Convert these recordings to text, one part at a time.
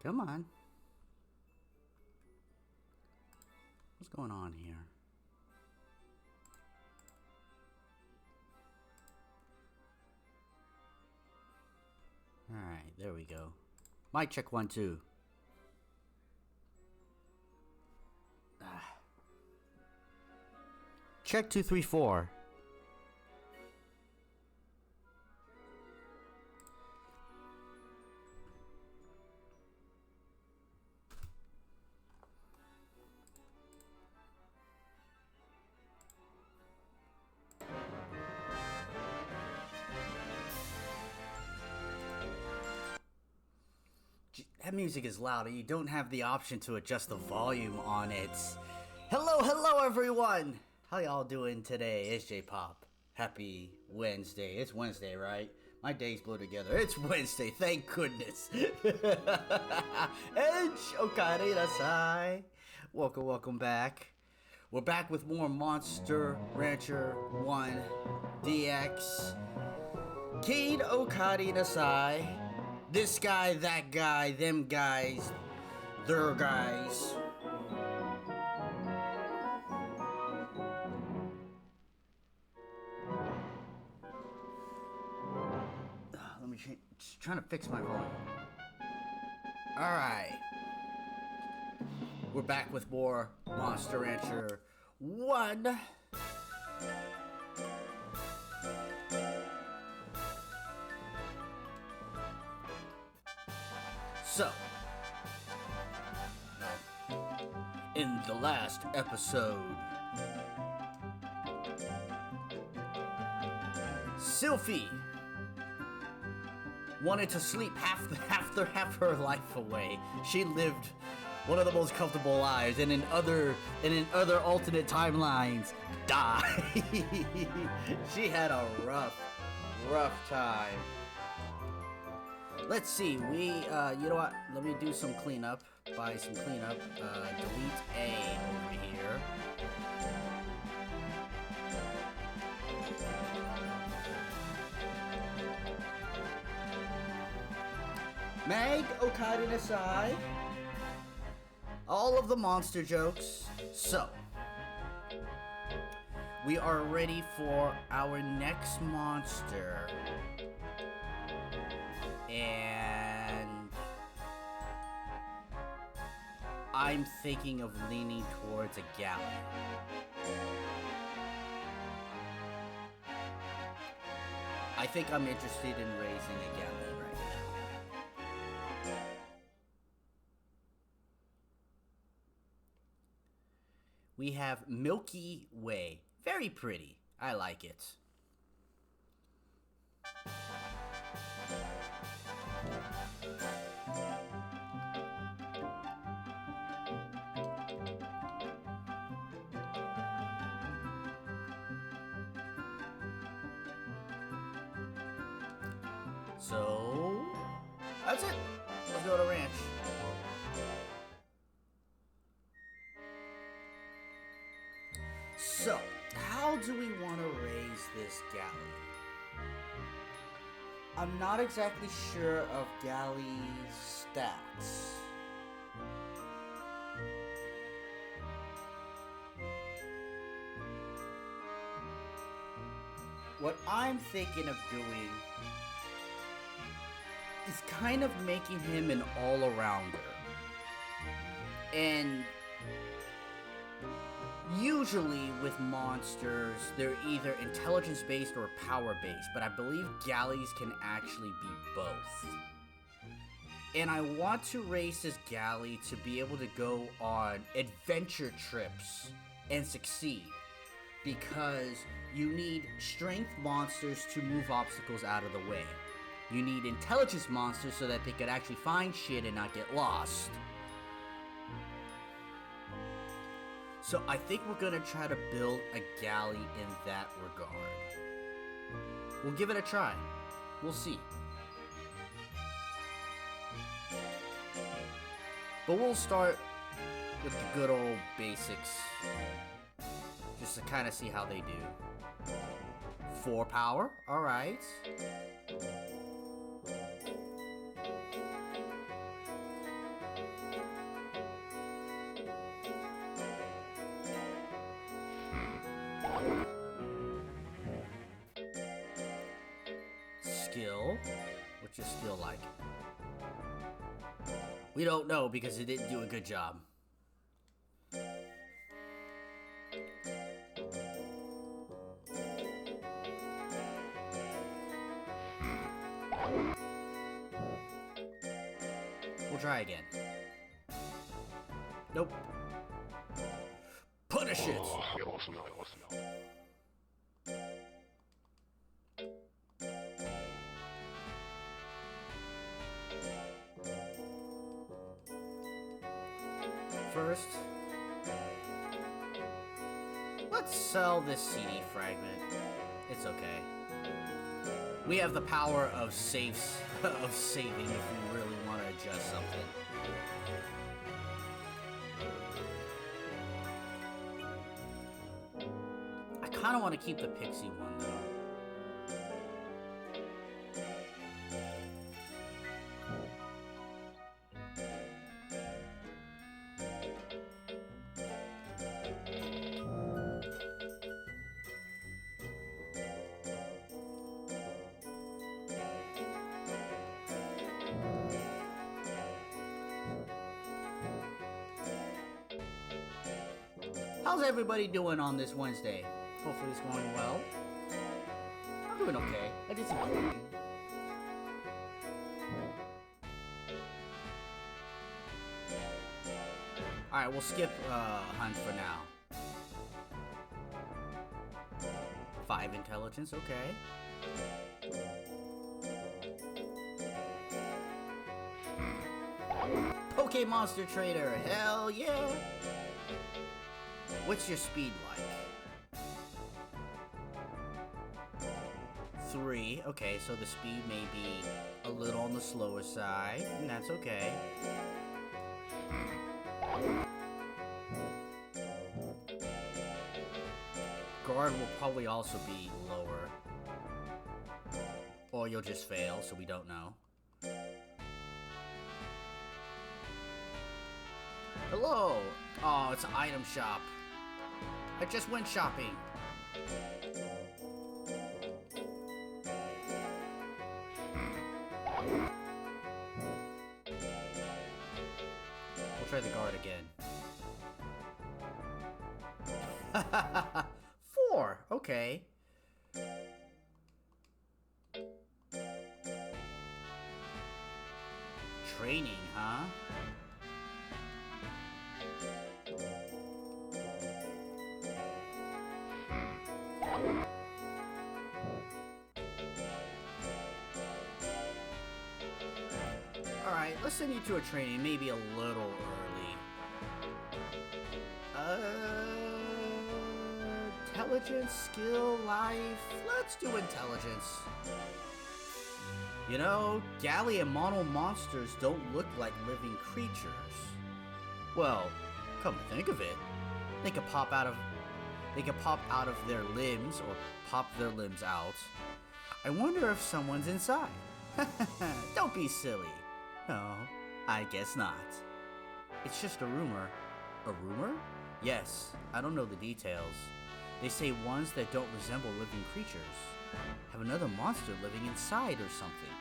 Come on. What's going on here? Alright, there we go. Mic check 1, 2. Check 2, 3, 4. That music is loud and you don't have the option to adjust the volume on it. Hello everyone! How y'all doing today? It's J-Pop. Happy Wednesday. It's Wednesday, right? My days blow together. It's Wednesday, thank goodness. Edge Okari Nasai. Welcome back. We're back with more Monster Rancher 1 DX. Cade Okari Nasai. This guy, that guy, them guys, their guys. Let me change. Just trying to fix my volume. Alright. We're back with more Monster Rancher 1. So, in the last episode, Sylphie wanted to sleep half her life away. She lived one of the most comfortable lives, and in other alternate timelines, died. She had a rough time. Let's see, you know what, let me do some cleanup, delete A over here. Meg Okari Nasai, all of the monster jokes. So, we are ready for our next monster. And I'm thinking of leaning towards a galley. I think I'm interested in raising a galley right now. We have Milky Way. Very pretty. I like it. So, that's it. Let's go to ranch. So, how do we want to raise this galley? I'm not exactly sure of Galley's stats. What I'm thinking of doing is kind of making him an all-arounder. And usually with monsters, they're either intelligence-based or power-based, but I believe galleys can actually be both. And I want to raise this galley to be able to go on adventure trips and succeed. Because you need strength monsters to move obstacles out of the way. You need intelligence monsters so that they could actually find shit and not get lost. So I think we're gonna try to build a galley in that regard. We'll give it a try. We'll see. But we'll start with the good old basics. Just to kind of see how they do. 4 power, alright. just feel like. We don't know because it didn't do a good job. We'll try again. Nope. Punish it! First, let's sell this CD fragment. It's okay. We have the power of saving if we really want to adjust something. I kind of want to keep the Pixie one though. How's everybody doing on this Wednesday? Hopefully it's going well. I'm doing okay. I did some cleaning. Alright, we'll skip Hunt for now. 5 intelligence, okay. Poke Monster Trader, hell yeah! What's your speed like? 3. Okay, so the speed may be a little on the slower side, and that's okay. Guard will probably also be lower. Or you'll just fail, so we don't know. Hello! Oh, it's an item shop. I just went shopping. We'll try the guard again. 4, okay. Training, huh? Alright, let's send you to a training, maybe a little early. Intelligence, skill, life. Let's do intelligence. You know, Galley and Mono monsters don't look like living creatures. Well, come to think of it, they could pop out of their limbs or pop their limbs out. I wonder if someone's inside. Don't be silly. No, I guess not. It's just a rumor. A rumor? Yes, I don't know the details. They say ones that don't resemble living creatures have another monster living inside or something.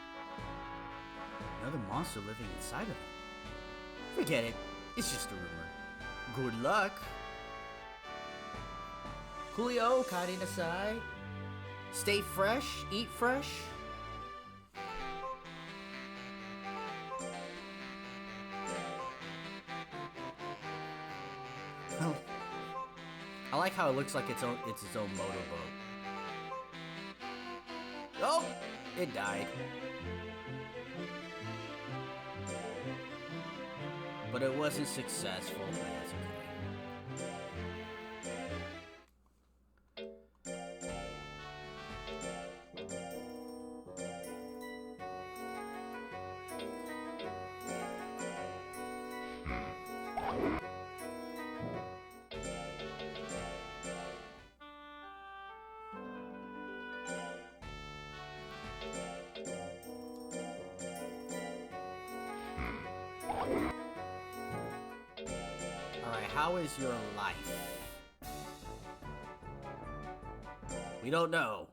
Another monster living inside of them. Forget it. It's just a rumor. Good luck. Julio, Kari Nasai. Stay fresh, eat fresh. I like how it looks like it's its own motorboat. Oh, it died. But it wasn't successful. That's okay. Alright, how is your life? We don't know.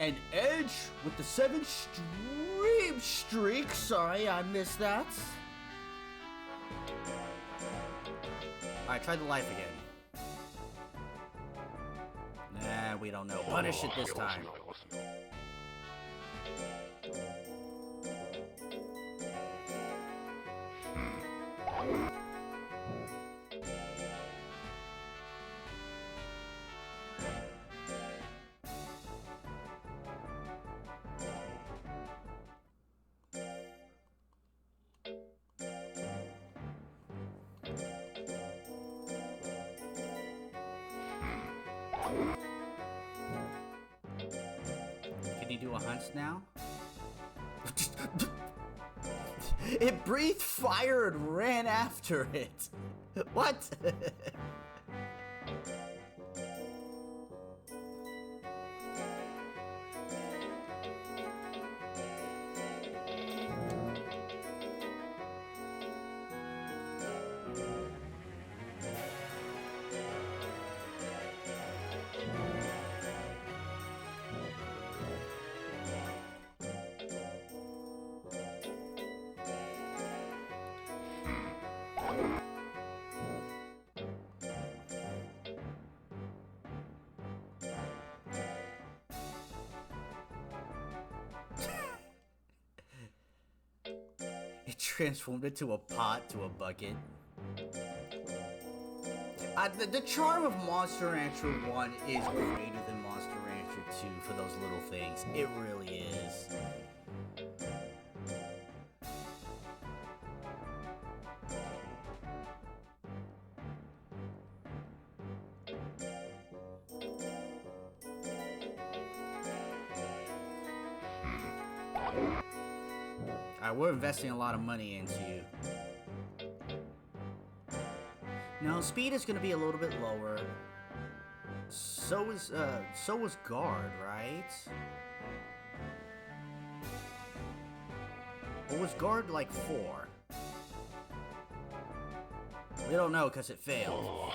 And Edge with the 7 streak. Sorry, I missed that. Alright, try the life again. Nah, we don't know. Punish it this time. Can you do a hunch now? It breathed fire and ran after it. What? It transformed into a pot to a bucket. The charm of Monster Rancher 1 is greater than Monster Rancher 2 for those little things. It really is. Alright, we're investing a lot of money into you. No, speed is going to be a little bit lower. So is guard, right? Or was guard like 4? We don't know because it failed.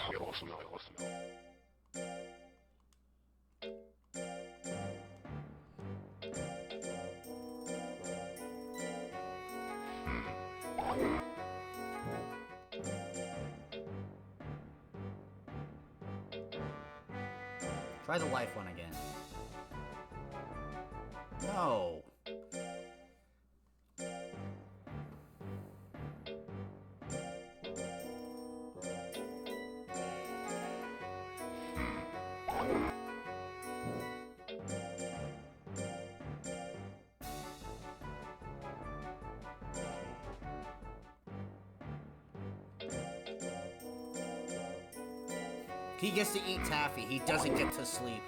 Try the life one again. No. He gets to eat taffy. He doesn't get to sleep.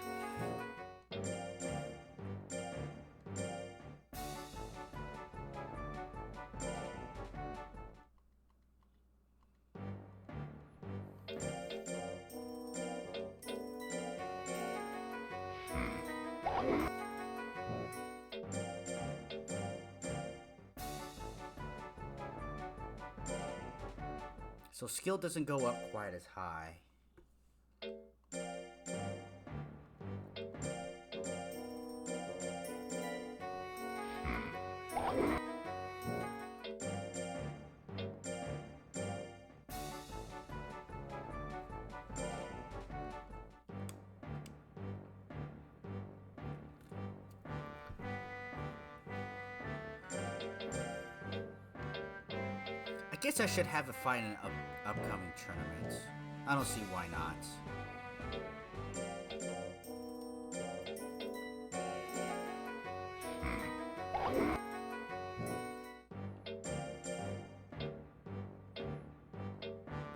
So skill doesn't go up quite as high. I guess I should have a fight in upcoming tournaments. I don't see why not.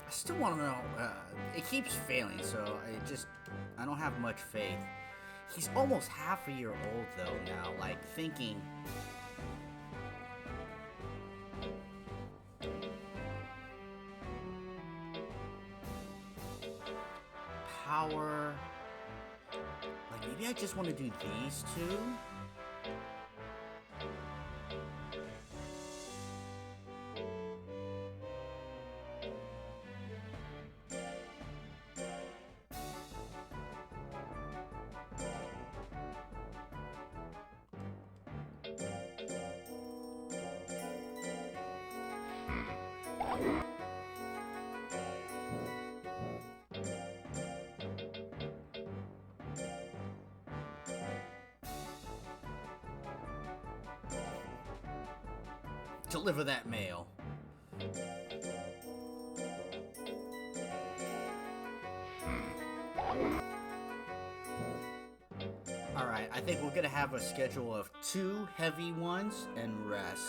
I still want to know, it keeps failing, so I don't have much faith. He's almost half a year old though now, like thinking... Power... Like, maybe I just want to do these two? deliver that mail. Alright, I think we're gonna have a schedule of 2 heavy ones and rest.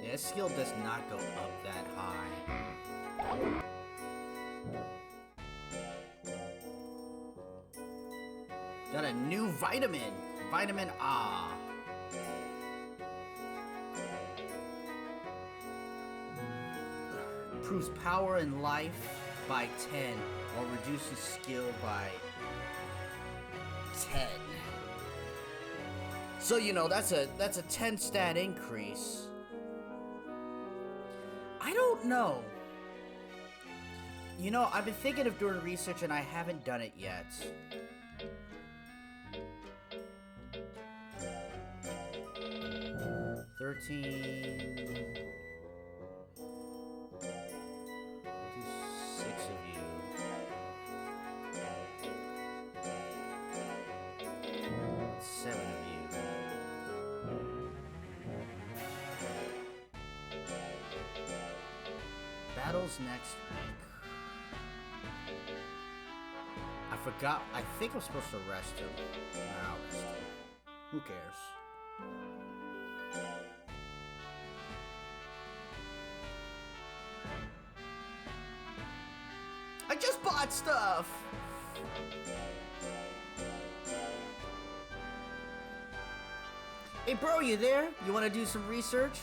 Yeah, his skill does not go up that high. Got a new vitamin! Vitamin A. Improves power and life by 10, while reduces skill by 10. So you know that's a 10 stat increase. I don't know. You know, I've been thinking of doing research and I haven't done it yet. Six of you. Seven of you. Battles next week. I forgot. I think I'm supposed to rest him. I'll rest him. Who cares? I just bought stuff! Hey bro, you there? You wanna do some research?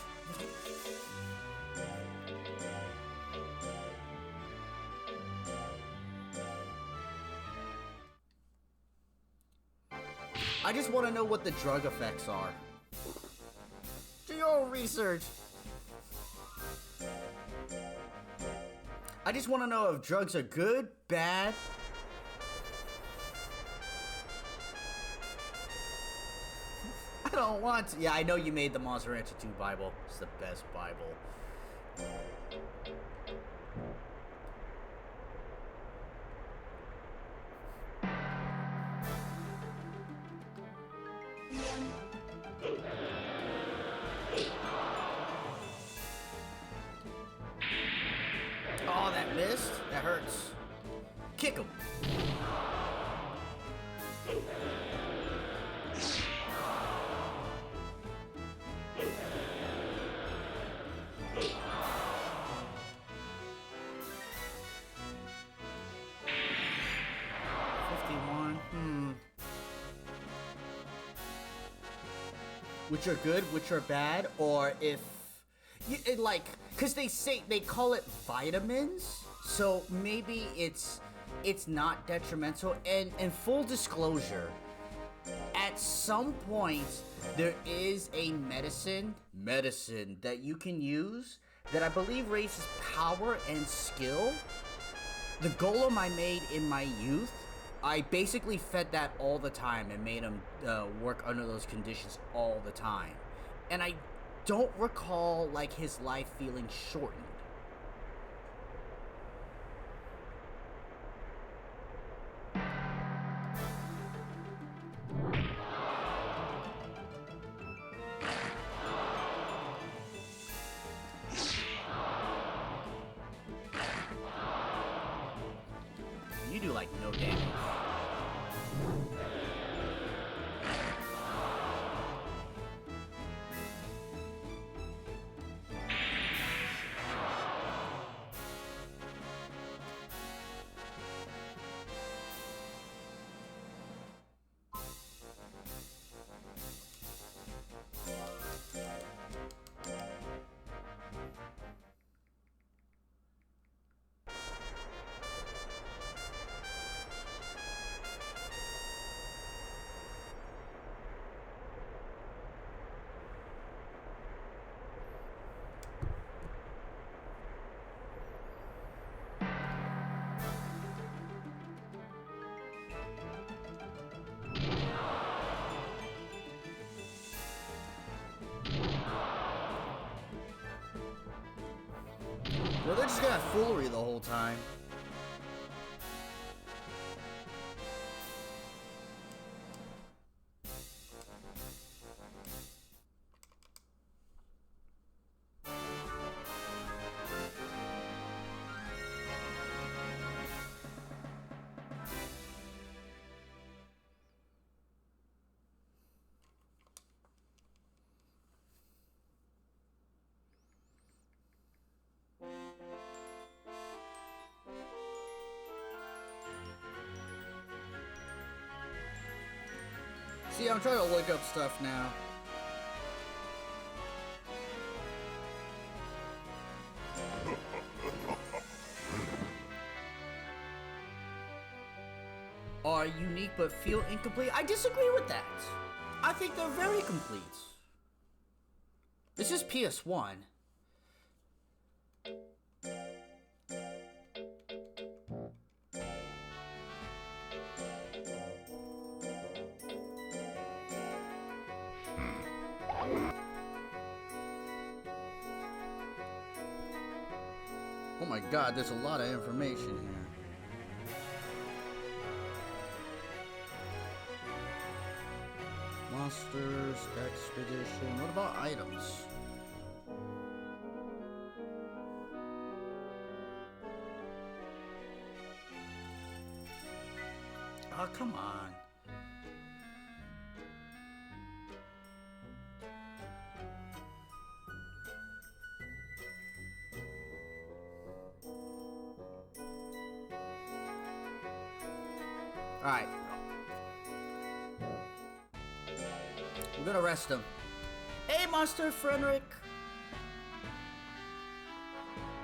I just wanna know what the drug effects are. Do your own research. I just want to know if drugs are good, bad. I don't want to. Yeah, I know you made the Monster Rancher 2 Bible. It's the best Bible. Oh, that missed? That hurts. Kick him. Which are good, which are bad, or if like, because they call it vitamins, so maybe it's not detrimental. And in full disclosure, at some point there is a medicine that you can use that I believe raises power and skill. The golem I made in my youth, I basically fed that all the time and made him work under those conditions all the time. And I don't recall, like, his life feeling shortened. You do, like, no damage. just got foolery the whole time. See, I'm trying to look up stuff now. Are unique but feel incomplete. I disagree with that. I think they're very complete. This is PS1. Oh my god, there's a lot of information here. Monsters, expedition. What about items? Oh, come on. Alright. We're gonna arrest him. Hey, Monster Frederick!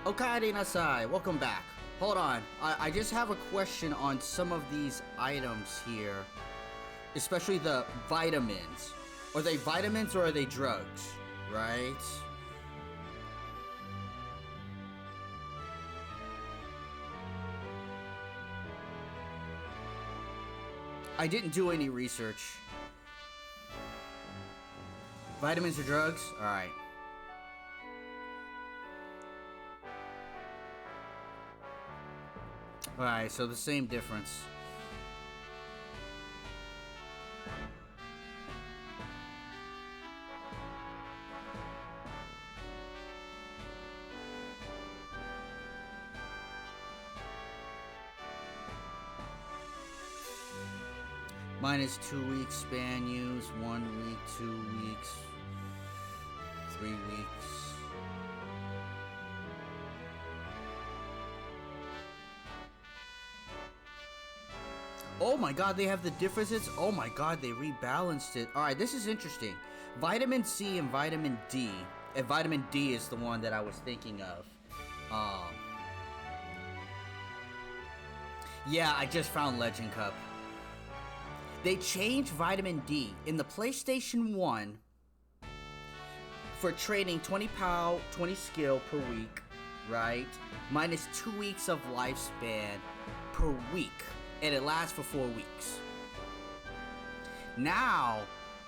Okaeri Nasai, welcome back. Hold on. I just have a question on some of these items here. Especially the vitamins. Are they vitamins or are they drugs? Right? I didn't do any research. Vitamins or drugs? Alright. Alright, so the same difference. Mine is 2 weeks span use, 1 week, 2 weeks, 3 weeks. Oh my god, they have the differences. Oh my god, they rebalanced it. Alright, this is interesting. Vitamin C and vitamin D. And vitamin D is the one that I was thinking of. Yeah, I just found Legend Cup. They changed vitamin D in the PlayStation 1 for training 20 POW, 20 skill per week, right? Minus 2 weeks of lifespan per week, and it lasts for 4 weeks. Now,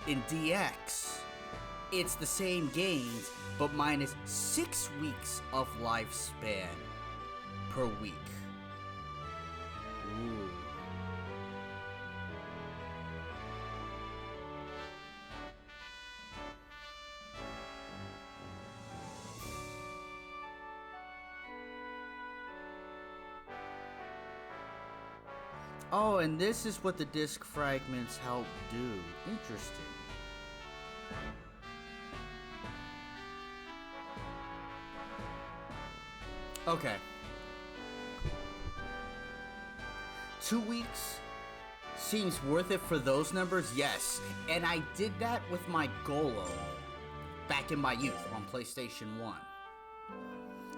in DX, it's the same gains, but minus 6 weeks of lifespan per week. Ooh. Oh, and this is what the disc fragments help do. Interesting. Okay. 2 weeks seems worth it for those numbers, yes. And I did that with my Golem back in my youth on PlayStation 1.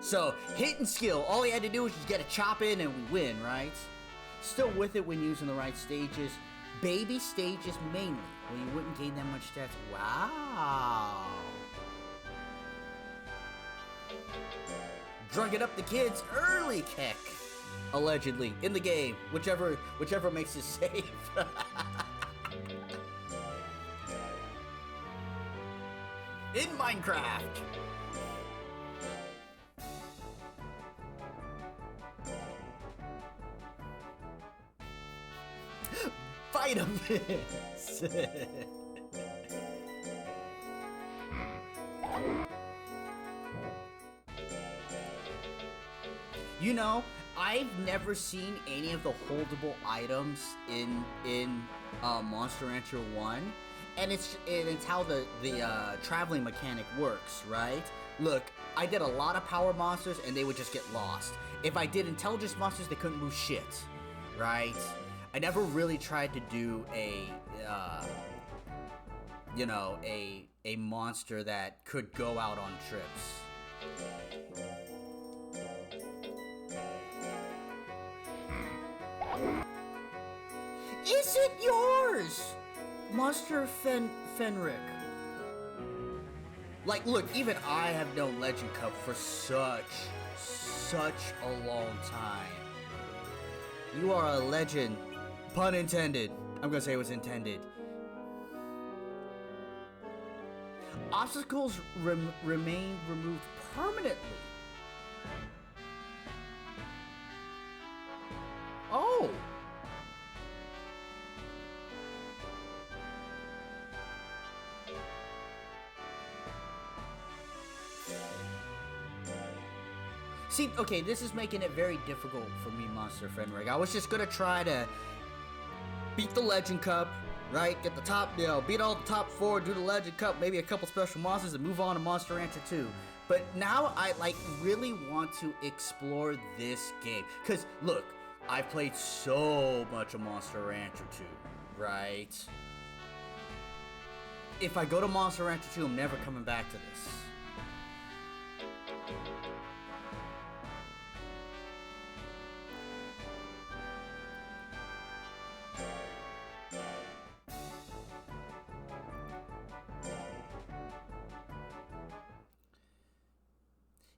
So, hit and skill, all he had to do was just get a chop in and we win, right? Still with it when using the right stages. Baby stages mainly, where you wouldn't gain that much stats. Wow. Drugging up the kids early, Keck. Allegedly, in the game. Whichever makes it safe. In Minecraft. item is. You know, I've never seen any of the holdable items in Monster Rancher 1, and it's how the traveling mechanic works, right? Look, I did a lot of power monsters and they would just get lost. If I did intelligence monsters, they couldn't move shit, right? I never really tried to do you know, a monster that could go out on trips. Is it yours, Monster Fenric? Like, look, even I have known Legend Cup for such a long time. You are a legend. Pun intended. I'm gonna say it was intended. Obstacles remain removed permanently. Oh! See, okay, this is making it very difficult for me, Monster Fenric. I was just gonna try to beat the Legend Cup, right? Get the top, you know, beat all the top 4, do the Legend Cup, maybe a couple special monsters, and move on to Monster Rancher 2. But now I, like, really want to explore this game. Because, look, I've played so much of Monster Rancher 2, right? If I go to Monster Rancher 2, I'm never coming back to this.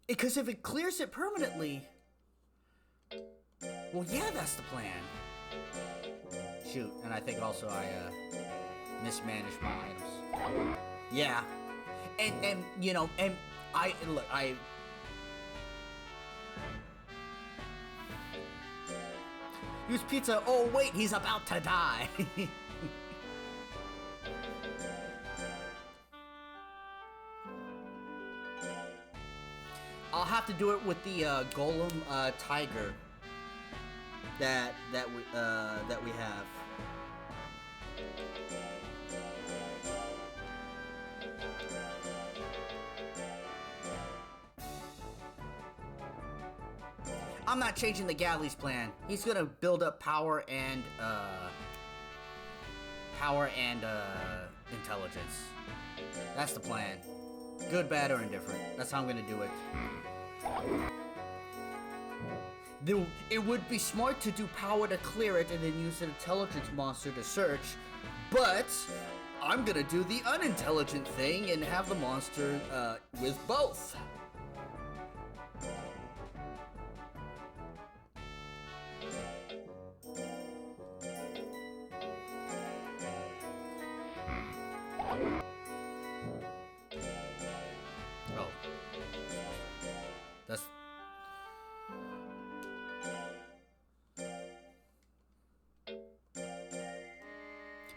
Because if it clears it permanently, well, yeah, that's the plan. Shoot, and I think also I mismanaged my items. Yeah, and you know, and look, use pizza. Oh wait, he's about to die. I'll have to do it with the Golem Tiger that we have. I'm not changing the Galleys plan. He's gonna build up power and intelligence. That's the plan. Good, bad, or indifferent. That's how I'm gonna do it. It would be smart to do power to clear it and then use an intelligence monster to search, but I'm gonna do the unintelligent thing and have the monster with both.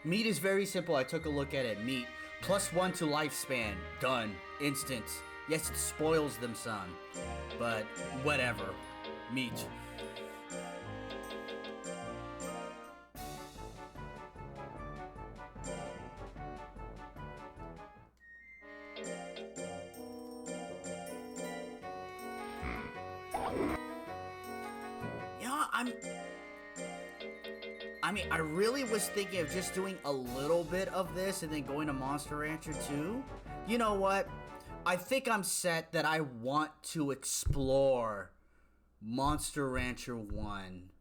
Meat is very simple. I took a look at it. Meat. +1 to lifespan. Done. Instant. Yes, it spoils them some. But whatever. Meat. I mean, I really was thinking of just doing a little bit of this and then going to Monster Rancher 2. You know what? I think I'm set that I want to explore Monster Rancher 1.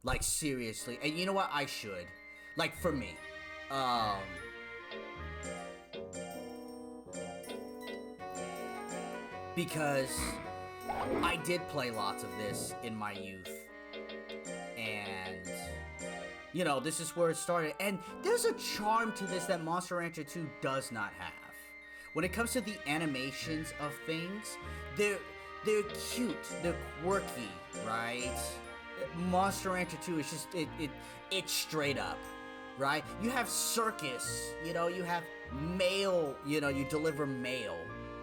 Like, seriously. And you know what? I should. Like, for me. Because I did play lots of this in my youth. And, you know, this is where it started. And there's a charm to this that Monster Rancher 2 does not have. When it comes to the animations of things, they're cute, they're quirky, right? Monster Rancher 2 is just, it's straight up. right? You have circus, you know, you have mail, you know, you deliver mail,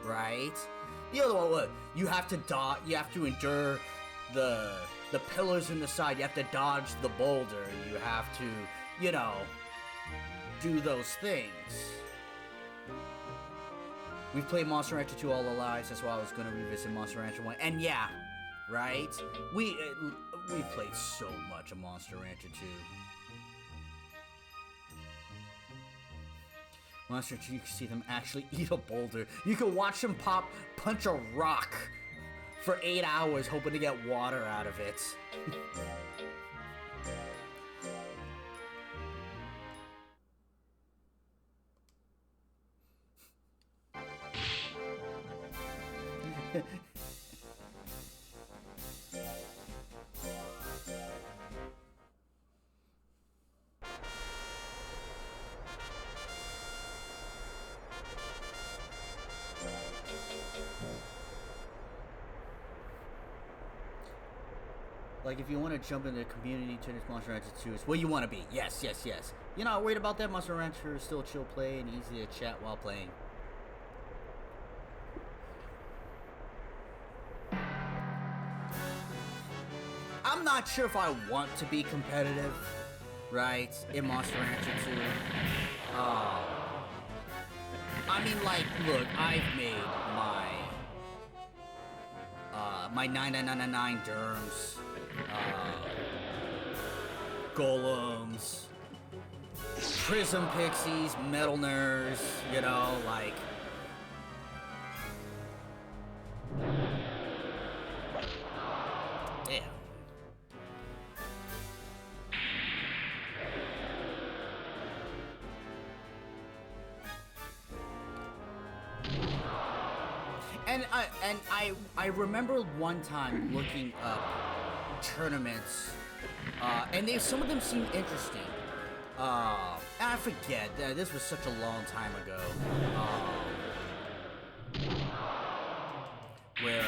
right? The other one, what? You have to you have to endure the pillars in the side, you have to dodge the boulder, you have to, you know, do those things. We've played Monster Rancher 2 All the Lives, that's why I was going to revisit Monster Rancher 1. And yeah, right? We've played so much of Monster Rancher 2. Monster Rancher, you can see them actually eat a boulder. You can watch them punch a rock for 8 hours hoping to get water out of it. Like, if you want to jump into the community to this Monster Rancher 2, it's what you want to be. Yes, yes, yes. You're not worried about that. Monster Rancher is still a chill play and easy to chat while playing. I'm not sure if I want to be competitive, right, in Monster Rancher 2. I mean, like, look, I've made my 9999 derms, golems, prism pixies, metal nerds, you know, like. Yeah. And I remember one time looking up tournaments, and some of them seemed interesting. I forget, this was such a long time ago, where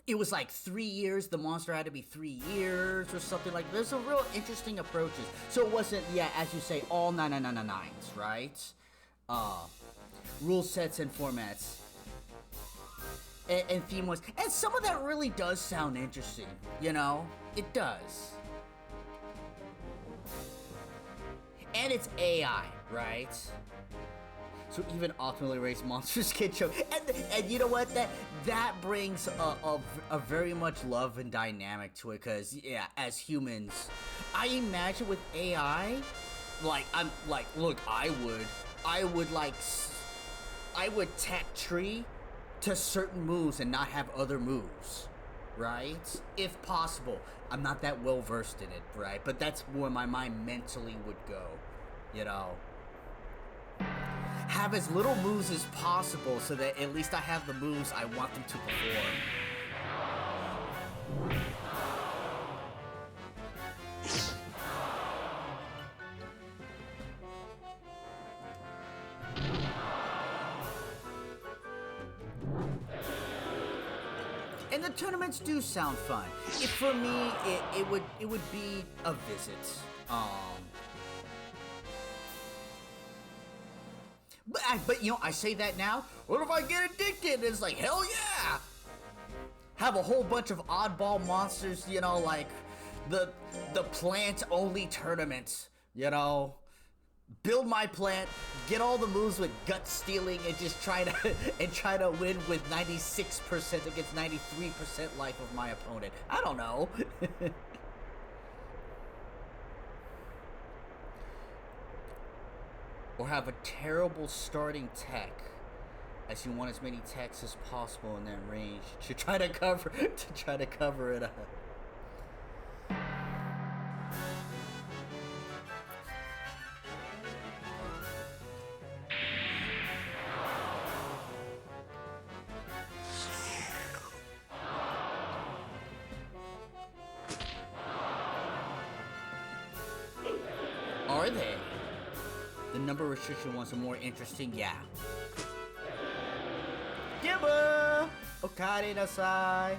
it was like 3 years, the monster had to be 3 years or something like that. There's some real interesting approaches. So it wasn't, yeah, as you say, all 9999s, right? Rule sets and formats. And theme was, and some of that really does sound interesting, you know? It does. And it's AI, right? So even ultimately race monsters get choked. And you know what? That brings a very much love and dynamic to it, because yeah, as humans, I imagine with AI, like, I'm like, look, I would tech tree to certain moves and not have other moves, right? If possible. I'm not that well versed in it, right? But that's where my mind mentally would go, you know? Have as little moves as possible so that at least I have the moves I want them to perform. And the tournaments do sound fun. For me, it would be a visit. But you know, I say that now. What if I get addicted? It's like, hell yeah! Have a whole bunch of oddball monsters, you know, like the plant-only tournaments, you know. Build my plant, get all the moves with gut stealing, and just try to win with 96% against 93% life of my opponent. I don't know. Or have a terrible starting tech, as you want as many techs as possible in that range to try to cover it up. Are they? The number restriction ones are more interesting, yeah. Gibba! Okade nasai!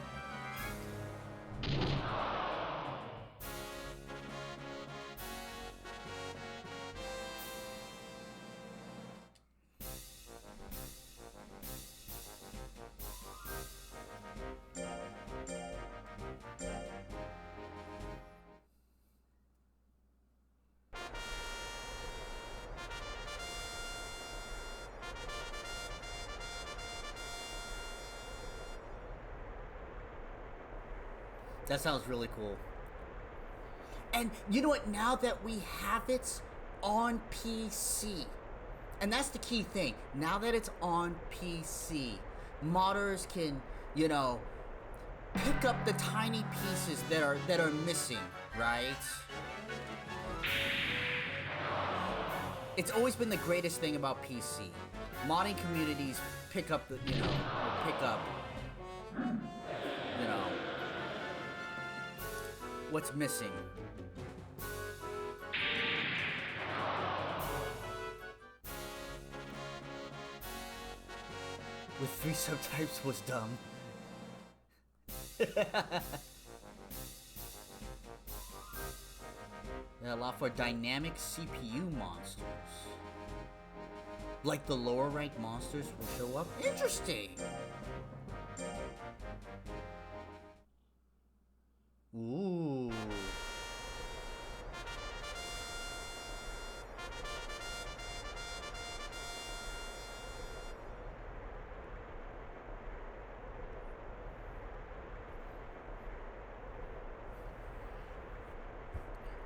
That sounds really cool. And you know what? Now that we have it on PC, and that's the key thing. Now that it's on PC, modders can, you know, pick up the tiny pieces that are missing, right? It's always been the greatest thing about PC. Modding communities pick up the, you know, what's missing. With 3 subtypes was dumb. Yeah, allow for dynamic CPU monsters. Like the lower ranked monsters will show up? Interesting! Ooh.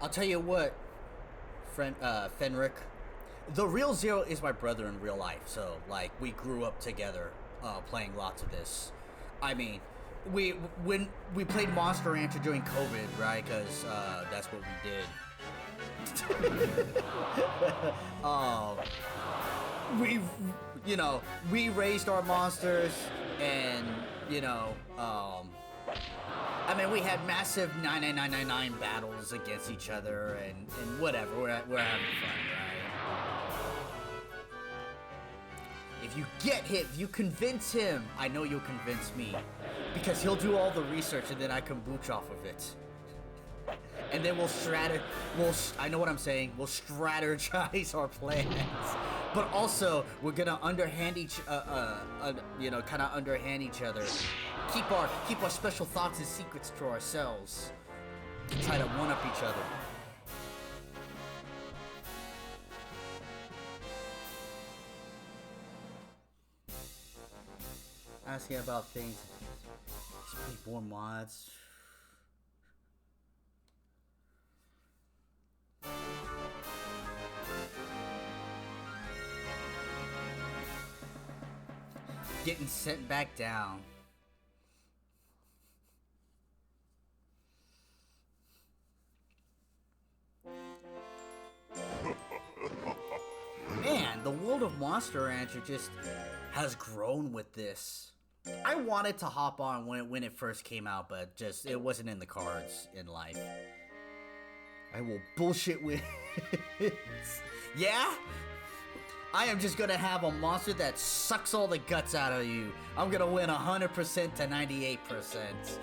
I'll tell you what, Fenric. The real Zero is my brother in real life, so, like, we grew up together, playing lots of this. I mean, when we played Monster Rancher during COVID, right? Because, that's what we did. We, you know, we raised our monsters, and, you know, I mean, we had massive 99999 battles against each other, and whatever. We're having fun, right? If you get hit, if you convince him, I know you'll convince me, because he'll do all the research, and then I can booch off of it. And then I know what I'm saying. We'll strategize our plans, but also we're gonna underhand kind of underhand each other. Keep our special thoughts and secrets to ourselves. To try to one-up each other. Asking about things. Just more mods. Getting sent back down. Man, the world of Monster Rancher just has grown with this. I wanted to hop on when it first came out, but just it wasn't in the cards in life. I will bullshit with yeah? I am just gonna have a monster that sucks all the guts out of you. I'm gonna win 100% to 98%.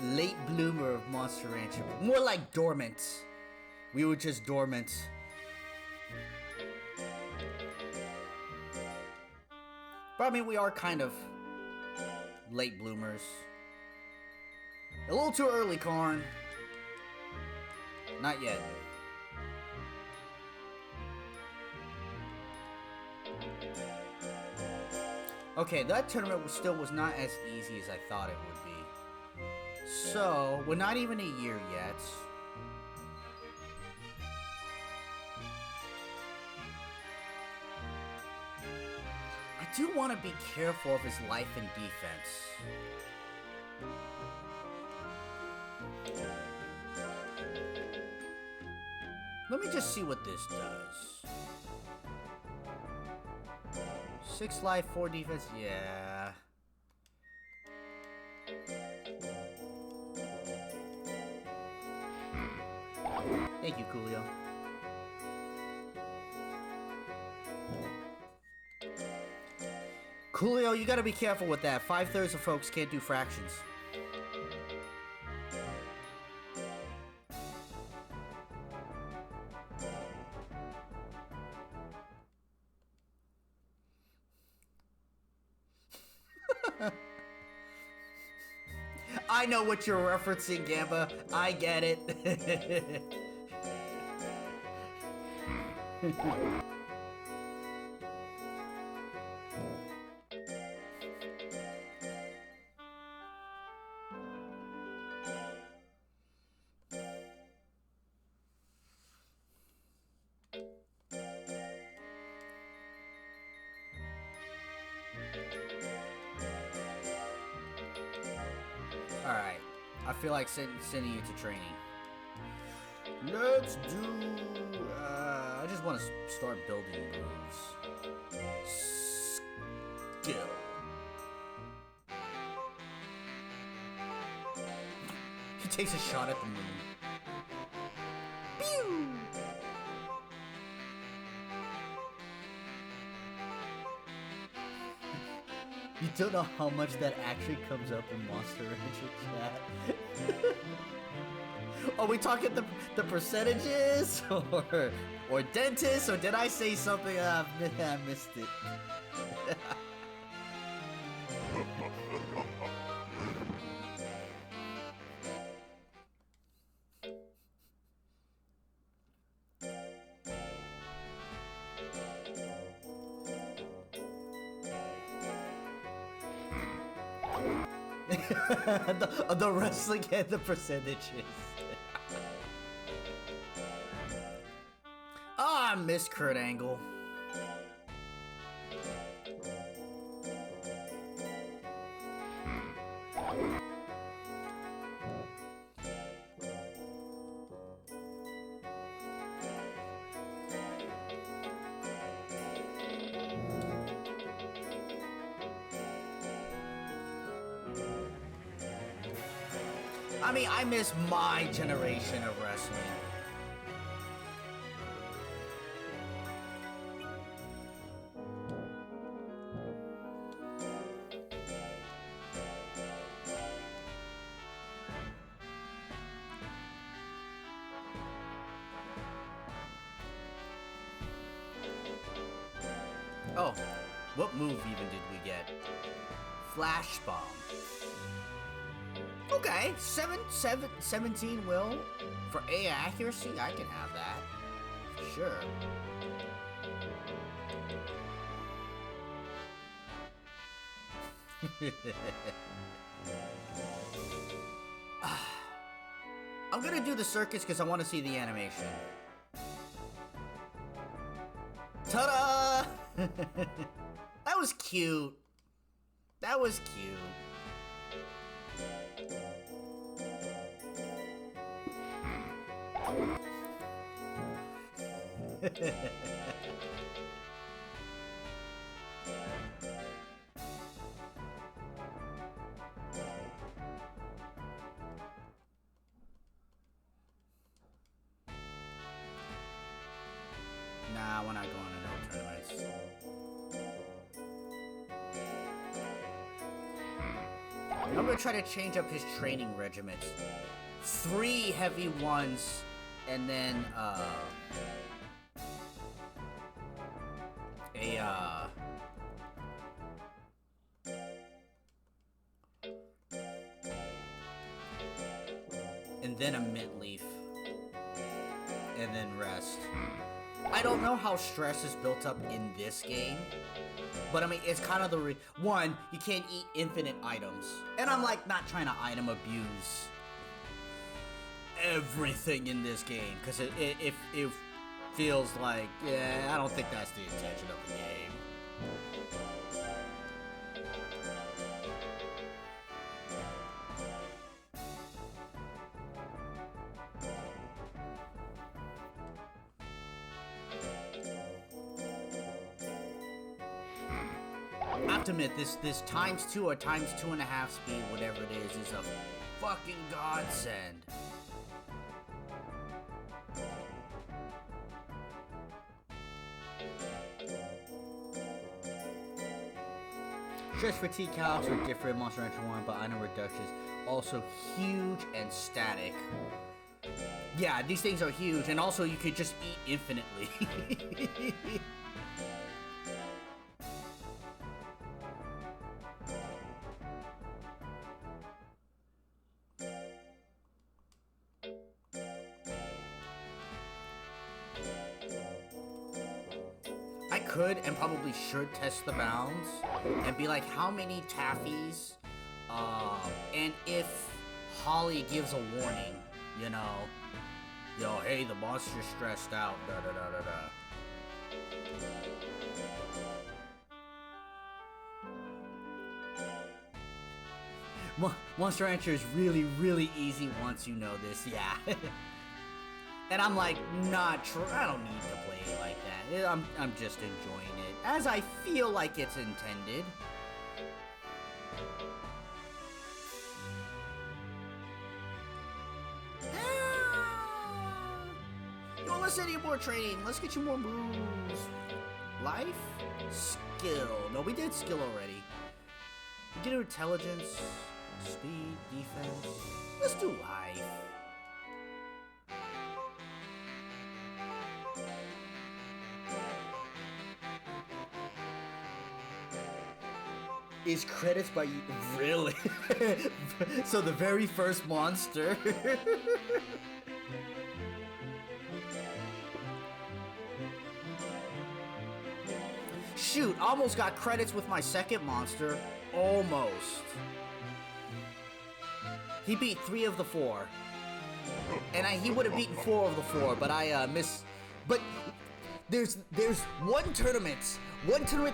Late bloomer of Monster Rancher. More like dormant. We were just dormant. But I mean, we are kind of late bloomers. A little too early, Karn. Not yet. Okay, that tournament still was not as easy as I thought it would be. So, we're not even a year yet. I do want to be careful of his life and defense. Let me just see what this does. 6 life, 4 defense, yeah. Thank you, Coolio. Coolio, you gotta be careful with that. 5/3 of folks can't do fractions. I know what you're referencing, Gamba. I get it. Alright. I feel like sending you to training. Let's do... I just want to start building moves. Skill. He takes a shot at the moon. Pew! You don't know how much that actually comes up in Monster Rancher chat. Are we talking the percentages or dentist, or did I say something? I missed it. the wrestling and the percentages. Oh, I miss Kurt Angle. I mean, I miss my generation of wrestling. Oh, what move even did we get? Flash Bomb. Okay, 17 will. For A accuracy, I can have that. For sure. I'm gonna do the circus because I want to see the animation. Ta-da! That was cute. That was cute. Nah, we're not going to no tournaments. I'm gonna try to change up his training regiments. 3 heavy ones, and then and then a mint leaf, and then rest. I don't know how stress is built up in this game, but I mean, it's kind of the one, you can't eat infinite items. And I'm like not trying to item abuse everything in this game, because it feels like, yeah, I don't think that's the intention of the game. I have to admit, this ×2 or ×2.5 speed, whatever it is a fucking godsend. Stress fatigue calcs are different in Monster Hunter 1, but item reductions also huge and static. Yeah, these things are huge, and also you could just eat infinitely. could and probably should test the bounds and be like, how many taffies? And if Holly gives a warning, you know, yo, hey, the monster's stressed out, da da da da da. Monster Rancher is really, really easy once you know this, yeah. And I'm like, not true. I don't need to play it like that. I'm just enjoying it as I feel like it's intended. You want less any more training? Let's get you more moves. Life, skill. No, we did skill already. We did intelligence, speed, defense. Let's do life. Is credits by you? Really? So the very first monster. Shoot, almost got credits with my second monster. Almost. He beat 3 of the 4. And he would have beaten 4 of the 4, but I missed. But there's one tournament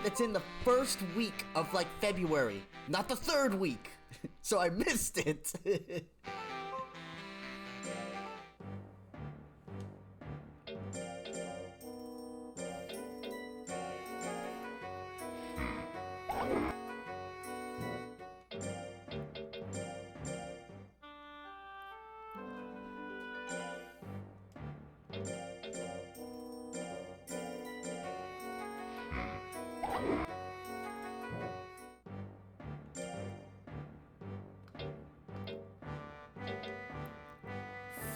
that's in the first week of like February, not the 3rd week. So I missed it.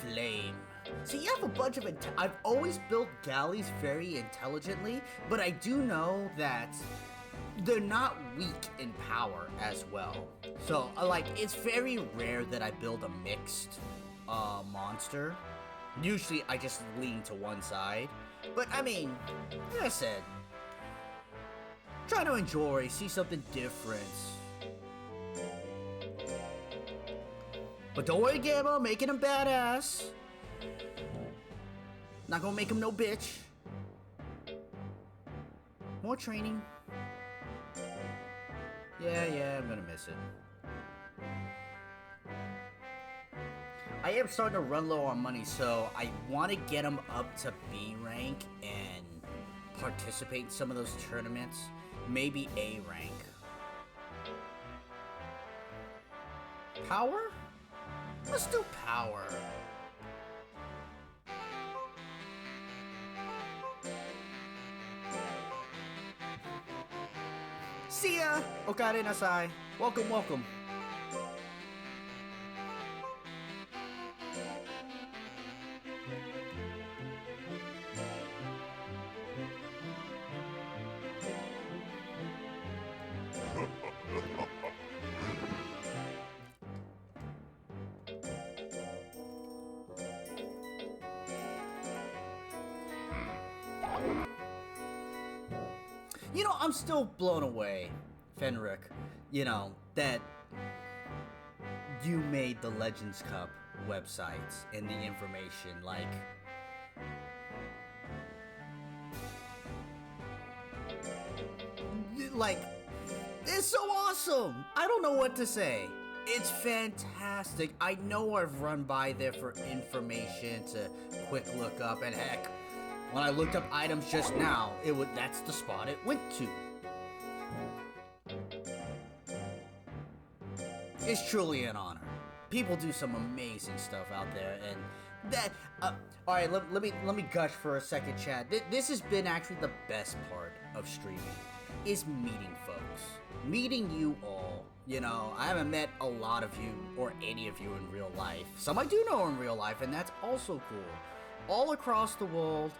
Flame. See, you have a bunch of I've always built galleys very intelligently, but I do know that they're not weak in power as well. So, like, it's very rare that I build a mixed monster. Usually, I just lean to one side. But, I mean, like I said, try to enjoy, see something different. But don't worry, Gamma, making him badass. Not gonna make him no bitch. More training. Yeah, I'm gonna miss it. I am starting to run low on money, so I want to get him up to B rank and participate in some of those tournaments. Maybe A rank. Power? Let's do power. See ya! Okare nasai. Welcome, welcome. You know, I'm still blown away, Fenric, you know, that you made the Legends Cup websites and the information, like, it's so awesome! I don't know what to say. It's fantastic. I know I've run by there for information to quick look up, and heck, when I looked up items just now, that's the spot it went to. It's truly an honor. People do some amazing stuff out there, and that. All right, let me gush for a second, chat. This has been actually the best part of streaming, is meeting folks, meeting you all. You know, I haven't met a lot of you or any of you in real life. Some I do know in real life, and that's also cool. All across the world,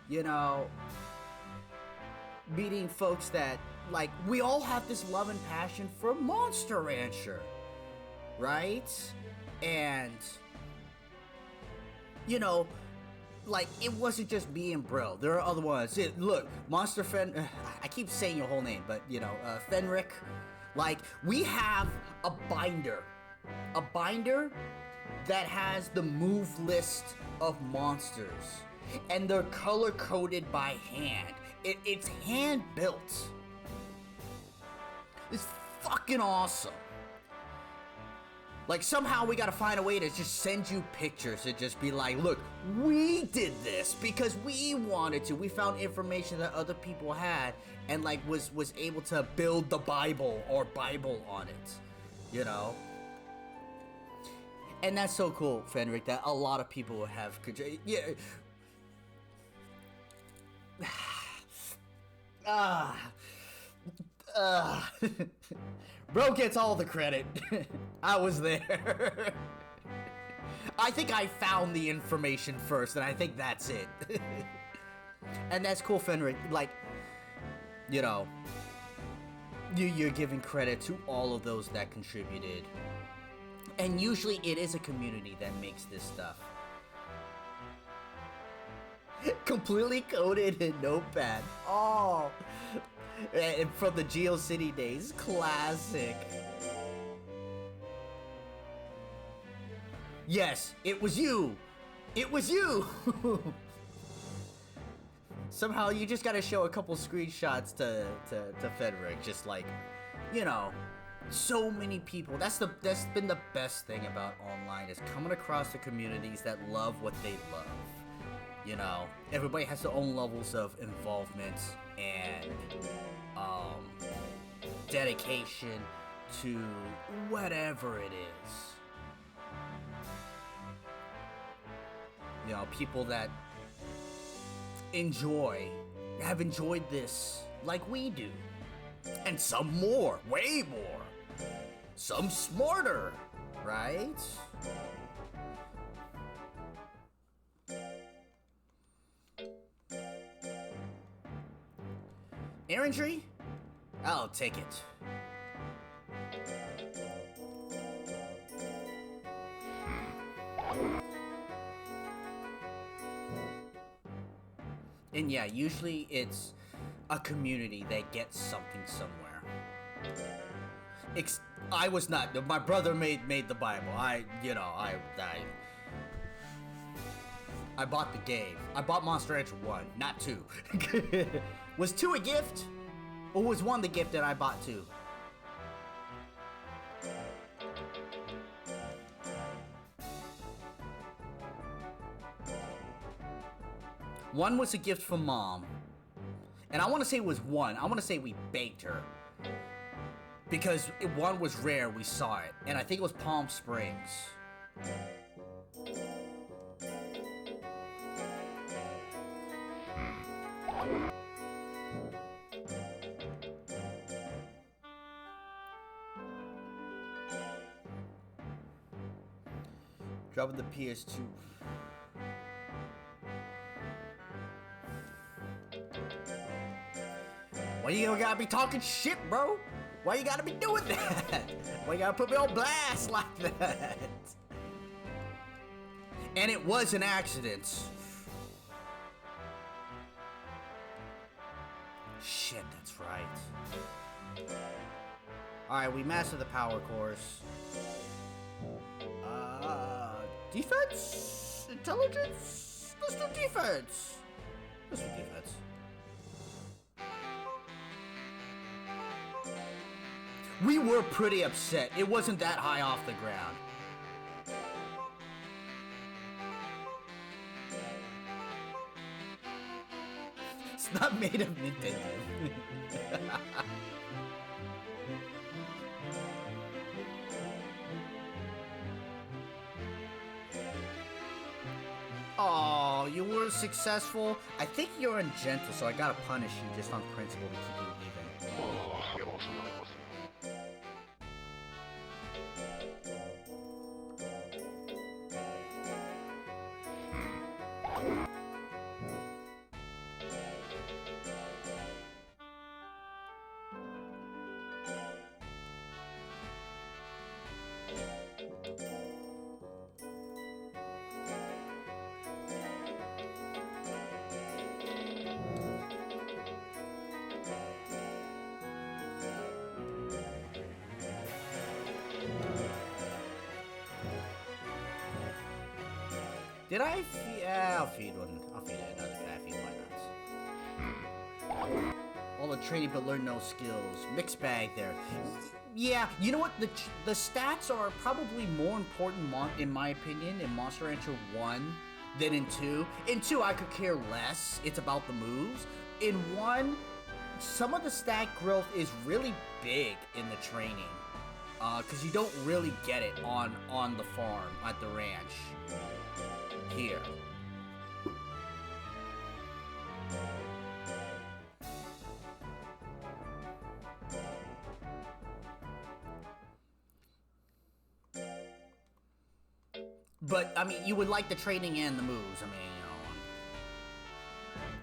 you know, meeting folks that, like, we all have this love and passion for Monster Rancher, right? And, you know, like, it wasn't just me and bro. There are other ones. Look, Monster I keep saying your whole name, but you know, Fenric. Like, we have a binder that has the move list of monsters, and they're color coded by hand. It's hand built. It's fucking awesome. Like, somehow we gotta find a way to just send you pictures and just be like, look, we did this because we wanted to. We found information that other people had and, like, was able to build the Bible or Bible on it, you know? And that's so cool, Fenric, that a lot of people have... Yeah. Bro gets all the credit. I was there. I think I found the information first, and I think that's it. And that's cool, Fenric. Like, you know, you're giving credit to all of those that contributed. And usually it is a community that makes this stuff. Completely coded in Notepad. Oh, and from the GeoCity days, classic. Yes, it was you. It was you. Somehow you just gotta show a couple screenshots to Fenric, just like, you know, so many people. That's been the best thing about online, is coming across the communities that love what they love. You know, everybody has their own levels of involvement and dedication to whatever it is. You know, people that have enjoyed this like we do. And some more, way more. Some smarter, right? Errantry? I'll take it. And yeah, usually it's a community that gets something somewhere. I was not. My brother made the Bible. I bought the game. I bought Monster Rancher 1, not 2. Was 2 a gift? Or was 1 the gift that I bought 2? One was a gift from Mom. And I want to say it was 1. I want to say we baked her. Because 1 was rare, we saw it. And I think it was Palm Springs. Dropping the PS2. Why you gotta be talking shit, bro? Why you gotta be doing that? Why you gotta put me on blast like that? And it was an accident. Shit, that's right. Alright, we mastered the power course. Defense? Intelligence? Let's do defense. Let's do defense. We were pretty upset. It wasn't that high off the ground. It's not made of Nintendo. Oh, you were successful. I think you're ungentle, so I gotta punish you just on principle to keep you even. Did I feed? Yeah, I'll feed one. I'll feed it another Daffy. Why not? All the training but learn no skills. Mixed bag there. Yeah, you know what? The stats are probably more important, in my opinion, in Monster Rancher 1 than in 2. In 2, I could care less. It's about the moves. In 1, some of the stat growth is really big in the training. Because you don't really get it on the farm, at the ranch. Here. But, I mean, you would like the training and the moves. I mean,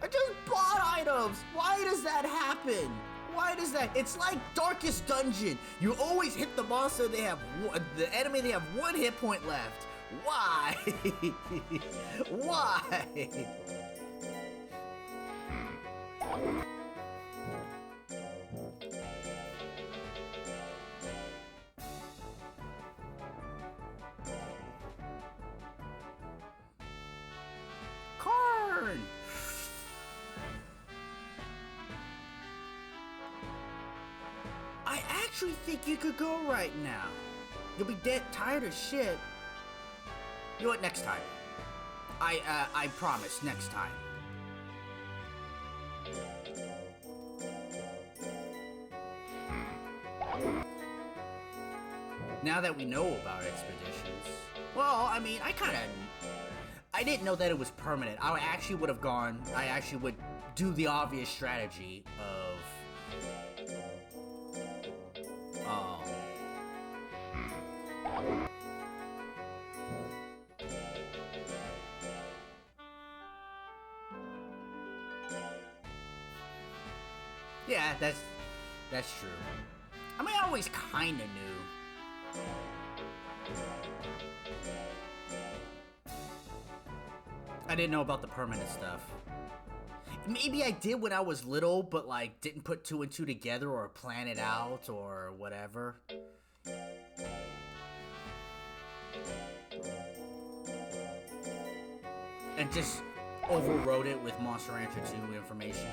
I just bought items! Why does that happen? Why does that? It's like Darkest Dungeon. You always hit the monster, the enemy, they have 1 hit point left. Why? Why? Karn! I actually think you could go right now. You'll be dead tired of shit. You know what? Next time. I promise. Next time. Now that we know about expeditions, well, I mean, I didn't know that it was permanent. I actually would have gone. I actually would do the obvious strategy of. Yeah, that's true. I mean, I always kinda knew. I didn't know about the permanent stuff. Maybe I did when I was little, but like didn't put 2 and 2 together or plan it out or whatever. And just overrode it with Monster Rancher 2 information.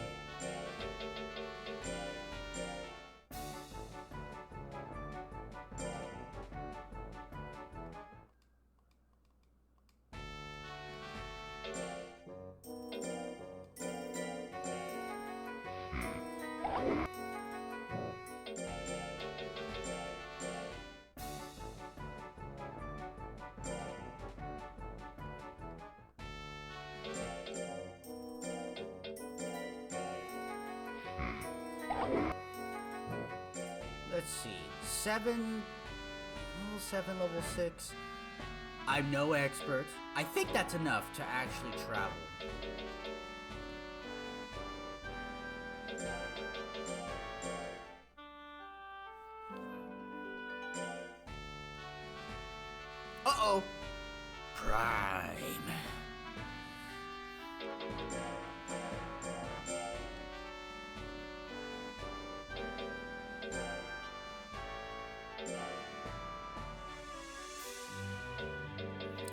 Let's see. 7, level 6. I'm no expert. I think that's enough to actually travel. Uh-oh. Prime.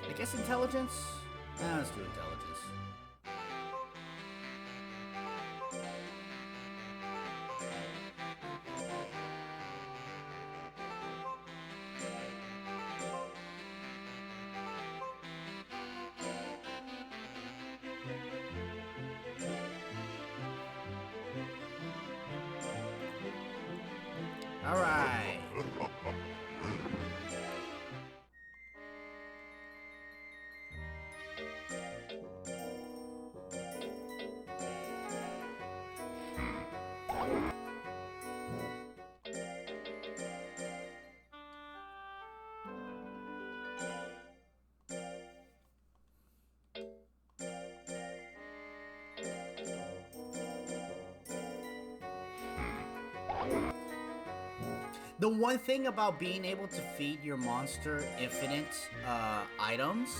I guess intelligence? Let's do intelligence. All right. The one thing about being able to feed your monster infinite items,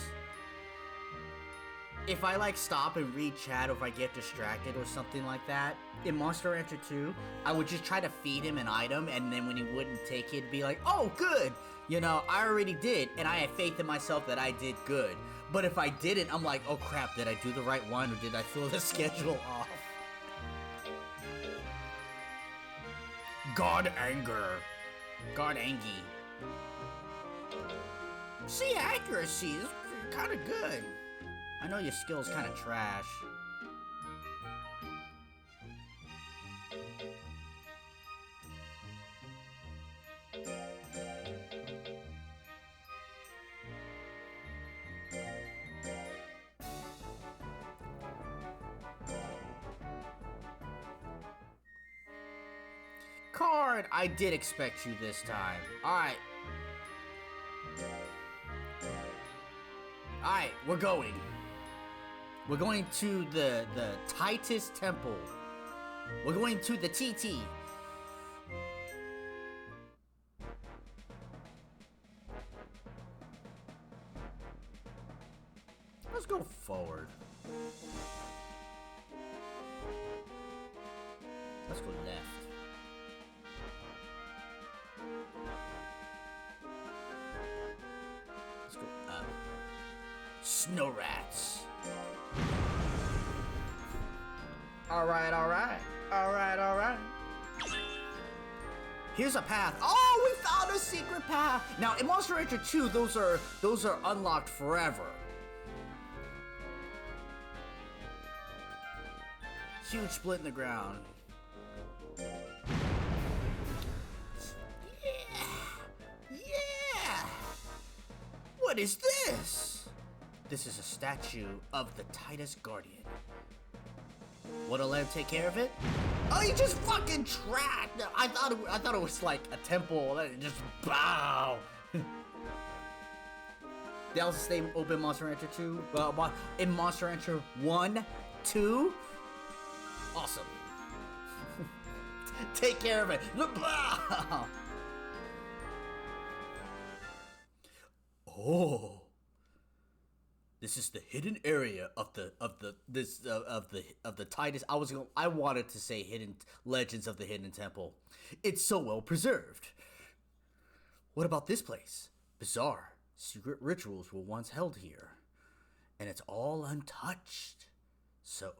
if I like stop and read chat or if I get distracted or something like that, in Monster Rancher 2, I would just try to feed him an item and then when he wouldn't take it, be like, oh good, You know, I already did, and I have faith in myself that I did good. But if I didn't, I'm like, oh crap, did I do the right one, or did I throw the schedule off? God Anger. God Angie. See, accuracy is kind of good. I know your skill's kind of trash. Card, I did expect you this time. Alright. Alright, we're going. We're going to the Titus Temple. We're going to the TT. Let's go forward. Let's go left. Let's go up. Snow rats. Alright, alright. Alright, alright. Here's a path. Oh, we found a secret path. Now, in Monster Rancher 2, those are unlocked forever. Huge split in the ground. Yeah! What is this? This is a statue of the Titus Guardian. Wanna let him take care of it? Oh, he just fucking trapped! I thought it was like a temple that it just bow. That was the same open Monster Rancher 2. In Monster Rancher 1, 2. Awesome. Take care of it. Oh. This is the hidden area of the Titus. I wanted to say hidden legends of the hidden temple. It's so well preserved. What about this place? Bizarre. Secret rituals were once held here, and it's all untouched. So,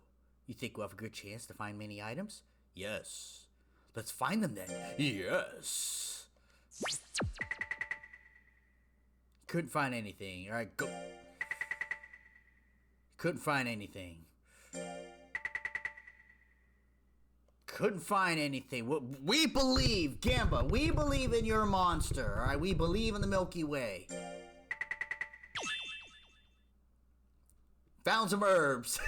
you think we'll have a good chance to find many items? Yes. Let's find them then. Yes. Couldn't find anything. All right, go. Couldn't find anything. Couldn't find anything. We believe, Gamba. We believe in your monster. All right, we believe in the Milky Way. Found some herbs.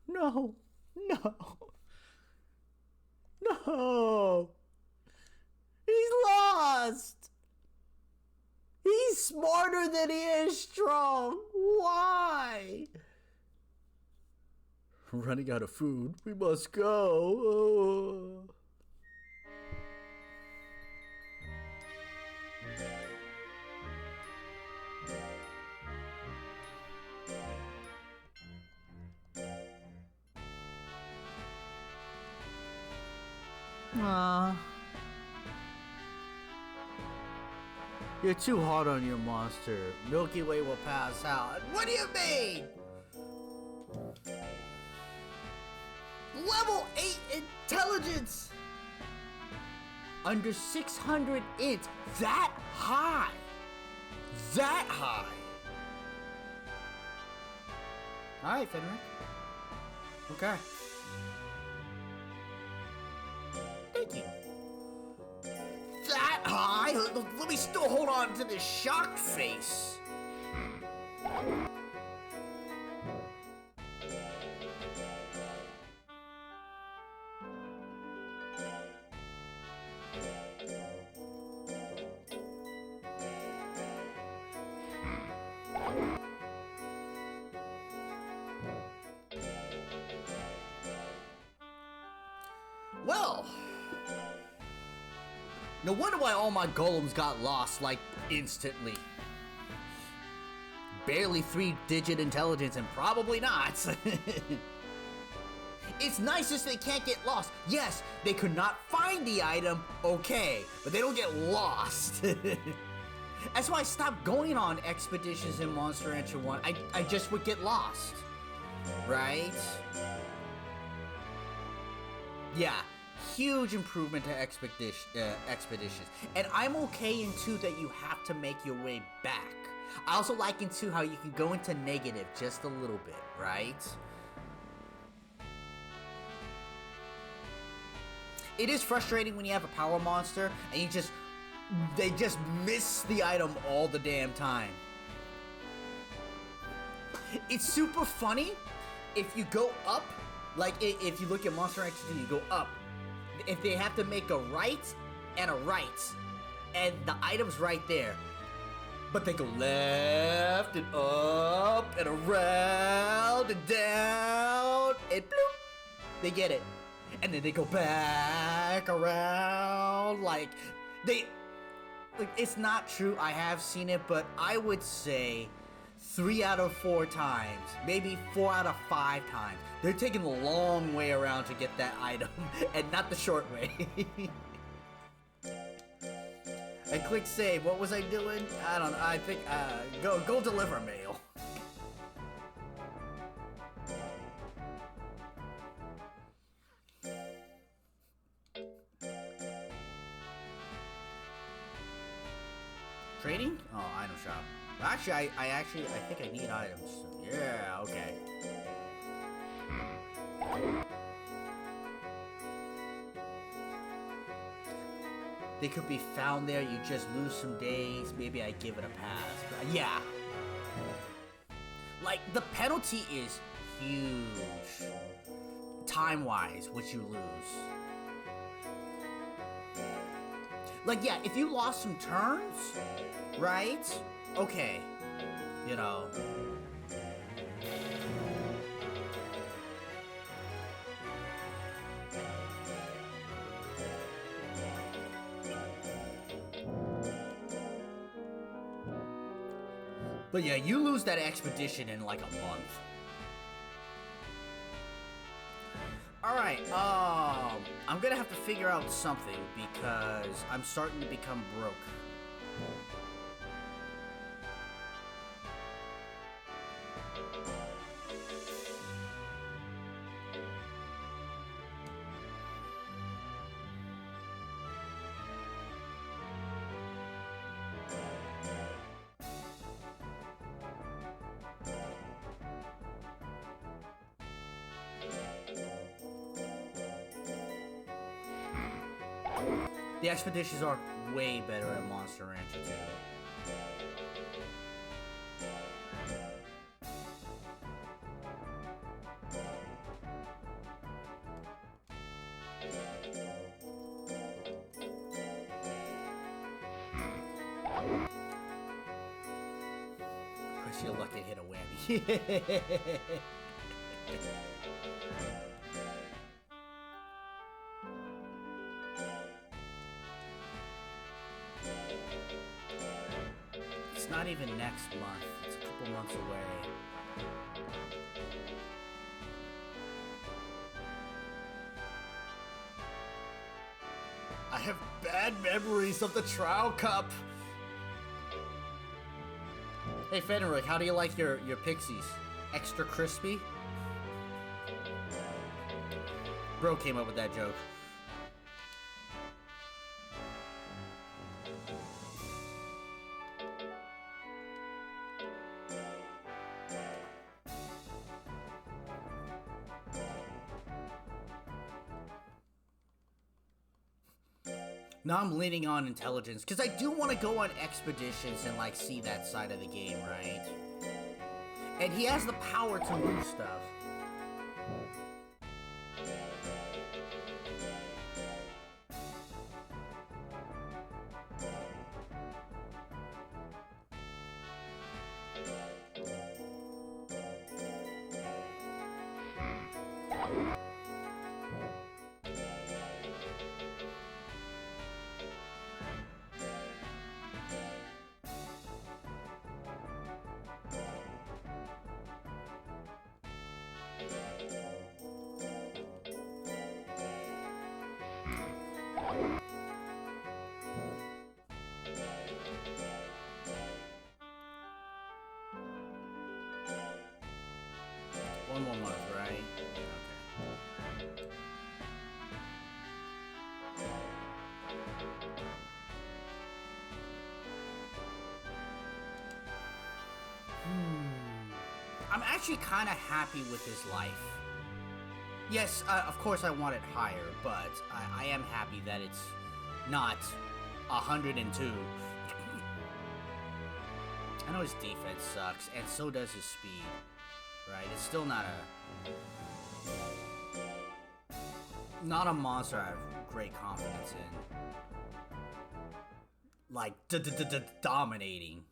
No. No. No. He's lost. He's smarter than he is strong. Why? Running out of food. We must go. Oh. You're too hard on your monster. Milky Way will pass out. What do you mean? Level 8 intelligence! Under 600 int. That high! That high! Alright, Fenric. Okay. Thank you. That high? Let me still hold on to this shock face. Well, no wonder why all my golems got lost, like, instantly. barely 3-digit intelligence, and probably not. It's nice just they can't get lost. Yes, they could not find the item, okay, but they don't get lost. That's why I stopped going on expeditions in Monster Rancher 1. I just would get lost. Right? Yeah, huge improvement to expeditions. And I'm okay in 2 that you have to make your way back. I also like in 2 how you can go into negative just a little bit, right? It is frustrating when you have a power monster and they just miss the item all the damn time. It's super funny if you go up, like if you look at Monster Rancher 2, you go up. If they have to make a right and a right, and the item's right there, but they go left and up and around and down and bloop, they get it. And then they go back around, like it's not true, I have seen it, but I would say 3 out of 4 times, maybe 4 out of 5 times, they're taking the long way around to get that item, and not the short way. I clicked save, what was I doing? I don't know, I think, go deliver mail. Trading? Oh, item shop. Actually, I think I need items. Yeah, okay. They could be found there, you just lose some days, maybe I give it a pass. But yeah. Like, the penalty is huge. Time-wise, what you lose. Like, yeah, if you lost some turns, right? Okay. You know. But yeah, you lose that expedition in like a month. Alright, I'm gonna have to figure out something because I'm starting to become broke. The expeditions are way better at Monster Rancher 2. Chris, you're lucky to hit a whammy. It's not even next month. It's a couple months away. I have bad memories of the Trial Cup. Hey Fenric, how do you like your pixies? Extra crispy? Bro came up with that joke. Now I'm leaning on intelligence, because I do want to go on expeditions and, like, see that side of the game, right? And he has the power to move stuff. One more month, right? Okay. I'm actually kind of happy with his life. Yes, of course I want it higher, but I am happy that it's not 102. I know his defense sucks, and so does his speed. Right? It's still not a monster I have great confidence in. Like dominating.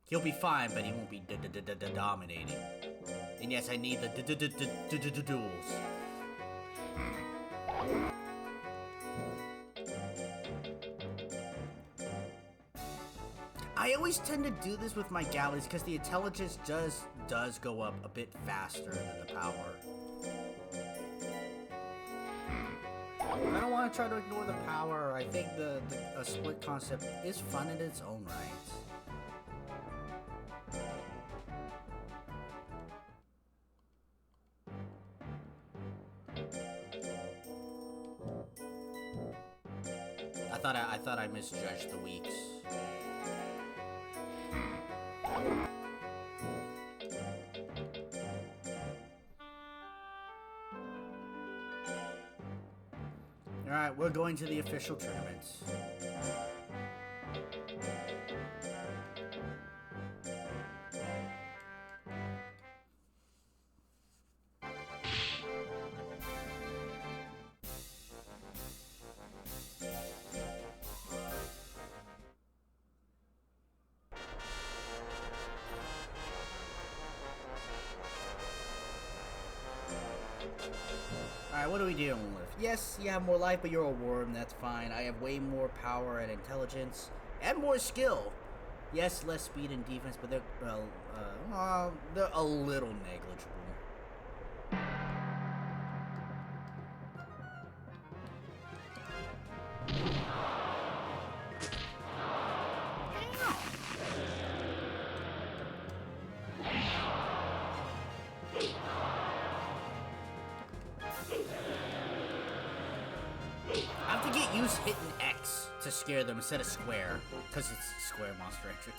He'll be fine, but he won't be dominating. And yes, I need the duels. I always tend to do this with my galleys because the intelligence does go up a bit faster than the power. I don't want to try to ignore the power. I think a split concept is fun in its own right. I thought I misjudged the weeks. Alright, we're going to the official tournaments. Alright, what are we dealing with? Yes, you have more life, but you're a worm, that's fine. I have way more power and intelligence, and more skill. Yes, less speed and defense, but they're, they're a little negligible. I have to get used to hitting X to scare them instead of square, because it's square monster entry.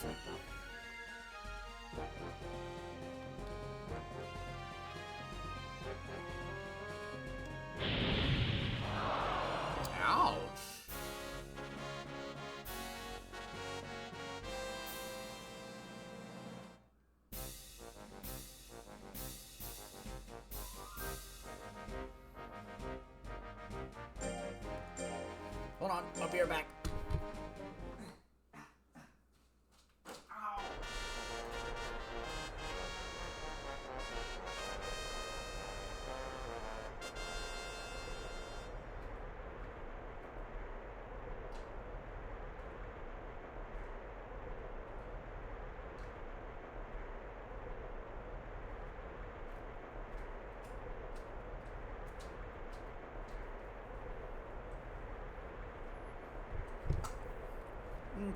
Ouch. Hold on, I'll be right back.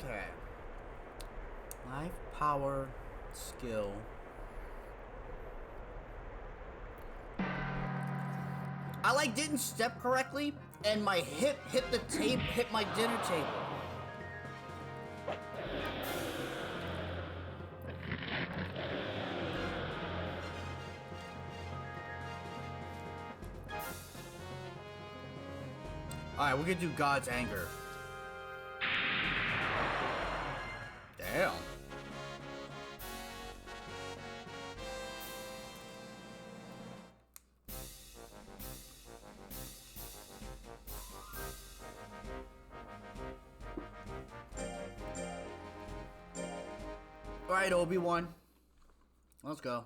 Okay. Life, power, skill. I didn't step correctly, and my hip hit the tape, hit my dinner table. Alright, we're gonna do God's anger. Damn. Alright, Obi-Wan. Let's go.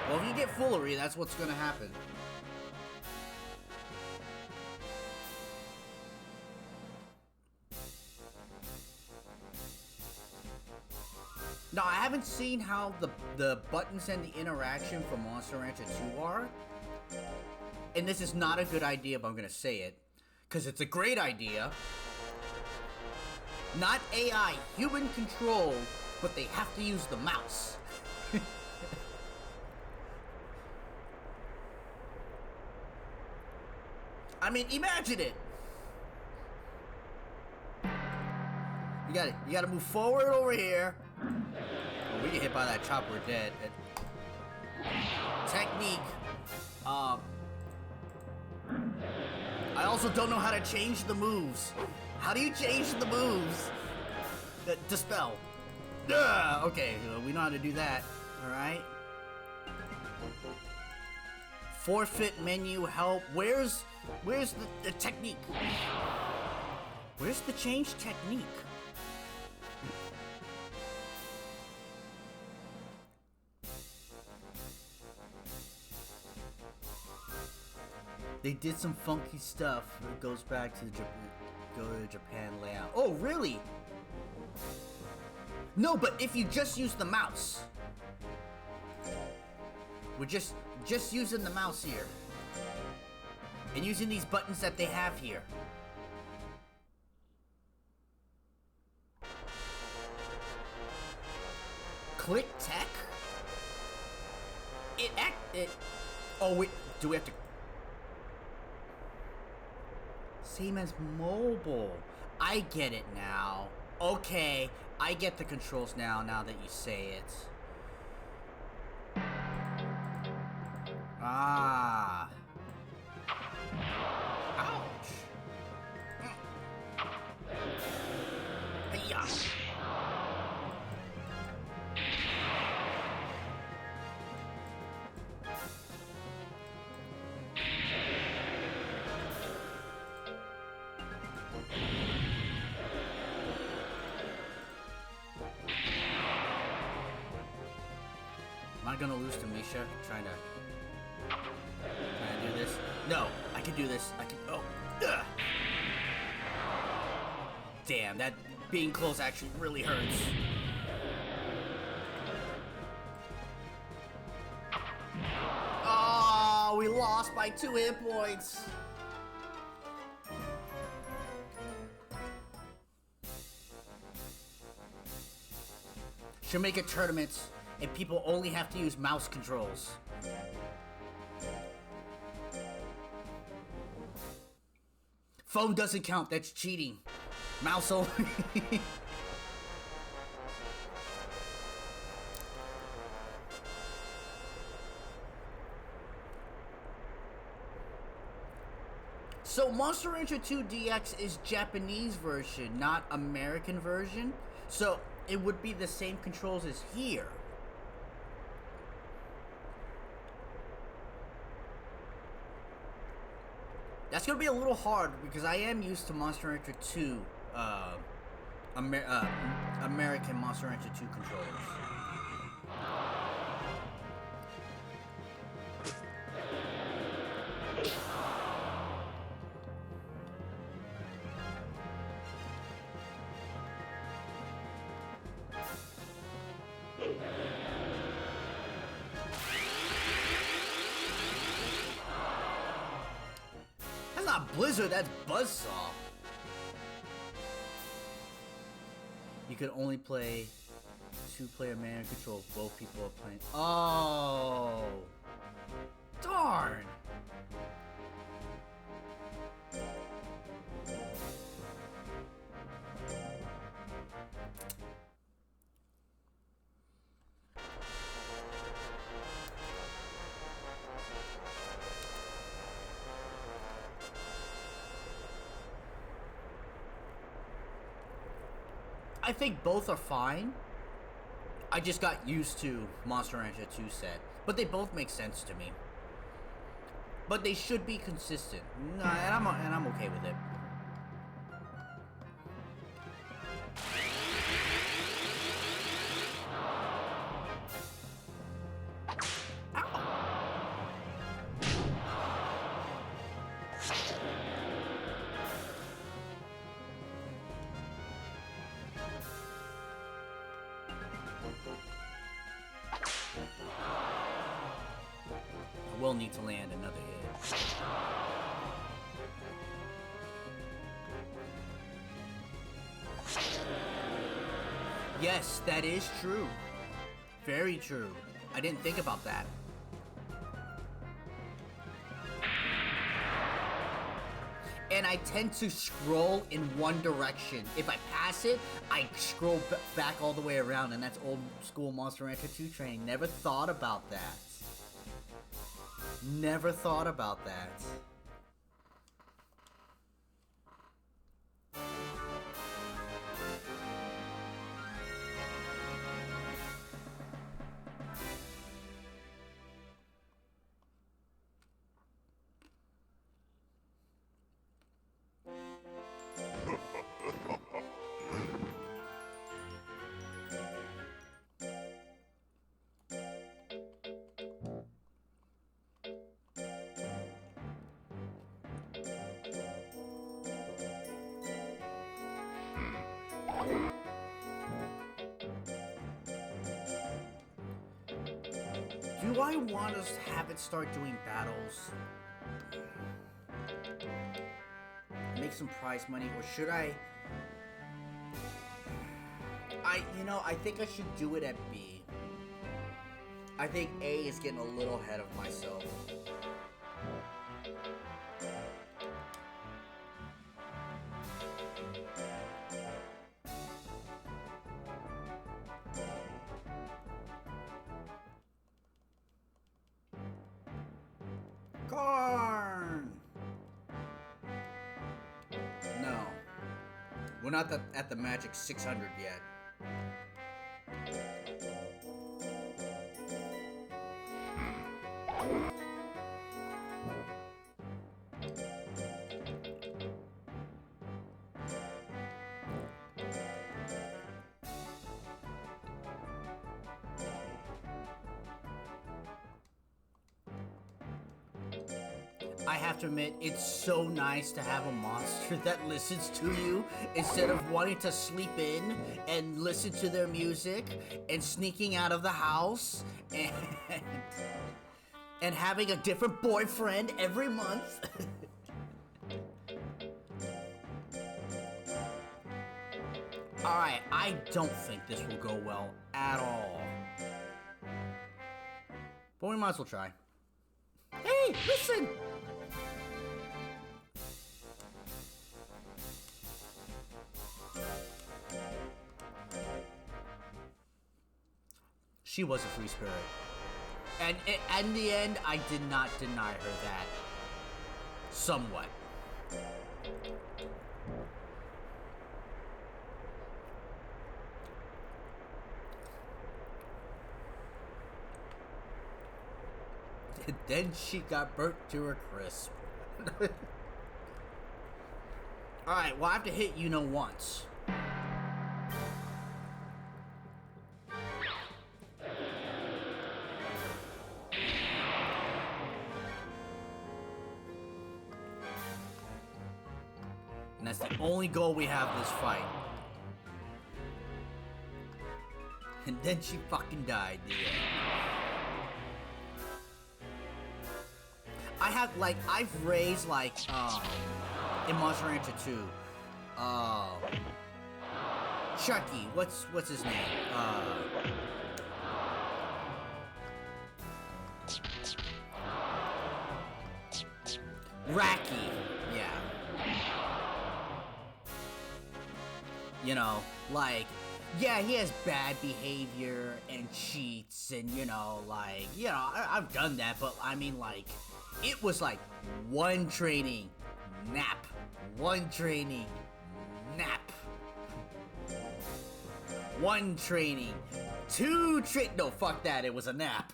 Well, if you get foolery, that's what's gonna happen. Now, I haven't seen how the buttons and the interaction from Monster Rancher 2 are. And this is not a good idea, but I'm gonna say it. Because it's a great idea. Not AI, human control, but they have to use the mouse. I mean, imagine it. You gotta move forward over here. Oh, we get hit by that chopper, we're dead. Technique. I also don't know how to change the moves. How do you change the moves? Dispel. Okay, we know how to do that. Alright. Forfeit menu, help. Where's the technique? Where's the change technique? They did some funky stuff. It goes back to the go to Japan layout. Oh, really? No, but if you just use the mouse. We're just using the mouse here. And using these buttons that they have here. Click tech? Oh, wait. Do we have to... Same as mobile. I get it now. Okay, I get the controls now that you say it. Ah. Ouch. Hey-ya. Am I gonna lose to Misha trying to do this? No, I can do this. I can. Oh, ugh. Damn, that being close actually really hurts. Oh, we lost by 2 hit points. Should make a tournament. And people only have to use mouse controls. Phone doesn't count, that's cheating. Mouse only. So Monster Rancher 2 DX is Japanese version, not American version. So it would be the same controls as here. That's gonna be a little hard because I am used to Monster Rancher 2, American Monster Rancher 2 controllers. Blizzard, that's Buzzsaw. You can only play 2-player manual control if both people are playing. Oh, darn. I think both are fine. I just got used to Monster Rancher 2 set. But they both make sense to me. But they should be consistent. And I'm okay with it. will need to land another hit. Yes, that is true. Very true. I didn't think about that. And I tend to scroll in one direction. If I pass it, I scroll back all the way around, and that's old school Monster Rancher 2 training. Never thought about that. Never thought about that. Do I want us to have it start doing battles? Make some prize money, or should I? I think I should do it at B. I think A is getting a little ahead of myself. Karn! No. We're not at the magic 600 yet. I have to admit, it's so nice to have a monster that listens to you instead of wanting to sleep in and listen to their music and sneaking out of the house and having a different boyfriend every month. Alright, I don't think this will go well at all. But we might as well try. Hey, listen! She was a free spirit. And in the end, I did not deny her that. Somewhat. And then she got burnt to a crisp. Alright, well I have to hit once. And that's the only goal we have this fight. And then she fucking died, yeah. I've raised, in Monster Rancher 2, Chucky, what's his name? Racky, yeah. Yeah, he has bad behavior and cheats and, I've done that, but I mean, it was one training, nap. One training, nap. One training, no, fuck that, it was a nap.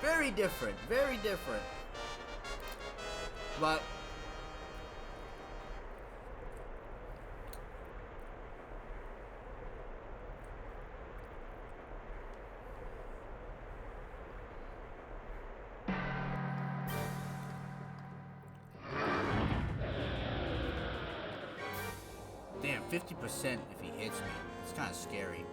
Very different, very different. But damn, 50% if he hits me. It's kind of scary.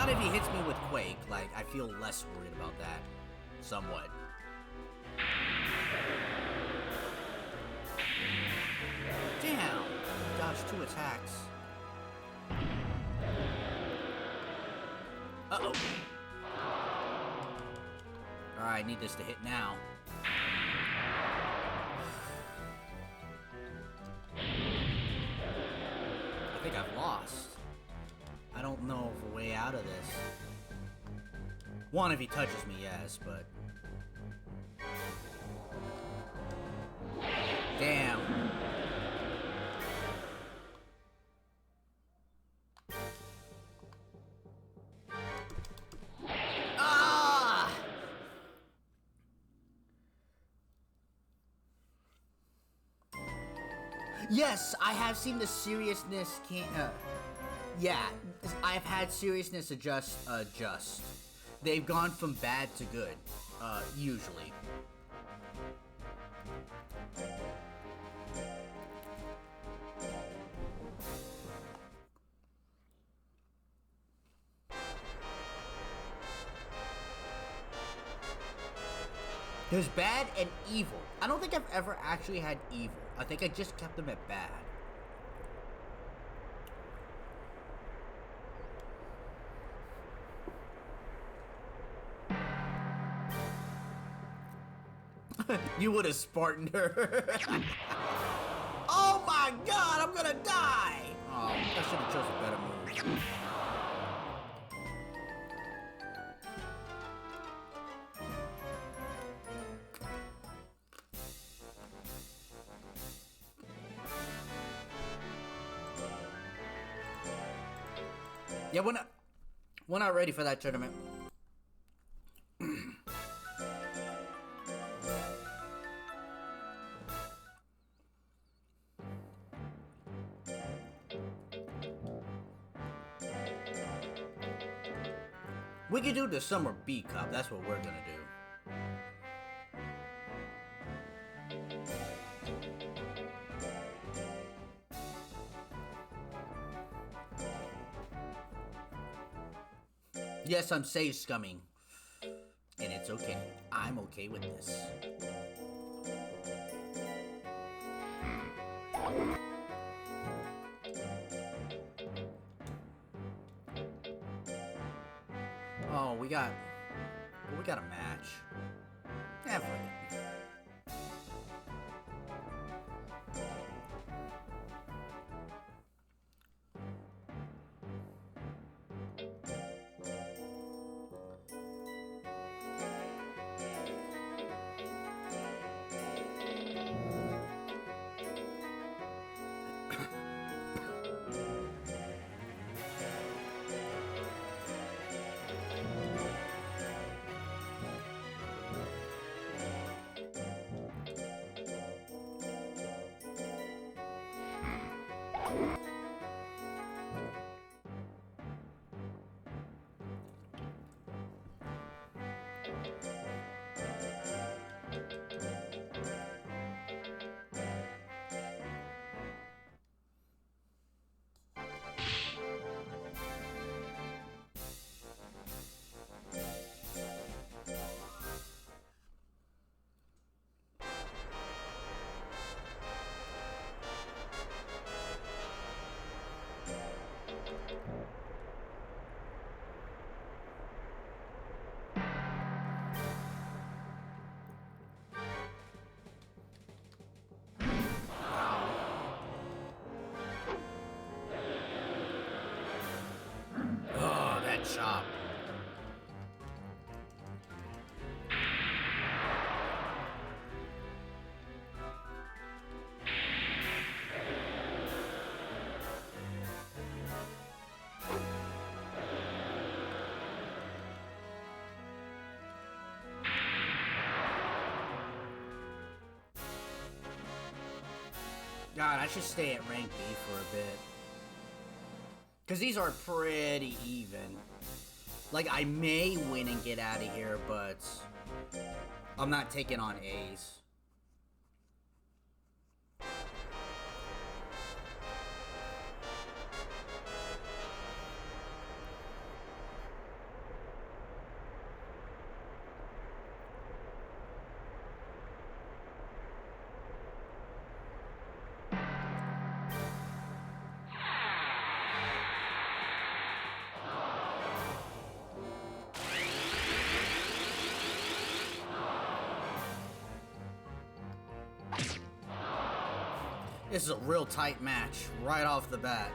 Not if he hits me with Quake. Like, I feel less worried about that. Somewhat. Damn! Dodged 2 attacks. Uh-oh. Alright, I need this to hit now. I think I've lost. I don't know of a way out of this. One, if he touches me, yes, but... Damn. Ah! Yes, I have seen the seriousness yeah, I've had seriousness adjust. They've gone from bad to good, usually. There's bad and evil. I don't think I've ever actually had evil. I think I just kept them at bad. You would have Spartaned her. Oh my god, I'm gonna die! Oh, I should have chosen a better move. Yeah, we're not ready for that tournament. We can do the Summer B Cup. That's what we're gonna do. Yes, I'm save scumming. And it's okay. I'm okay with this. Oh, we got a match. Yeah, fuck it. Oh, that chop. God, I should stay at rank B for a bit. Because these are pretty even. Like, I may win and get out of here, but I'm not taking on A's. This is a real tight match, right off the bat.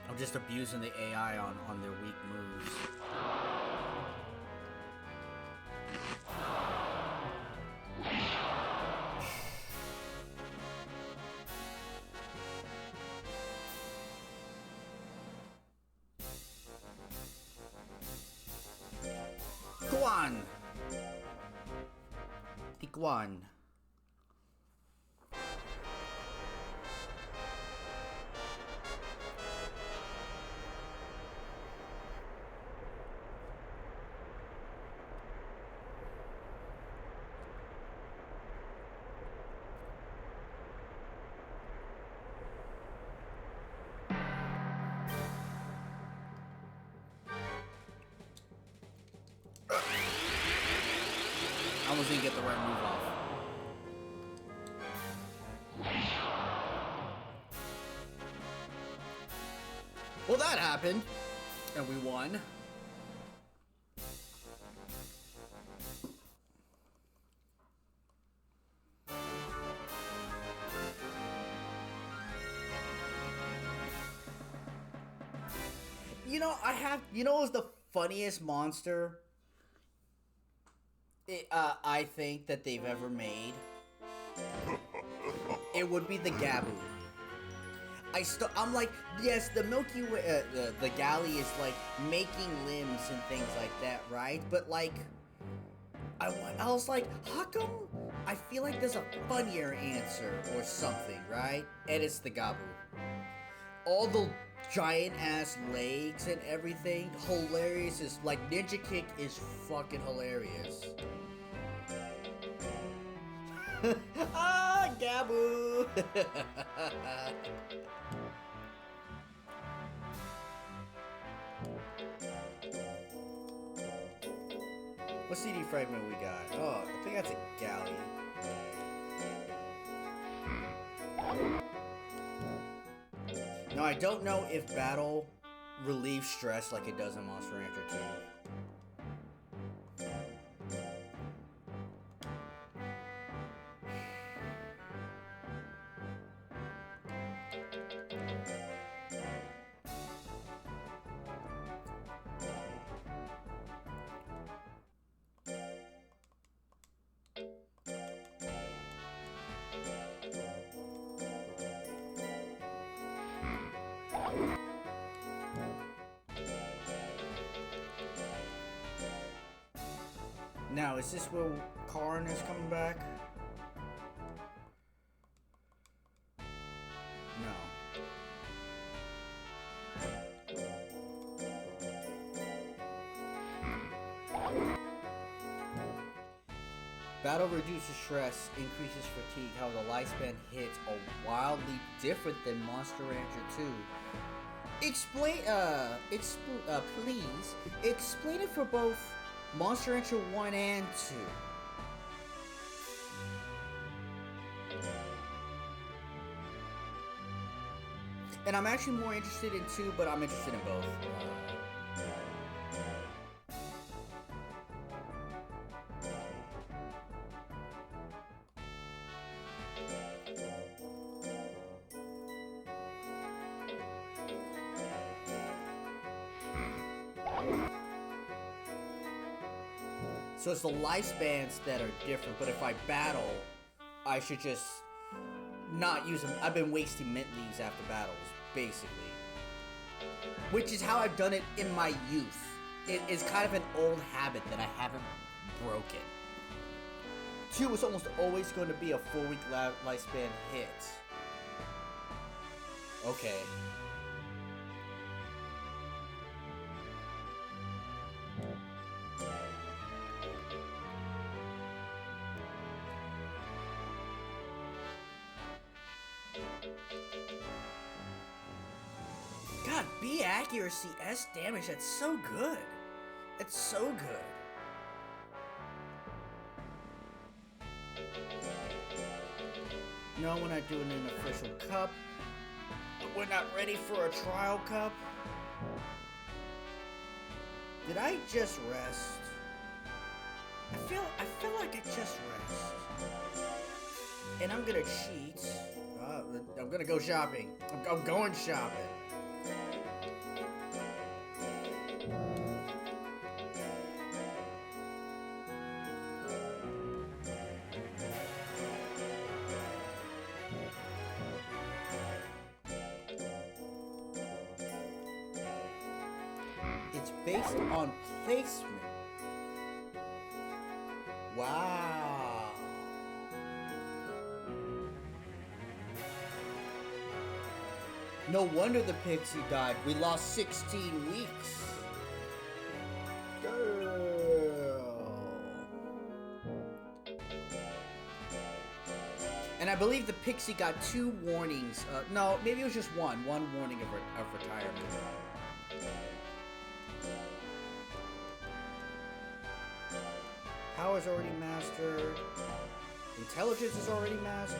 I'm just abusing the AI on their weak moves. Guan! Tiguan. I almost didn't get the right move off. Well, that happened. And we won. You know, you know what was the funniest monster I think that they've ever made? It would be the Gabu. I'm like, yes, the Milky Way, the galley is like making limbs and things like that, right? But like, I was like, how come? I feel like there's a funnier answer or something, right? And it's the Gabu. All the giant ass legs and everything, hilarious. Is like Ninja Kick is fucking hilarious. Ah, Gabu! What CD fragment we got? Oh, I think that's a galley. Now, I don't know if battle relieves stress like it does in Monster Rancher 2. Now, is this where Karn is coming back? No. Battle reduces stress, increases fatigue. How the lifespan hits are wildly different than Monster Rancher 2. Please explain it for both Monster Rancher 1 and 2. And I'm actually more interested in 2, but I'm interested in both. So it's the lifespans that are different, but if I battle, I should just not use them. I've been wasting mint leaves after battles, basically. Which is how I've done it in my youth. It is kind of an old habit that I haven't broken. 2 is almost always going to be a 4-week lifespan hit. Okay. God, B accuracy, S damage, that's so good. It's so good. No, we're not doing an official cup. We're not ready for a trial cup. Did I just rest? I feel like I just rest. And I'm gonna cheat. I'm gonna go shopping. I'm going shopping. It's based on placement. Wow. No wonder the pixie died. We lost 16 weeks. Girl. And I believe the pixie got 2 warnings. No, maybe it was just one. One warning of retirement. Power's already mastered. Intelligence is already mastered.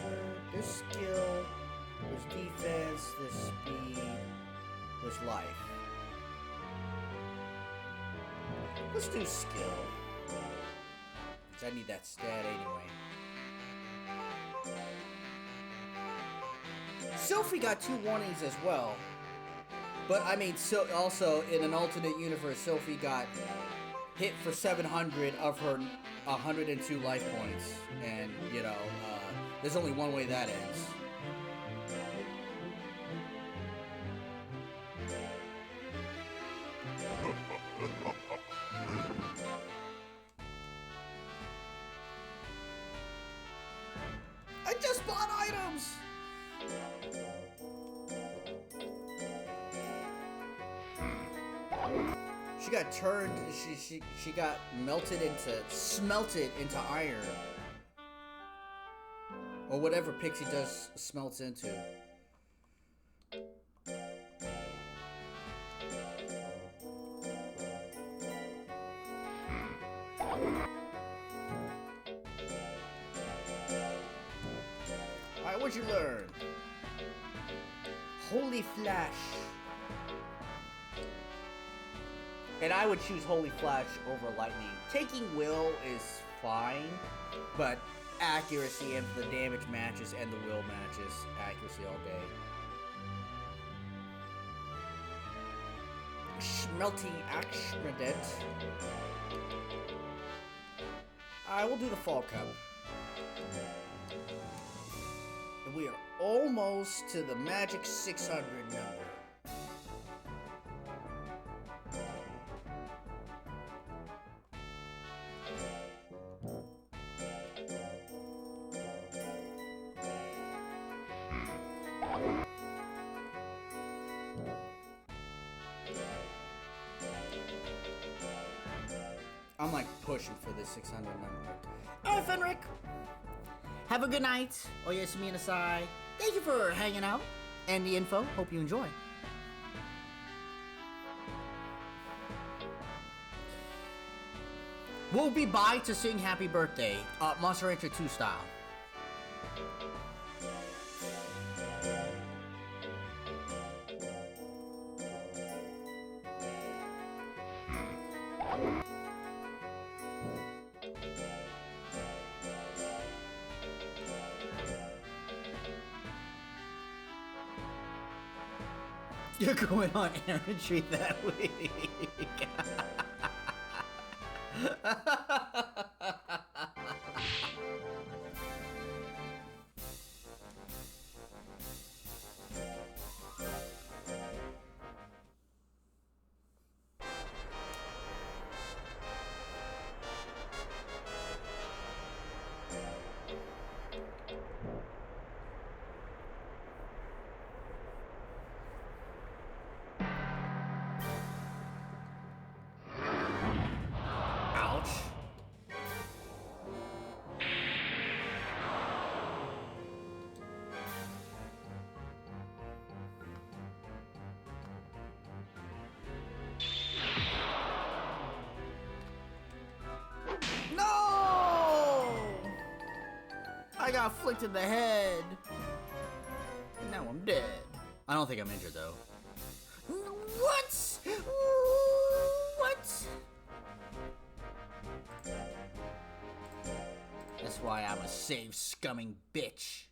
There's skill. There's defense. There's speed. There's life. Let's do skill. Because I need that stat anyway. Sophie got 2 warnings as well. But I mean, so also in an alternate universe, Sophie got hit for 700 of her 102 life points, and you know, there's only one way that ends. I just bought items. She got turned. She got smelted into iron, or whatever Pixie does smelts into. Alright, what'd you learn? Holy Flash. And I would choose Holy Flash over Lightning. Taking Will is fine, but accuracy and the damage matches and the will matches. Accuracy all day. Schmelty Ashmedent. I will do the Fall Cup. And we are almost to the magic 600 number. I'm like pushing for this 600 number. Alright, Fenric! Have a good night. Oyasumi Nasai. Thank you for hanging out and the info. Hope you enjoy. We'll be by to sing Happy Birthday, Monster Rancher 2 style. You're going on errantry that week. I got flicked in the head. And now I'm dead. I don't think I'm injured though. What? What? why I'm a save scumming bitch.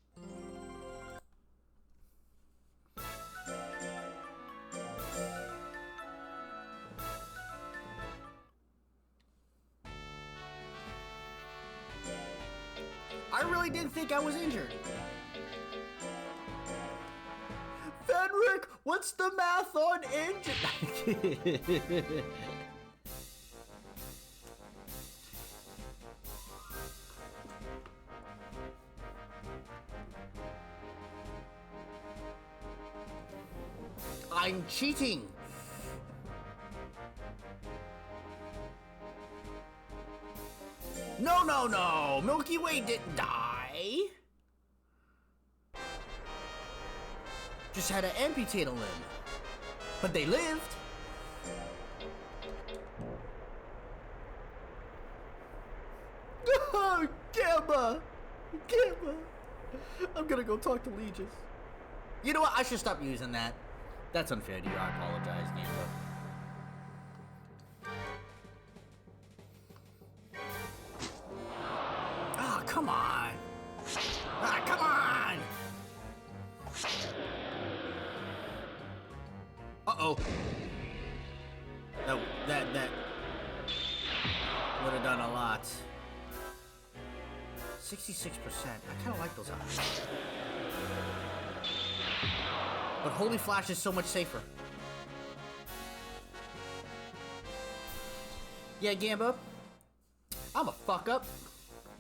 I really didn't think I was injured. Fenric, what's the math on injury? I'm cheating. No, no, no. Milky Way didn't die. Just had to amputate a limb. But they lived. Oh, Gamma! Gamma! I'm gonna go talk to Legis. You know what? I should stop using that. That's unfair to you. I apologize, Gamma. Ah, oh, come on! Ah, come on! Uh-oh. That would have done a lot. 66%. I kind of like those odds. But Holy Flash is so much safer. Yeah, Gamba. I'm a fuck up.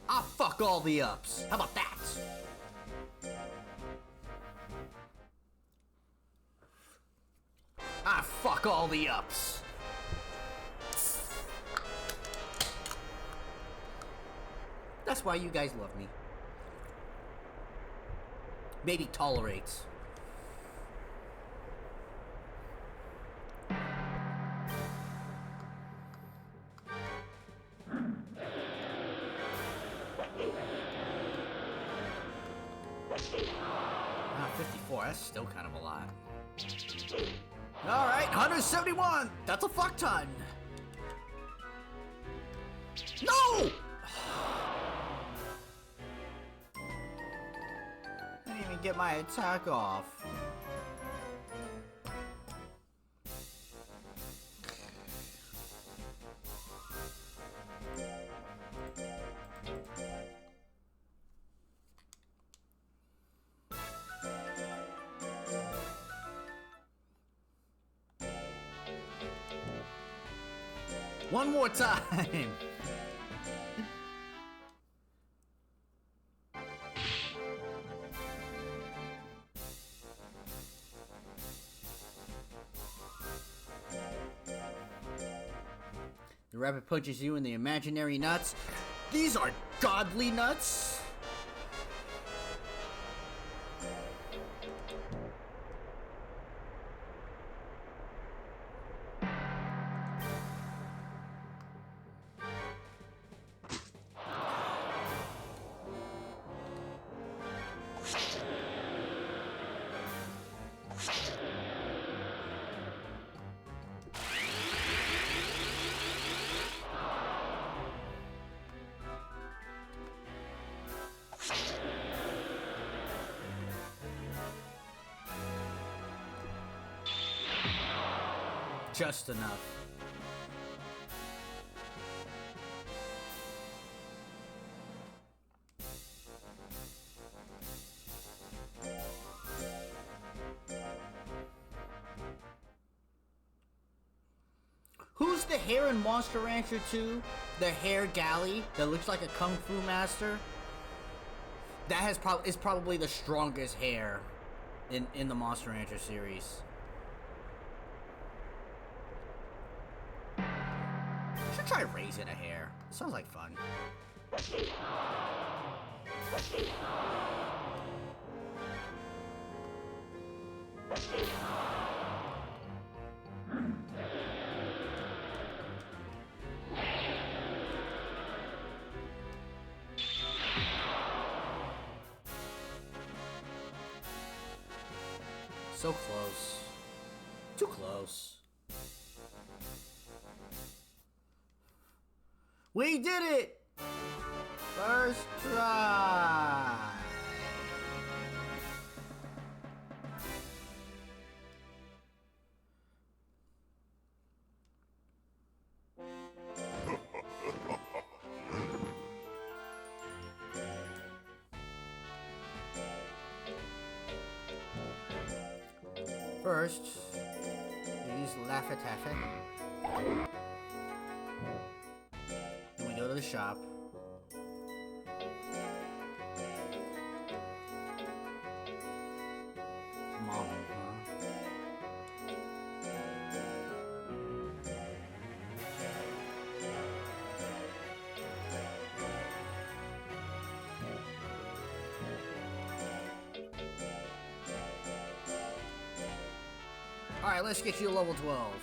I'll fuck all the ups. How about that? I fuck all the ups. That's why you guys love me. Maybe tolerates. Ah, 54, that's still kind of a lot. Alright, 171! That's a fuck ton! No! I didn't even get my attack off. One more time! The rabbit punches you in the imaginary nuts. These are godly nuts! Just enough. Who's the hare in Monster Rancher 2? The hare galley that looks like a kung fu master? That is probably the strongest hare in the Monster Rancher series. Should try raising a hair. Sounds like fun. So close. Too close. We did it! First try. First, we use Laffy Taffy. Then we go to the shop. Mom, Alright, let's get you to level 12.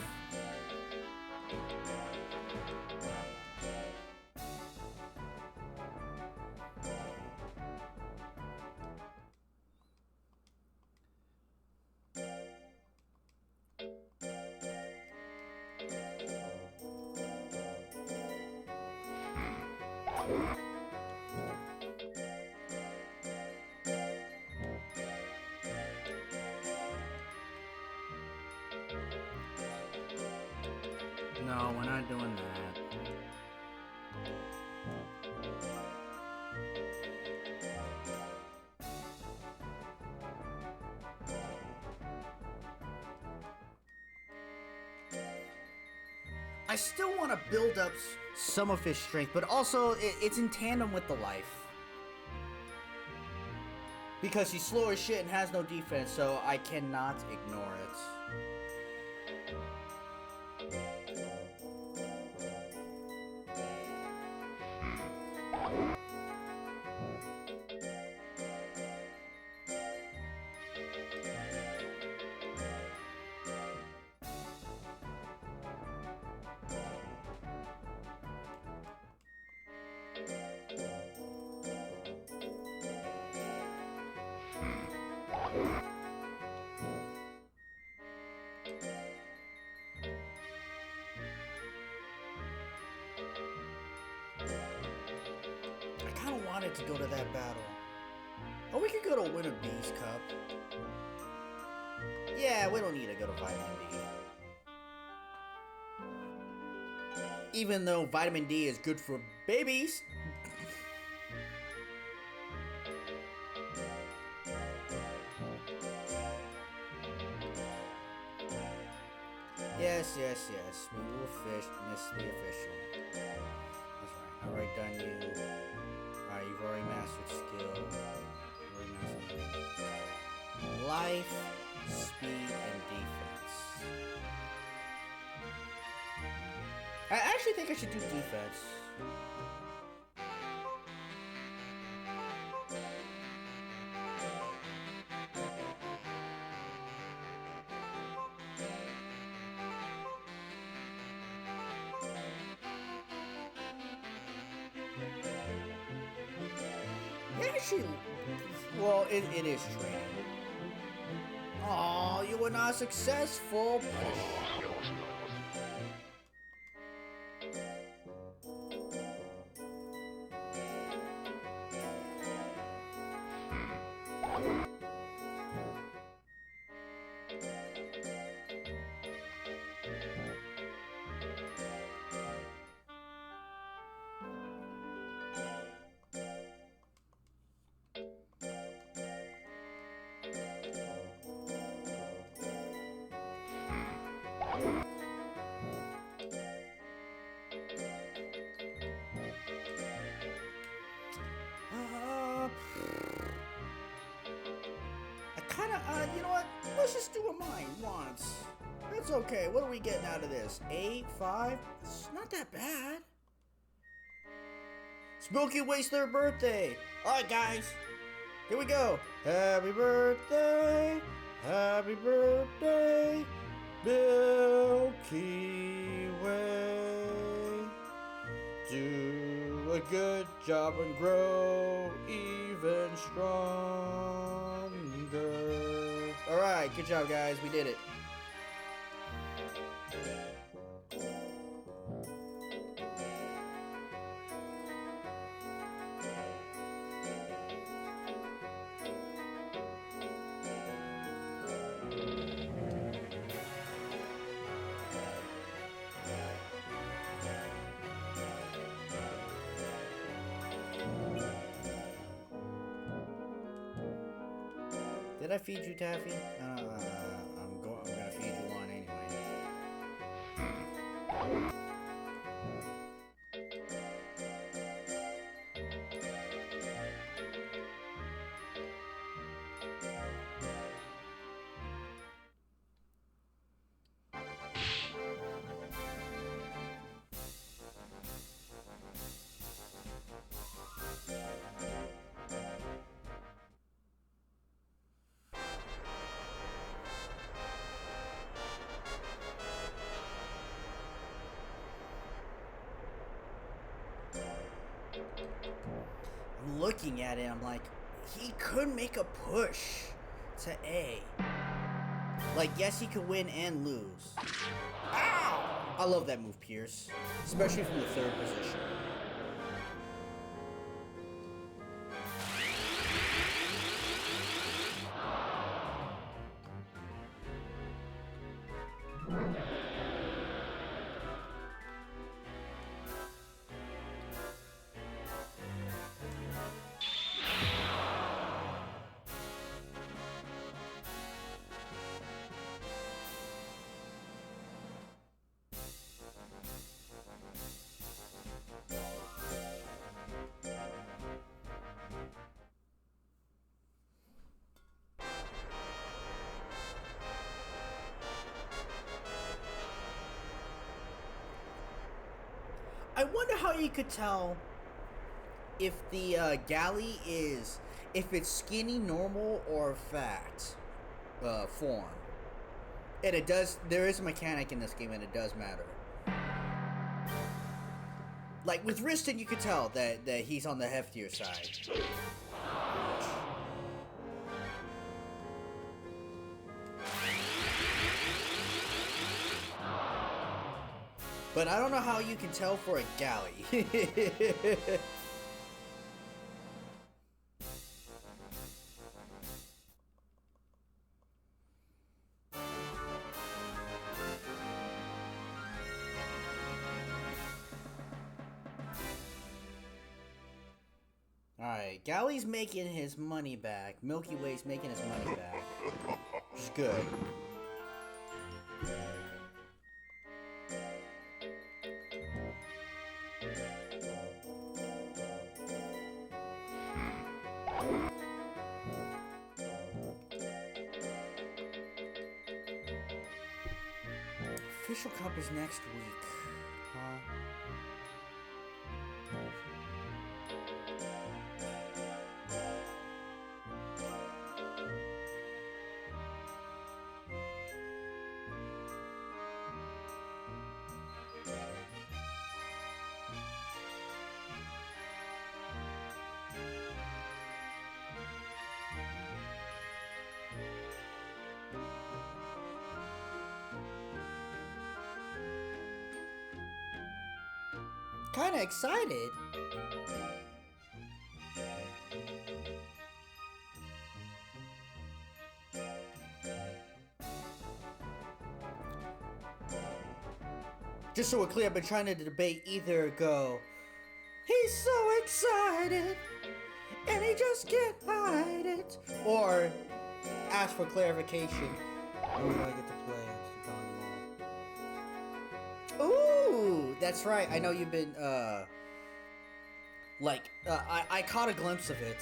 No, we're not doing that. I still want to build up some of his strength, but also it's in tandem with the life. Because he's slow as shit and has no defense, so I cannot ignore it. I kind of wanted to go to that battle. Or we could go to Winter Beast Cup. Yeah, we don't need to go to Vitamin D. Even though Vitamin D is good for babies. Yes, yes, yes. We will fish. Miss the official. That's right. Alright, done you. Alright, you've already mastered skill. Life, speed, and defense. I actually think I should do defense. Actually, well, it is training. Oh, you were not successful. You know what? Let's just do a mine once. That's okay. What are we getting out of this? 8, 5? It's not that bad. Spooky wastes their birthday. Alright, guys. Here we go. Happy birthday. Happy birthday. Milky Way. Do a good job and grow even stronger. Alright, good job, guys. We did it. Did I feed you taffy? I'm gonna feed you one anyway. I'm looking at it, I'm like, he could make a push to A. Like, yes, he could win and lose. Ow! I love that move, Pierce. Especially from the third position. I wonder how you could tell if the galley is, if it's skinny, normal, or fat form. And it does, there is a mechanic in this game and it does matter. Like with Riston, you could tell that he's on the heftier side. But I don't know how you can tell for a galley. Alright, Galley's making his money back. Milky Way's making his money back. Which is good. Official Cup is next week. Huh? Kind of excited. Just so we're clear, I've been trying to debate either go, he's so excited, and he just can't hide it, or ask for clarification. When do I get to play after Dragon Ball? Ooh, that's right. I know you've been, I caught a glimpse of it.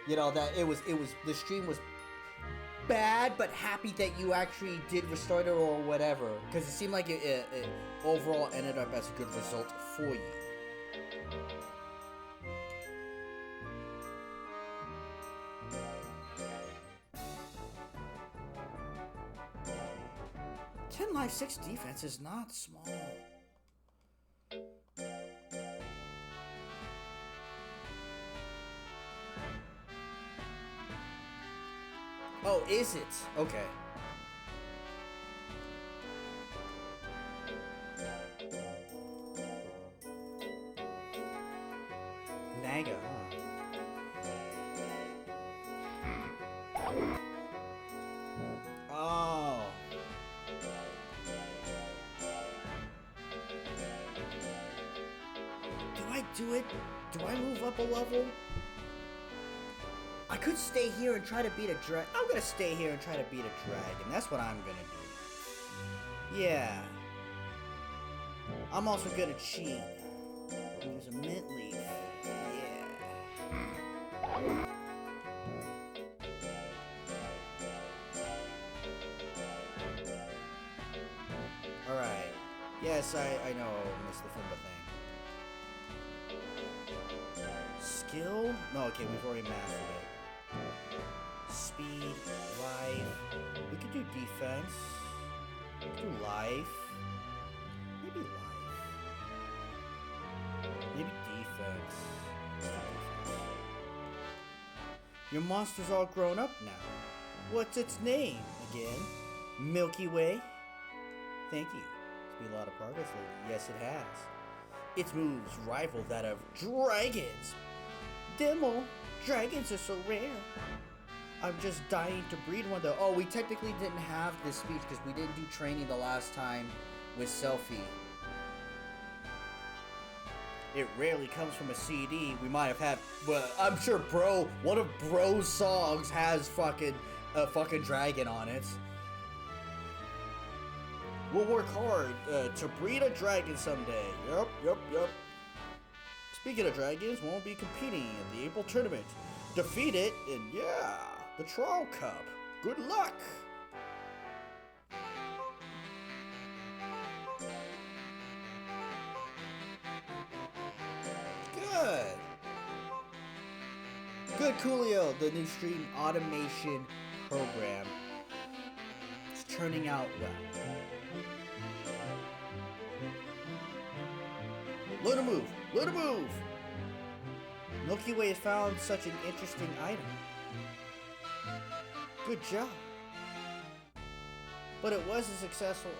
You know, that the stream was bad, but happy that you actually did restart it or whatever. Because it seemed like it overall ended up as a good result for you. Life 6 defense is not small. Oh, is it? Okay. Naga, Oh. Do I do it? Do I move up a level? I could stay here and try to beat a dragon. I'm gonna stay here and try to beat a dragon. That's what I'm gonna do. Yeah. I'm also gonna cheat. Use a mint leaf. Yeah. Alright. Yes, I know I missed the Fumba thing. Skill? No, okay, we've already mastered it. Speed, life. We could do defense. We could do life. Maybe life. Maybe defense. Let's do defense. Your monster's all grown up now. What's its name again? Milky Way? Thank you. It's been a lot of progress lately. Yes, it has. Its moves rival that of dragons. Demo, dragons are so rare. I'm just dying to breed one though. Oh, we technically didn't have this speech because we didn't do training the last time with Selphie. It rarely comes from a CD. We might have had, well, I'm sure one of Bro's songs has a fucking dragon on it. We'll work hard to breed a dragon someday. Yup. Speaking of dragons, we won't be competing in the April tournament. Defeat it, and yeah, the Trial Cup. Good luck! Good, Coolio. The new stream automation program is turning out well. Learn to move! Learn to move! Milky Way has found such an interesting item. Good job. But it wasn't successful.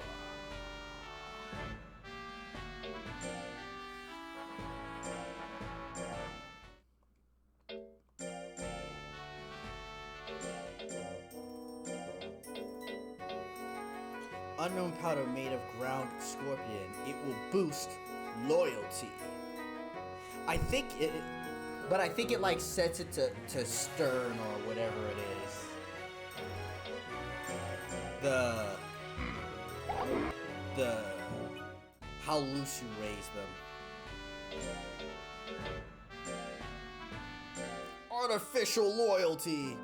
Unknown powder made of ground scorpion. It will boost loyalty. I think it like sets it to stern or whatever it is. The how loose you raise them. Artificial loyalty.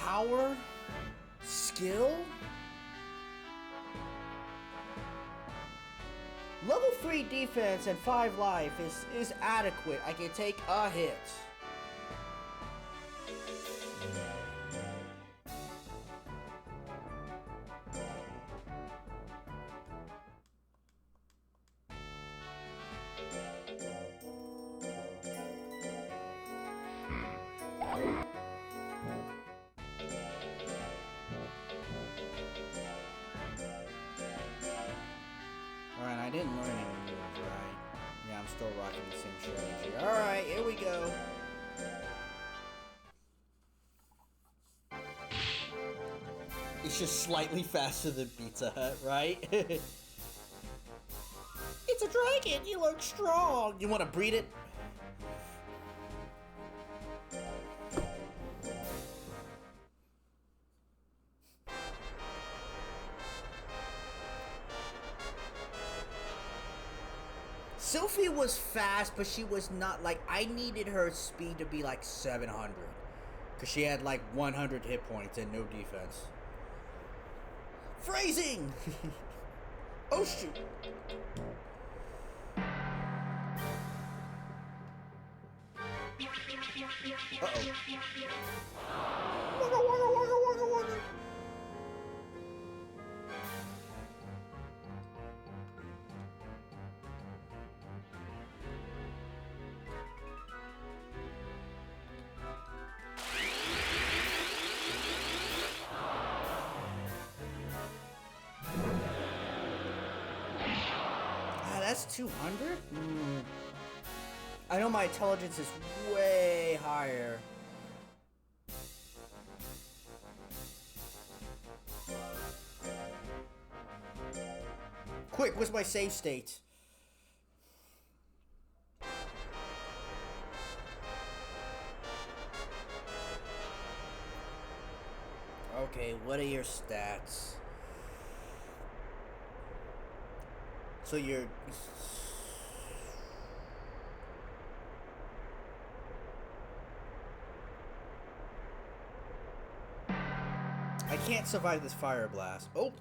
Power, skill, level 3 defense and 5 life is adequate. I can take a hit. Alright, I didn't learn any moves, right? Yeah, I'm still rocking the same strategy. Alright, here we go. It's just slightly faster than Pizza Hut, right? It's a dragon! You look strong! You want to breed it? Selphie was fast, but she was not, like, I needed her speed to be like 700. Because she had like 100 hit points and no defense. Phrasing! Oh shoot! Uh-oh. Wugga, wugga, wugga, wugga, wugga. That's 200? I know my intelligence is way higher. Quick, what's my save state? Okay, what are your stats? So you're... I can't survive this fire blast. Oh!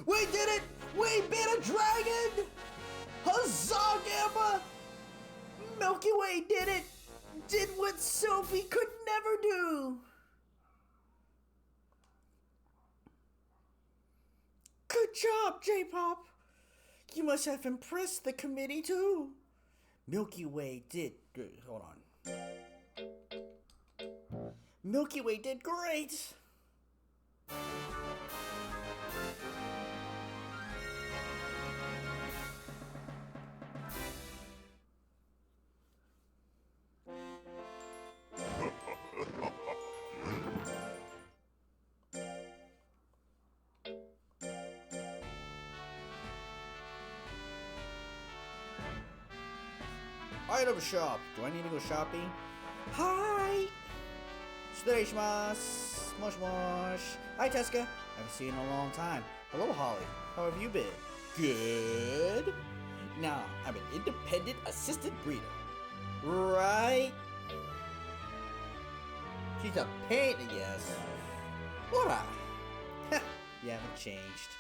We did it! We beat a dragon! Huzzah, Gamma! Milky Way did it! Did what Sophie could never do! Good job, J-Pop! You must have impressed the committee too. Milky Way did... Hold on. Milky Way did great! Item shop. Do I need to go shopping? Hi! Shitterishimasu. Mosh mosh. Hi, Tezuka. Haven't seen you in a long time. Hello, Holly. How have you been? Good. Now, I'm an independent assistant breeder. Right? She's a pain in the ass. Alright. You haven't changed.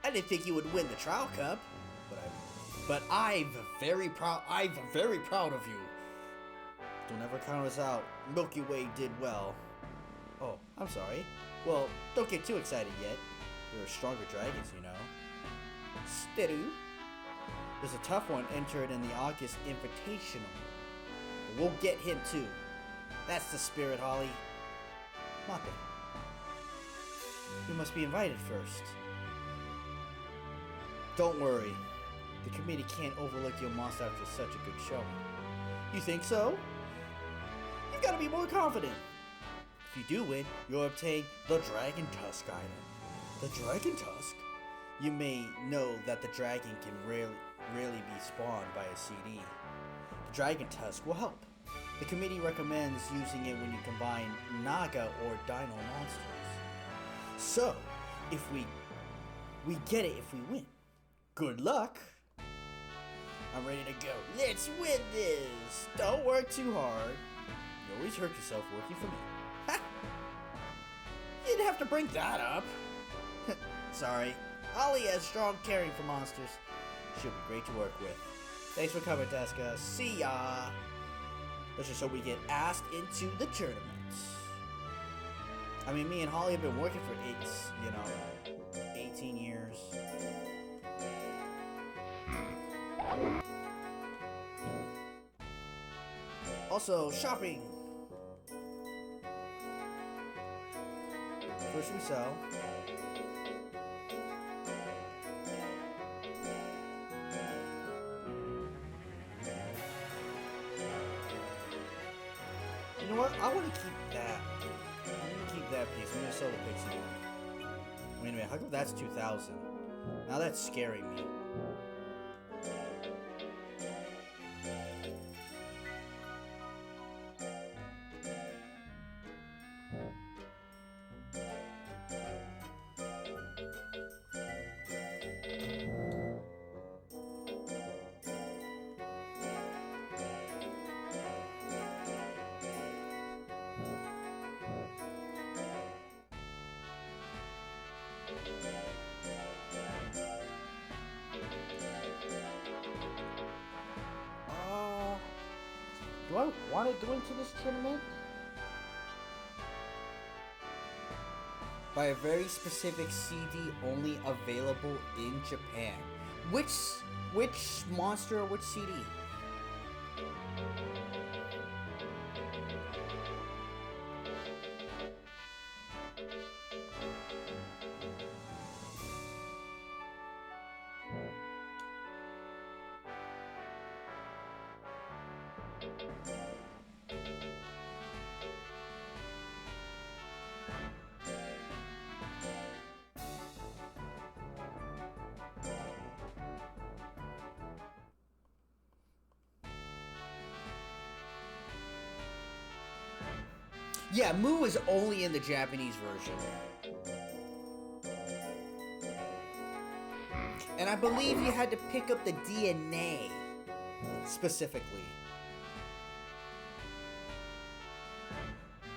I didn't think you would win the trial cup, but I'm very proud of you. Don't ever count us out. Milky Way did well. Oh, I'm sorry. Well, don't get too excited yet. There are stronger dragons, you know. Steady. There's a tough one entered in the August Invitational. But we'll get him too. That's the spirit, Holly. Mate. You must be invited first. Don't worry. The committee can't overlook your monster after such a good showing. You think so? You've got to be more confident. If you do win, you'll obtain the Dragon Tusk item. The Dragon Tusk? You may know that the dragon can rarely be spawned by a CD. The Dragon Tusk will help. The committee recommends using it when you combine Naga or Dino monsters. So, if we get it if we win. Good luck! I'm ready to go. Let's win this! Don't work too hard. You always hurt yourself working for me. Ha! You didn't have to bring that up. Sorry. Holly has strong caring for monsters. She'll be great to work with. Thanks for coming, Tezuka. See ya! Let's just hope we get asked into the tournament. I mean, me and Holly have been working for 18 years. Also, shopping. First we sell. You know what? I want to keep that. I'm going to keep that piece. I'm going to sell the pixie one. Wait a minute. How come that's 2,000? Now that's scaring me. Do I want to go into this tournament? By a very specific CD only available in Japan. Which monster or which CD? Yeah, Mu is only in the Japanese version. And I believe you had to pick up the DNA specifically.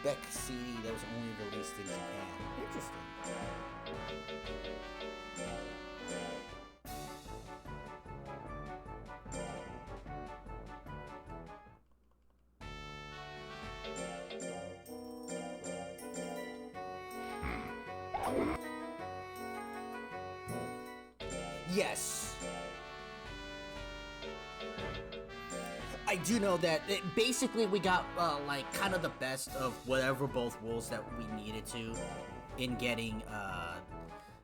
Beck CD that was only released in Japan. Interesting. Yes. I do know that basically we got like kind of the best of whatever both worlds that we needed to in getting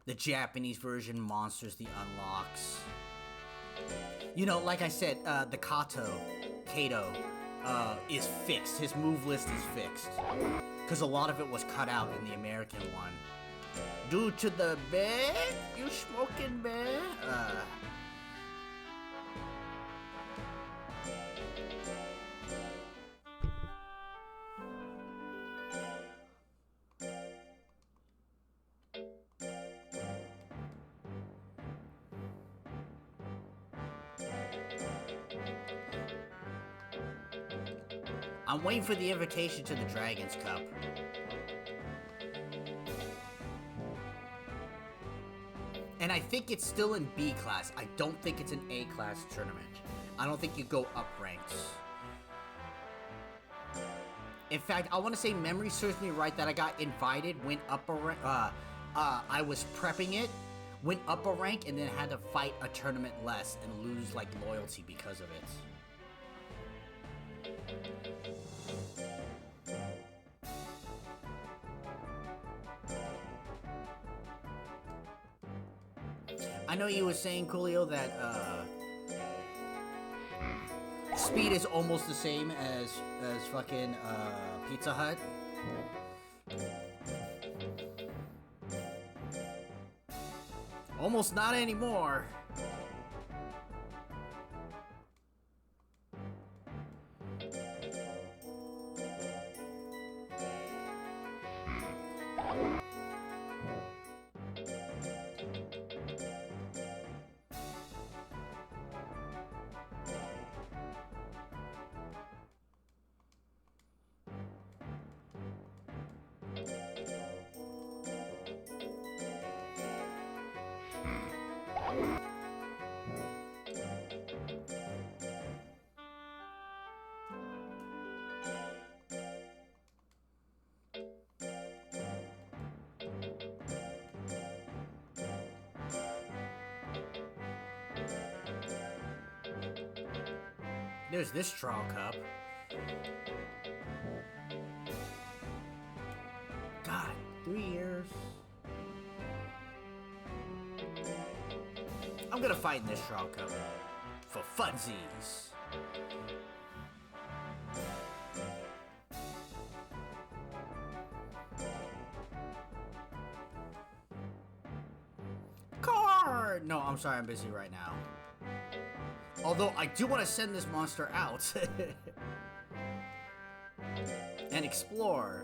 the Japanese version monsters, the unlocks. You know, like I said, the Kato is fixed. His move list is fixed because a lot of it was cut out in the American one. Due to the bed? You smoking bed? I'm waiting for the invitation to the Dragon's Cup. And I think it's still in B class. I don't think it's an A class tournament. I don't think you go up ranks. In fact, I want to say memory serves me right that I got invited, went up a rank. I was prepping it, went up a rank, and then had to fight a tournament less and lose like loyalty because of it. I know you were saying, Coolio, that speed is almost the same as fucking Pizza Hut. Almost not anymore. There's this trial cup. God, 3 years. I'm gonna fight in this trial cup for funsies. Card! No, I'm sorry, I'm busy right now. Although, I do want to send this monster out. And explore.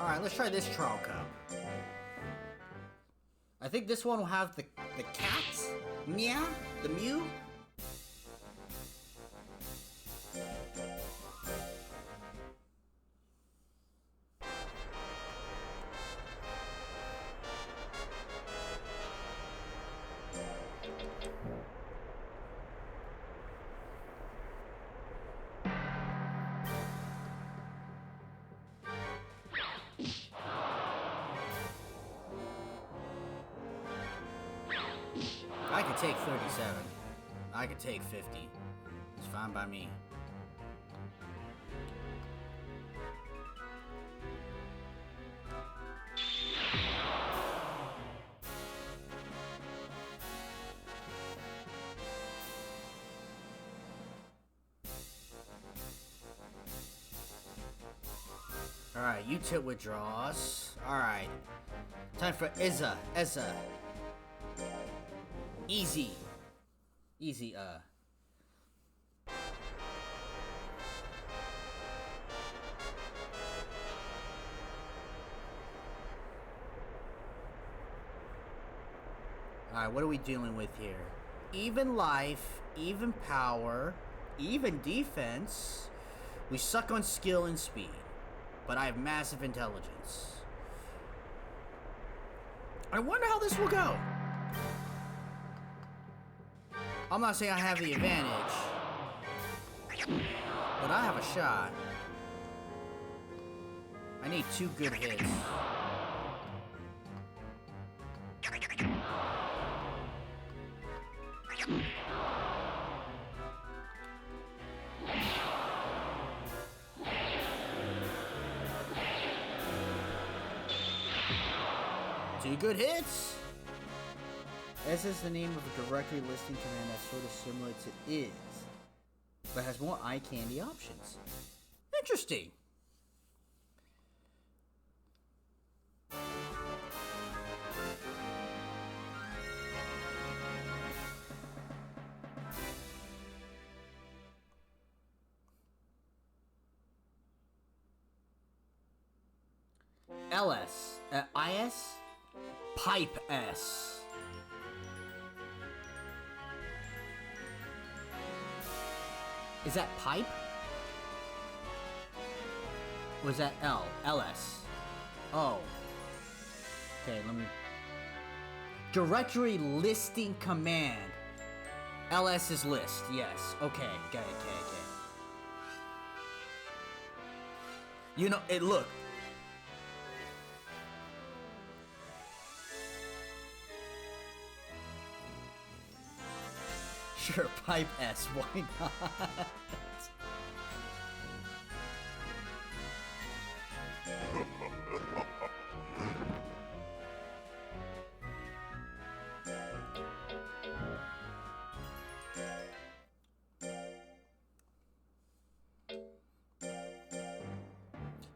Alright, let's try this trial cup. I think this one will have the cats? Meow? The Mew? I could take 37. I could take 50. It's fine by me. Alright, U-Tip withdraws. Alright. Time for Izza. Easy. Easy, Alright, what are we dealing with here? Even life, even power, even defense. We suck on skill and speed. But I have massive intelligence. I wonder how this will go. I'm not saying I have the advantage, but I have a shot. I need 2 good hits. Two good hits! S is the name of a directory listing command that's sort of similar to is, but has more eye candy options. Interesting. LS. IS? Pipe S. Is that pipe? Or is that L? LS. Oh. Okay, let me... Directory listing command. LS is list, yes. Okay, okay. You know, look. Sure, pipe S, why not?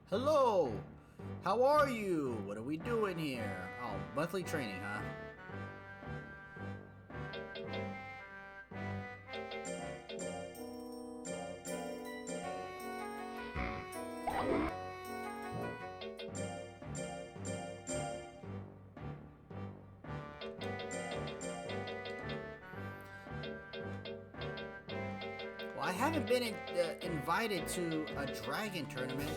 Hello! How are you? What are we doing here? Oh, monthly training, huh? Well, I haven't been invited to a dragon tournament.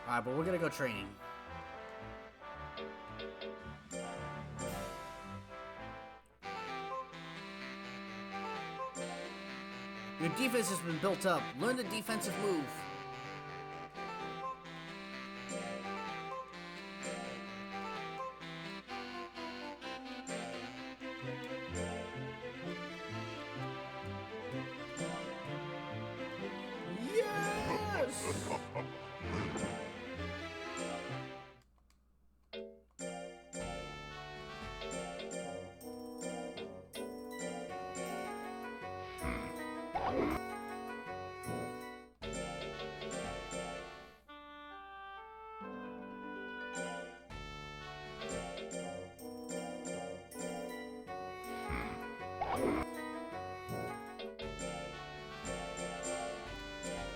Alright, but we're gonna go training. Your defense has been built up. Learn the defensive move. Yes!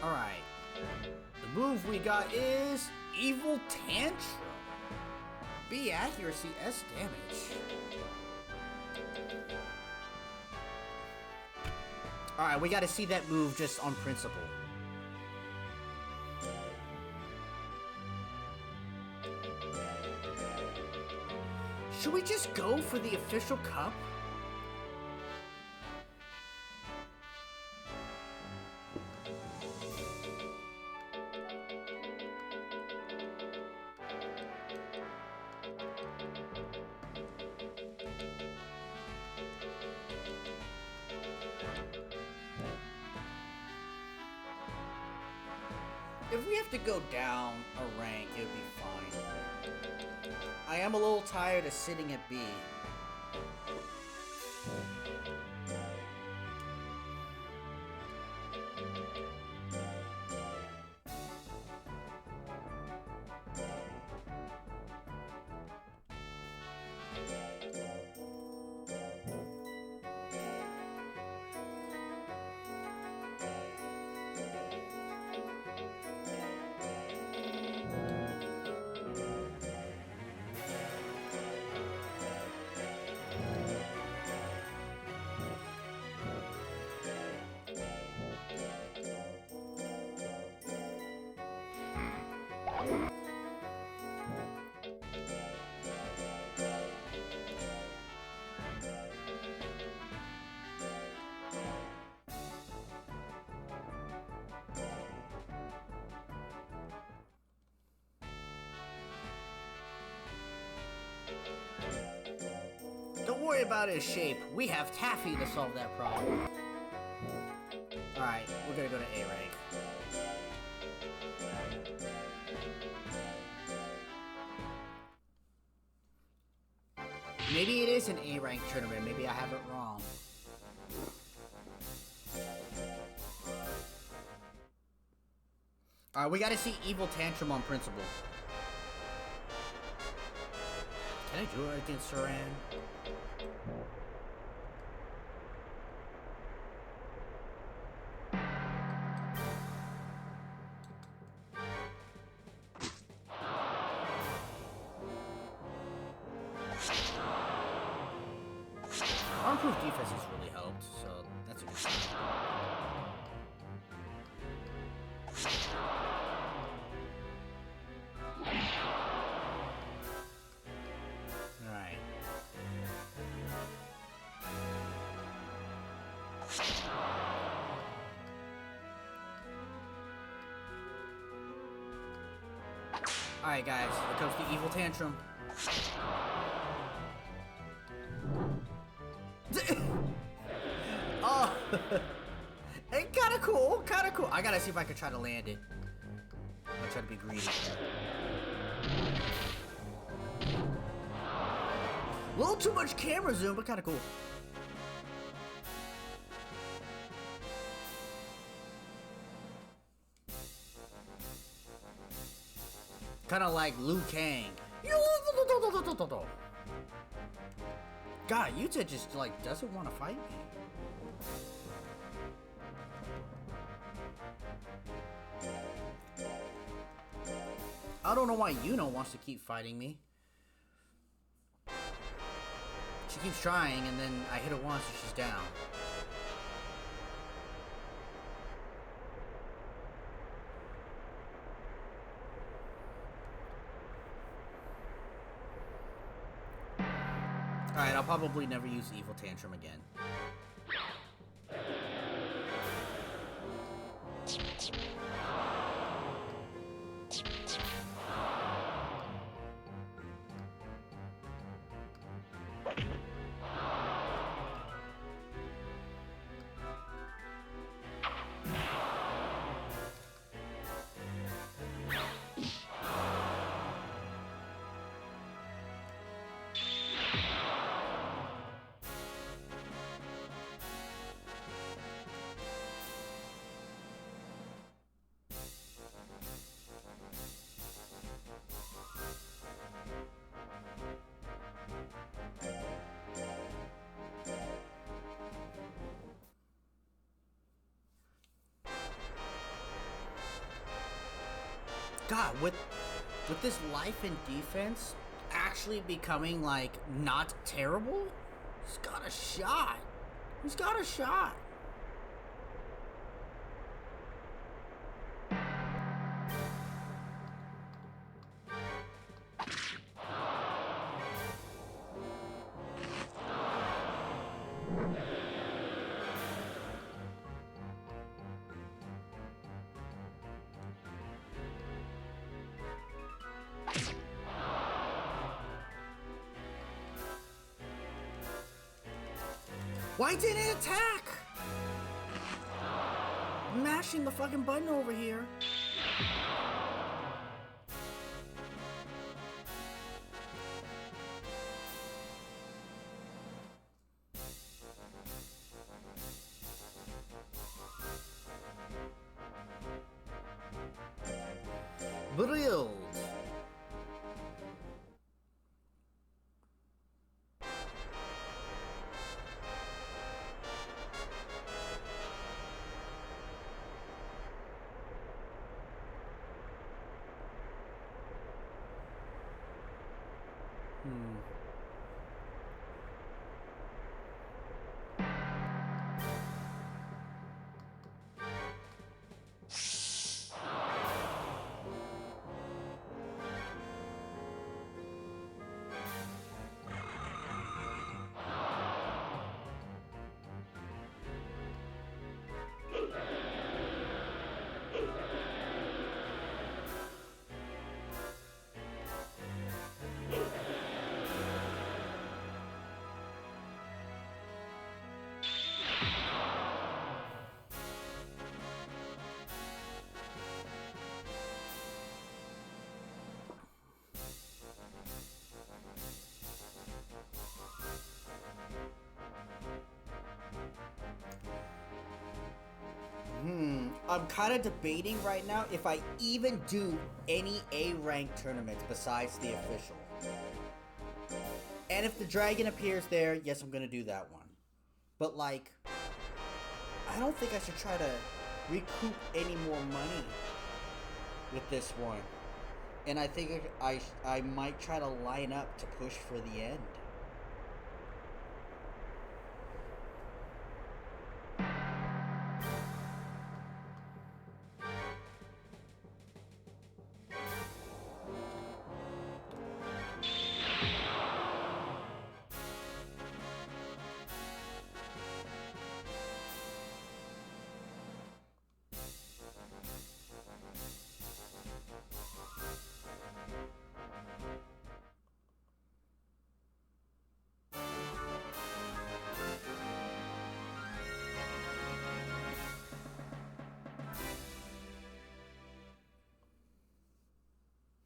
Alright. The move we got is Evil Tantrum. B accuracy, S damage. Alright, we gotta see that move just on principle. Should we just go for the official cup? If we have to go down a rank, it would be fine. I am a little tired of sitting at B. Don't worry about his shape. We have Taffy to solve that problem. Alright, we're gonna go to A rank. Maybe it is an A rank tournament. Maybe I have it wrong. Alright, we gotta see Evil Tantrum on principle. Can I do it against Saran? Our improved defense has really helped, so that's a good thing. Alright. Alright guys, here comes the Evil Tantrum. Oh, it's kinda cool, kinda cool. I gotta see if I can try to land it. I'm gonna try to be greedy. A little too much camera zoom, but kinda cool. Kinda like Liu Kang. God, Yuta just like doesn't want to fight me. I don't know why Yuno wants to keep fighting me. She keeps trying, and then I hit her once and she's down. Alright, I'll probably never use Evil Tantrum again. God, with this life and defense actually becoming like not terrible, he's got a shot. He's got a shot. Why didn't it attack? I'm mashing the fucking button over here. Brilliant. I'm kind of debating right now if I even do any A-rank tournaments besides the official. And if the dragon appears there, yes, I'm gonna do that one. But like, I don't think I should try to recoup any more money with this one. And I think I might try to line up to push for the end.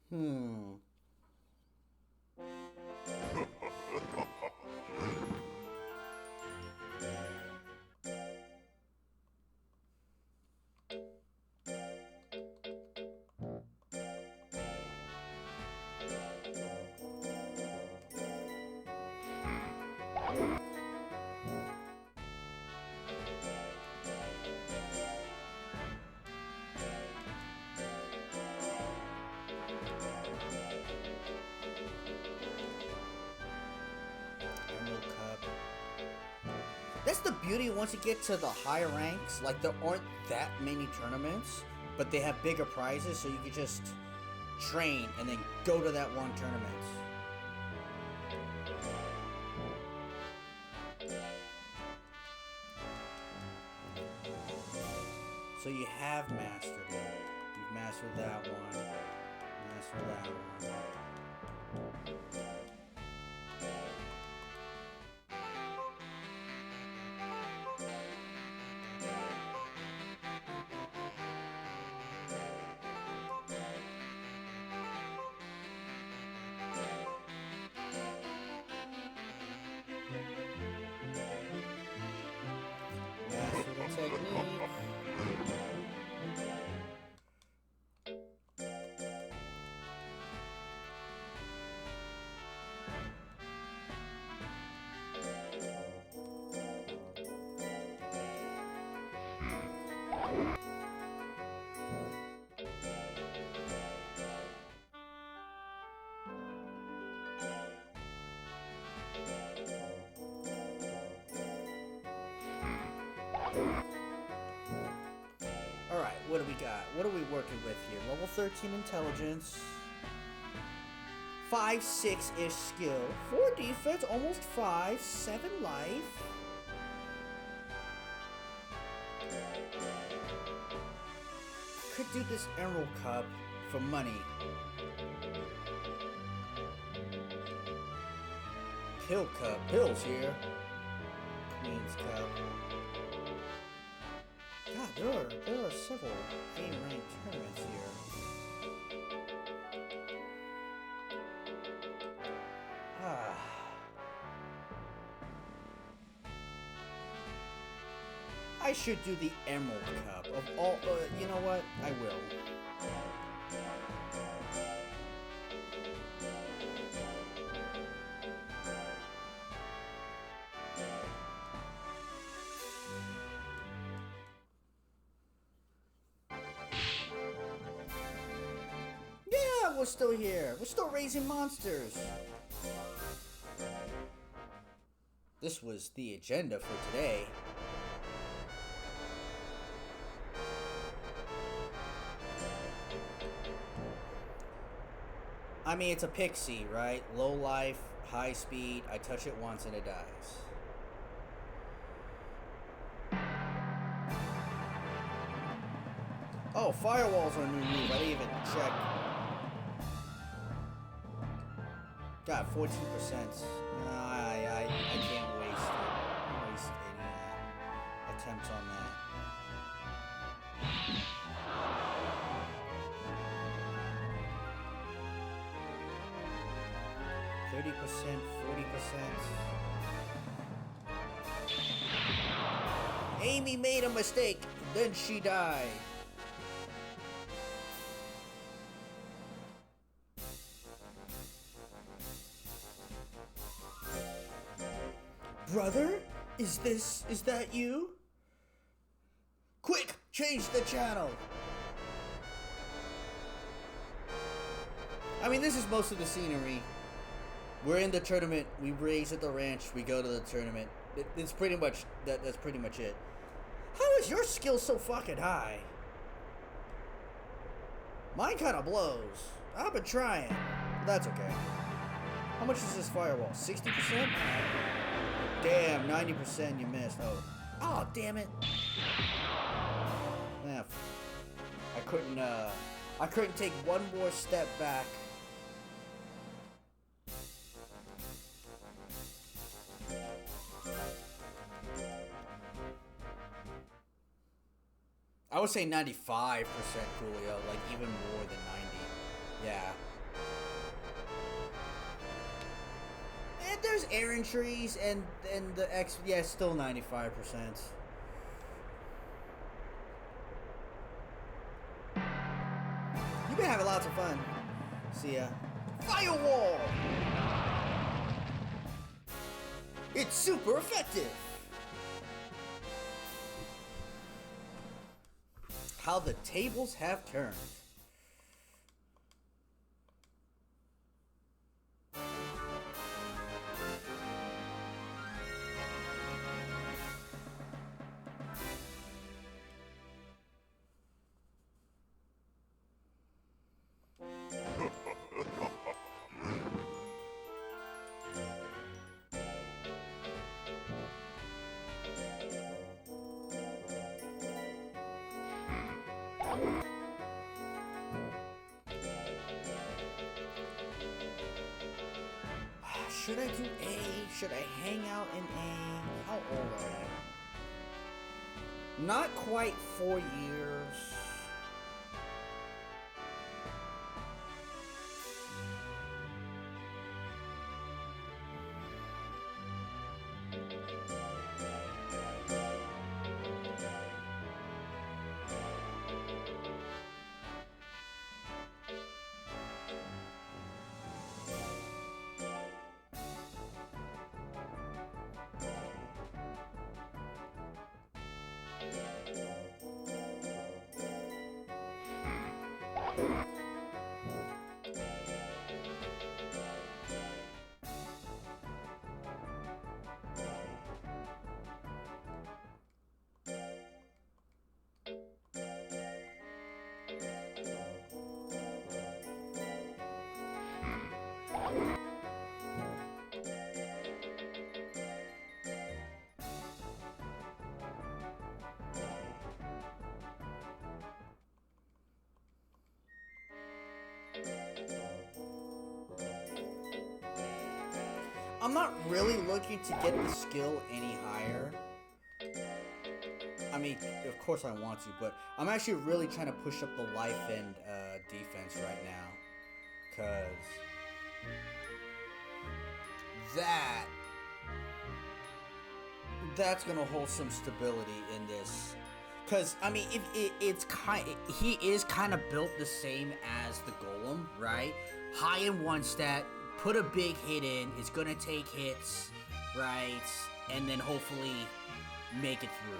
Hmm. Emerald Cup. That's the beauty once you get to the higher ranks. Like, there aren't that many tournaments, but they have bigger prizes, so you can just train and then go to that one tournament. So you have mastered it. You've mastered that one. Mastered that one. Master the technique. Alright, what do we got? What are we working with here? Level 13 intelligence. 5, 6-ish skill. 4 defense, almost 5. 7 life. Could do this Emerald Cup for money. Pill Cup. Pills here. Queen's Cup. God, there are several A-ranked tournaments here. I should do the Emerald Cup of all. You know what? I will. Yeah, we're still here. We're still raising monsters. This was the agenda for today. I mean, it's a pixie, right? Low life, high speed. I touch it once and it dies. Oh, firewalls are a new move. I didn't even check. God, 14%. No, I can't waste any attempts on that. %, 40%. Amy made a mistake, then she died. Brother? Is that you? Quick, change the channel. I mean, this is most of the scenery. We're in the tournament. We race at the ranch. We go to the tournament. It's pretty much that's pretty much it. How is your skill so fucking high? Mine kind of blows. I've been trying. That's okay. How much is this firewall? 60%? Damn, 90% you missed. Oh, damn it. Yeah, I couldn't take one more step back. I would say 95% Coolio, like even more than 90. Yeah. And there's errantries and the X, yeah, still 95%. You've been having lots of fun. See ya. Firewall! It's super effective! How the tables have turned. Should I do A? Should I hang out in A? How old are I? Not quite 4 years. I'm not really looking to get the skill any higher. I mean, of course I want to, but I'm actually really trying to push up the life and defense right now. Because that's gonna hold some stability in this. Cause I mean, he is kind of built the same as the Golem, right? High in one stat, put a big hit in, is gonna take hits, right? And then hopefully make it through.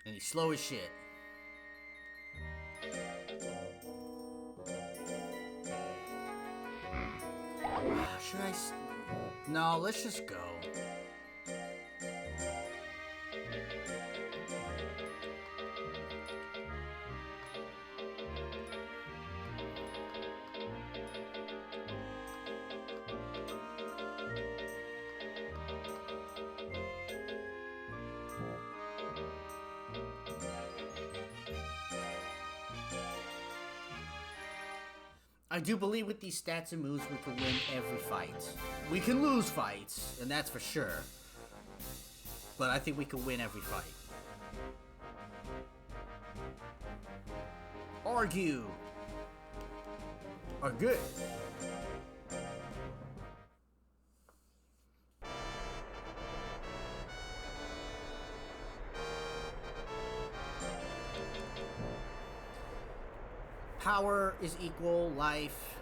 And he's slow as shit. Should I? No, let's just go. I do believe with these stats and moves we can win every fight. We can lose fights, and that's for sure. But I think we can win every fight. Argue. Are good. Power is equal, life,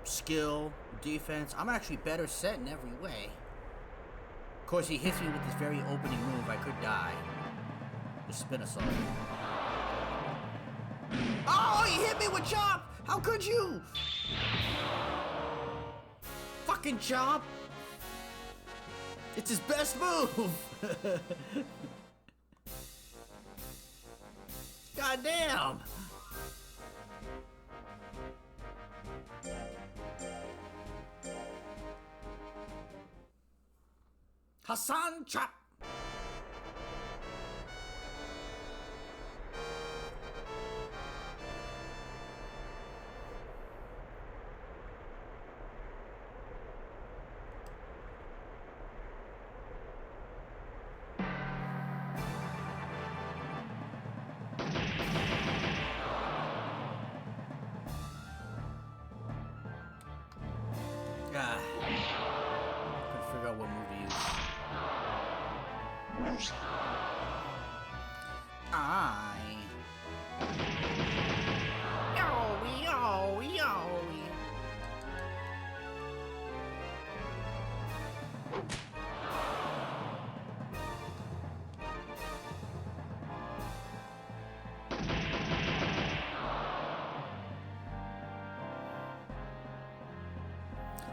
skill, defense. I'm actually better set in every way. Of course, he hits me with this very opening move. I could die. The spin assault. Oh, he hit me with chop! How could you? Fucking chop! It's his best move! God damn! Hassan Chop! Couldn't figure out what move to use.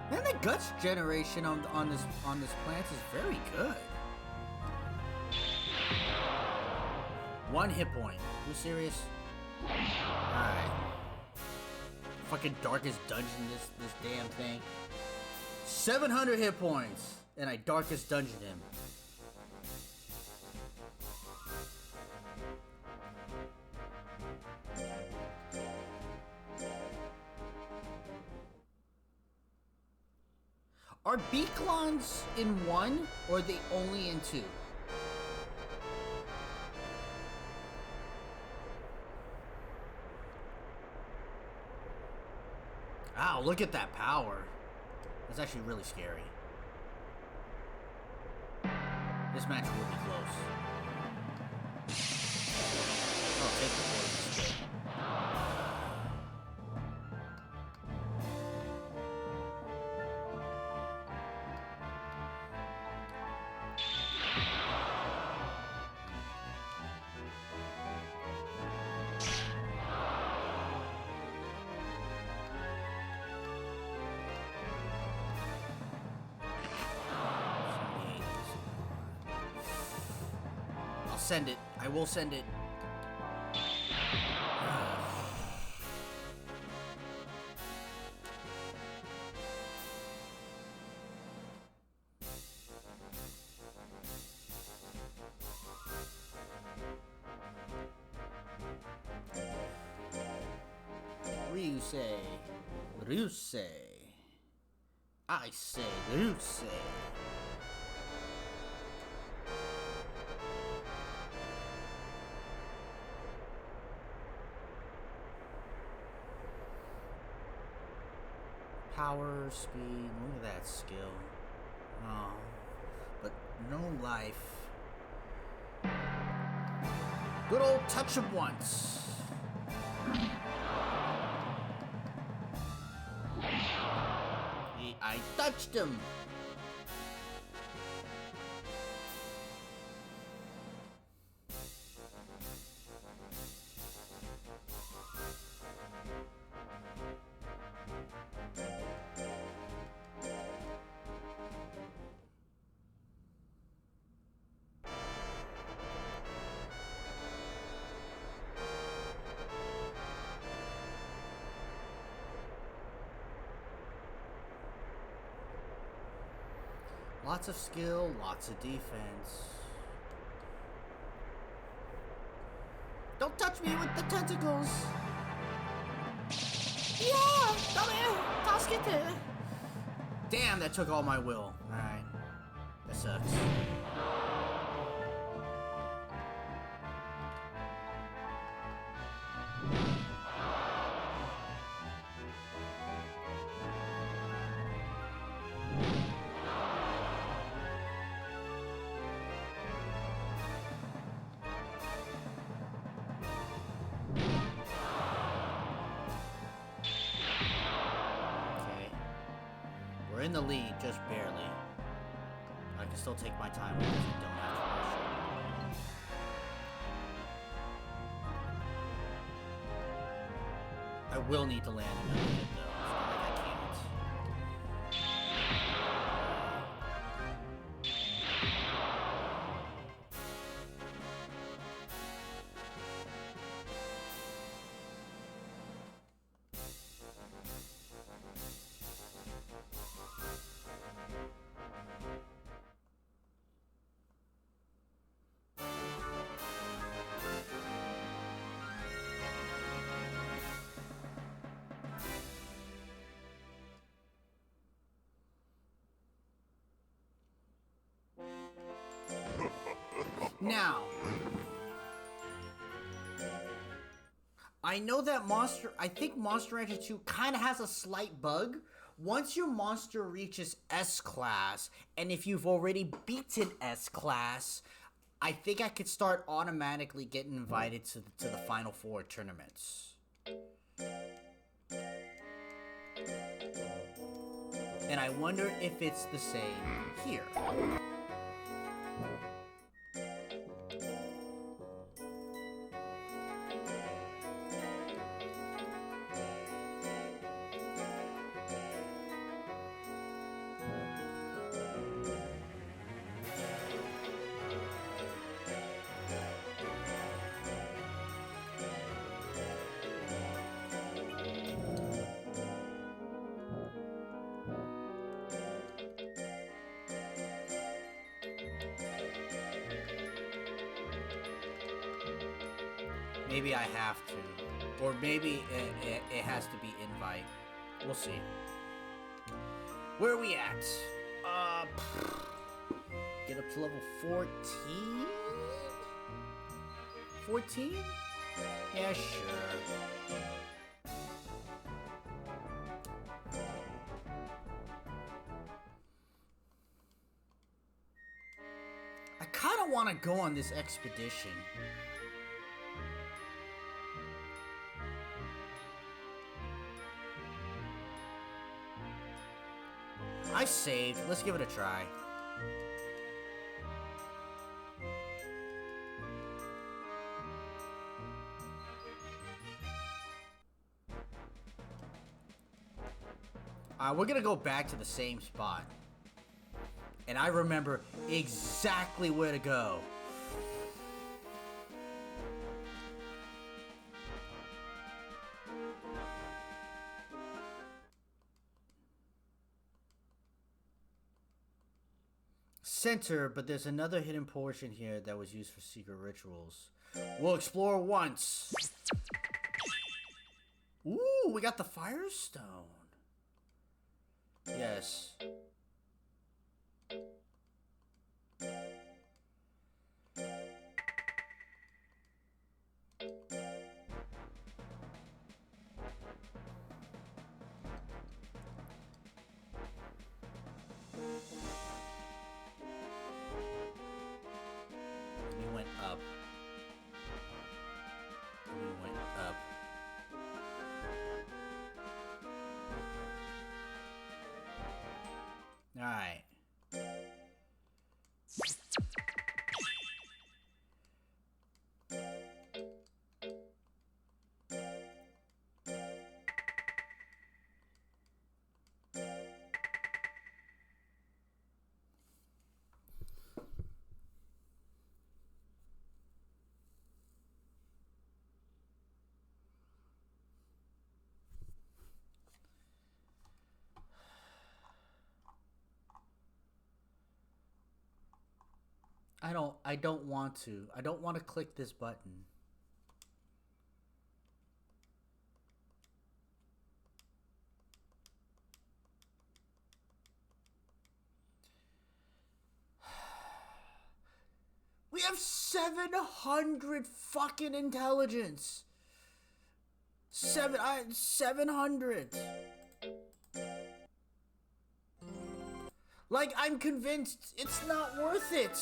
Man, the guts generation on this plant is very good. 1 hit point. You serious? Alright. Fucking darkest dungeon this damn thing. 700 hit points. And I darkest dungeon him. Are Beaklons in 1 or are they only in 2? Wow, look at that power. That's actually really scary. This match will be close. Oh, take the poison. Send it. I will send it. Ryusei. I say Ryusei. Power, speed, look at that skill. Oh, but no life. Good old touch him once. I touched him. Lots of skill, lots of defense. Don't touch me with the tentacles! Yeah! Dame! Tasukete! Damn, that took all my will. Alright. That sucks. We're in the lead, just barely. I can still take my time with this and don't have to rush. I will need to land another hit though. It's not like I can't. Now, I know that I think Monster Rancher 2 kind of has a slight bug. Once your monster reaches S-Class, and if you've already beaten S-Class, I think I could start automatically getting invited to the Final Four tournaments. And I wonder if it's the same here. Maybe I have to. Or maybe it has to be invite. We'll see. Where are we at? Get up to level 14? 14? Yeah, sure. I kind of want to go on this expedition. I saved. Let's give it a try. We're gonna go back to the same spot. And I remember exactly where to go. Center, but there's another hidden portion here that was used for secret rituals. We'll explore once. Ooh, we got the Firestone. Yes. I don't want to. I don't want to click this button. We have 700 fucking intelligence. 700. Like, I'm convinced it's not worth it.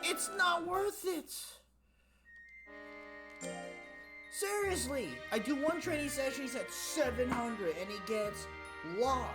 It's not worth it. Seriously, I do one training session, he's at 700, and he gets lost.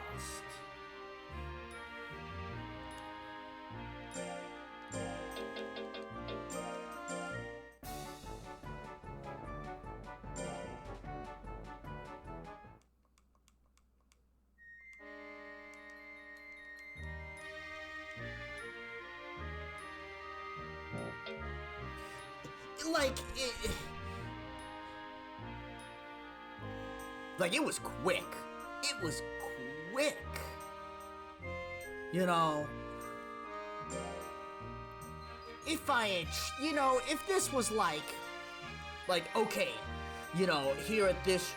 Like, it was quick. It was quick. You know, if I had, if this was like, okay, here at this,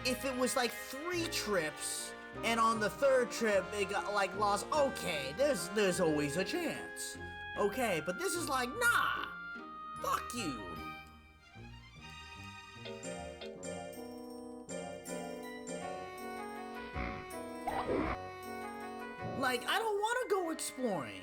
if it was like 3 trips, and on the 3rd trip it got like lost, okay, there's always a chance. Okay, but this is like, nah, fuck you. Like, I don't want to go exploring.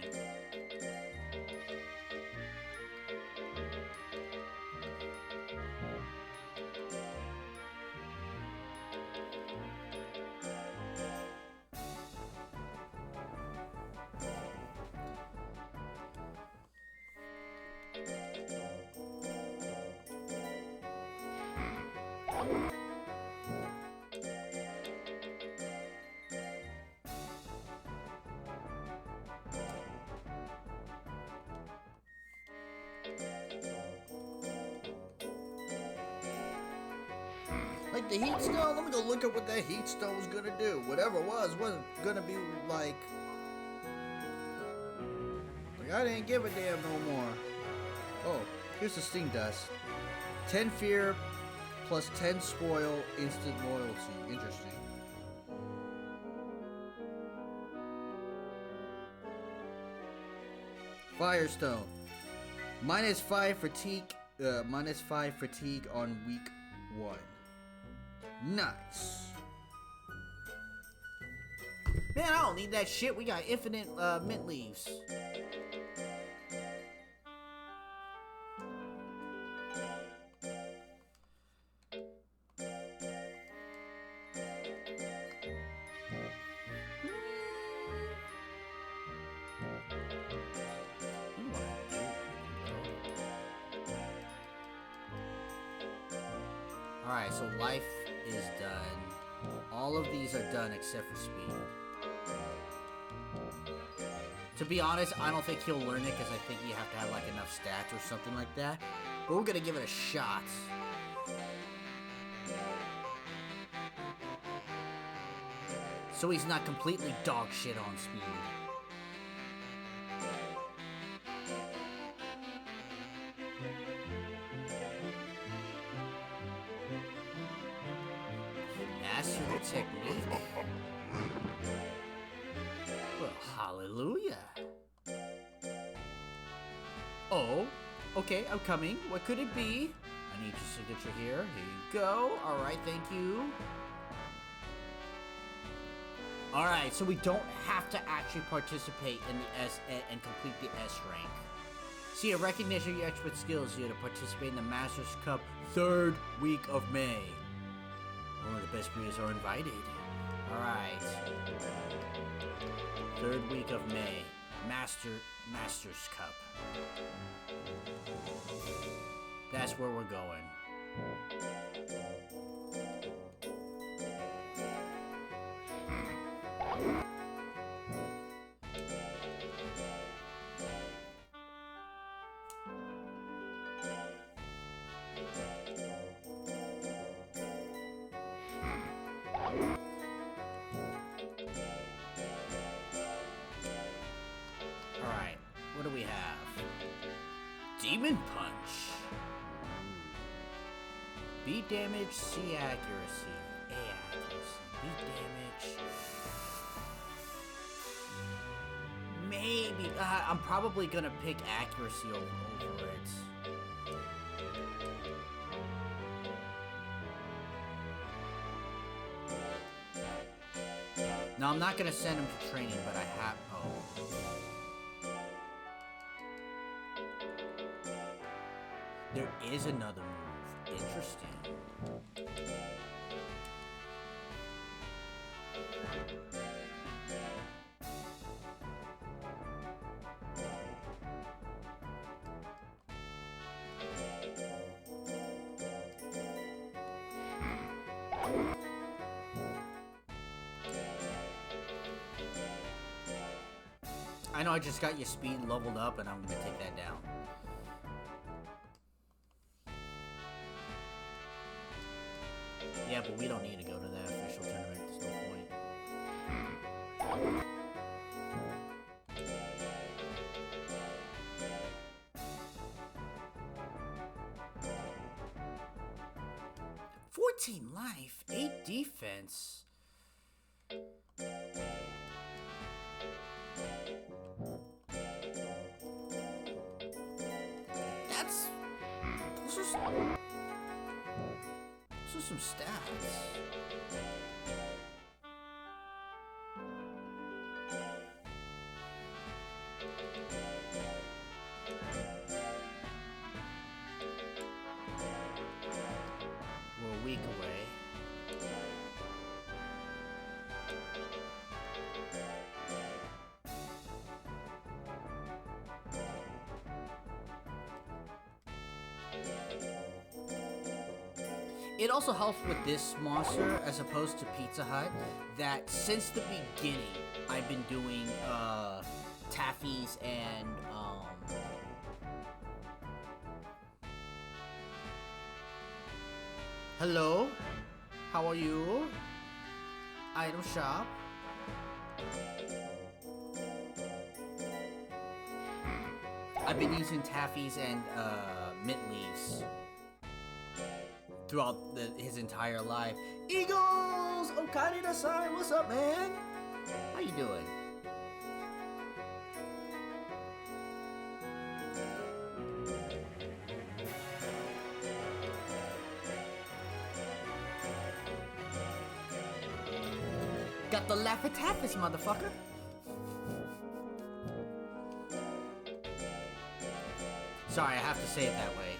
Like, the heat stone, let me go look at what that heat stone was gonna do. Whatever it was, wasn't gonna be like I didn't give a damn no more. Oh, here's the sting dust. 10 fear plus 10 spoil, instant loyalty. Interesting. Firestone. -5 fatigue. -5 fatigue on week 1. Nice. Man, I don't need that shit. We got infinite mint leaves. Alright, so life is done. All of these are done except for speed. To be honest, I don't think he'll learn it because I think you have to have like enough stats or something like that. But we're gonna give it a shot. So he's not completely dog shit on speed. Master the technique. Well, hallelujah. Oh, okay, I'm coming. What could it be? I need your signature here. Here you go. All right, thank you. All right, so we don't have to actually participate in the S and complete the S rank. See, a recognition of your expert skills here to participate in the Masters Cup 3rd week of May. Only the best players are invited. All right. 3rd week of May. Masters Cup. That's where we're going. Demon Punch. Beat damage, C accuracy. A accuracy. Beat damage. Maybe. I'm probably gonna pick accuracy over it. No, I'm not gonna send him to training, but I have. Oh. There is another move. Interesting. I know I just got your speed leveled up, and I'm gonna take that down. Yeah, but we don't need to go to that official tournament. There's no point. 14 life, 8 defense. Those are some stats. We're a week away. It also helps with this monster, as opposed to Pizza Hut, that since the beginning, I've been doing, Taffies and, Hello? How are you? Item shop. I've been using Taffies and, mint leaves throughout his entire life. Eagles! Okari Dasai, what's up, man? How you doing? Got the Laffy Taffys, motherfucker. Sorry, I have to say it that way.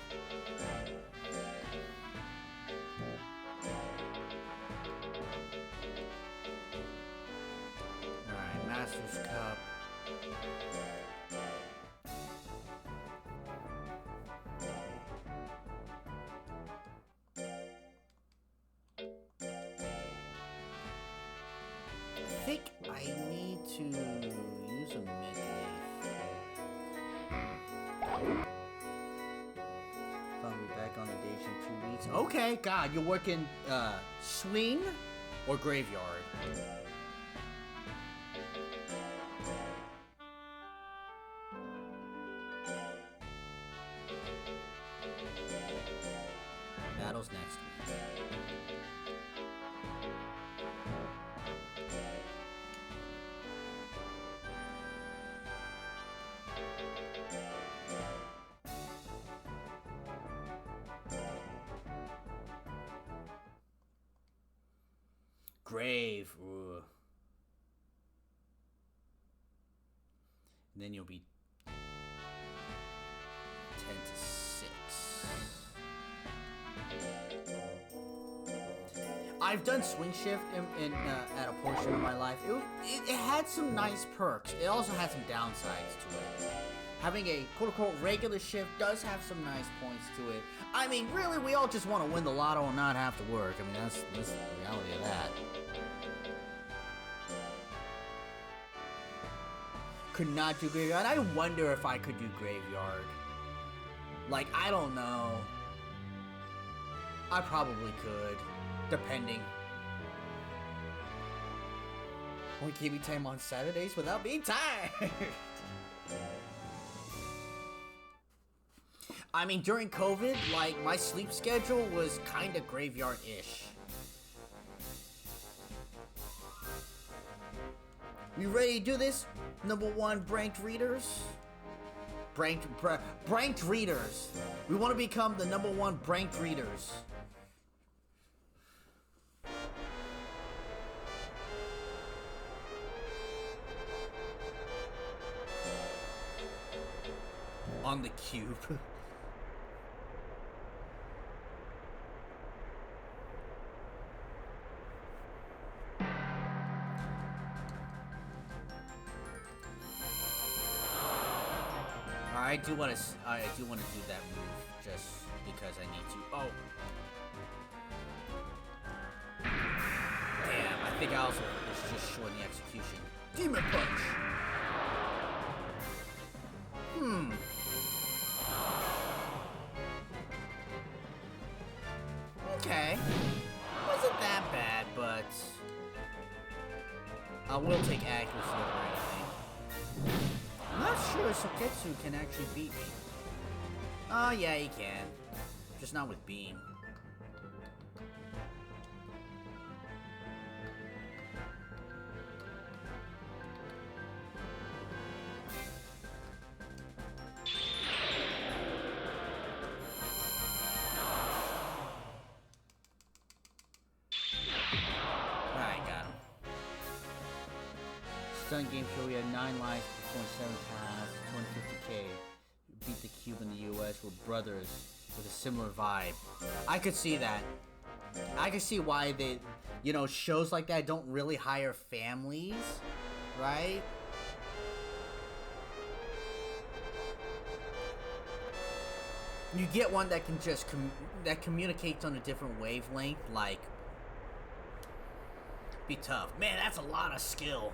Alright, Master's Cup. I think I need to use a mid leaf. I'll be back on the days in 2 weeks. Okay, God, you're working swing or graveyard? Battles next week. Grave. Ooh. And then you'll be 10 to 6. I've done swing shift at a portion of my life. It had some nice perks. It also had some downsides to it. Having a quote-unquote regular shift does have some nice points to it. I mean, really, we all just want to win the lotto and not have to work. I mean, that's the reality of that. Could not do graveyard. I wonder if I could do graveyard. Like, I don't know. I probably could, depending. Or give me time on Saturdays without being tired. I mean, during COVID, like, my sleep schedule was kinda graveyard-ish. You ready to do this? Number one, Branked Readers? Branked Readers. We want to become the number one Branked Readers. On the cube. I do want to do that move just because I need to. Oh. Damn, I think I also was just short in the execution. Demon Punch. Okay. Wasn't that bad, but I will take accuracy over anything. I'm not sure Soketsu can actually beat me. Oh, yeah, he can. Just not with Beam. Alright, got him. Stun game show, we had 9 lives, 2.7 tasks, 250k. Beat the cube in the US with brothers with a similar vibe. I could see that. I could see why they, you know, shows like that don't really hire families, right? You get one that can just that communicates on a different wavelength, like, be tough. Man, that's a lot of skill.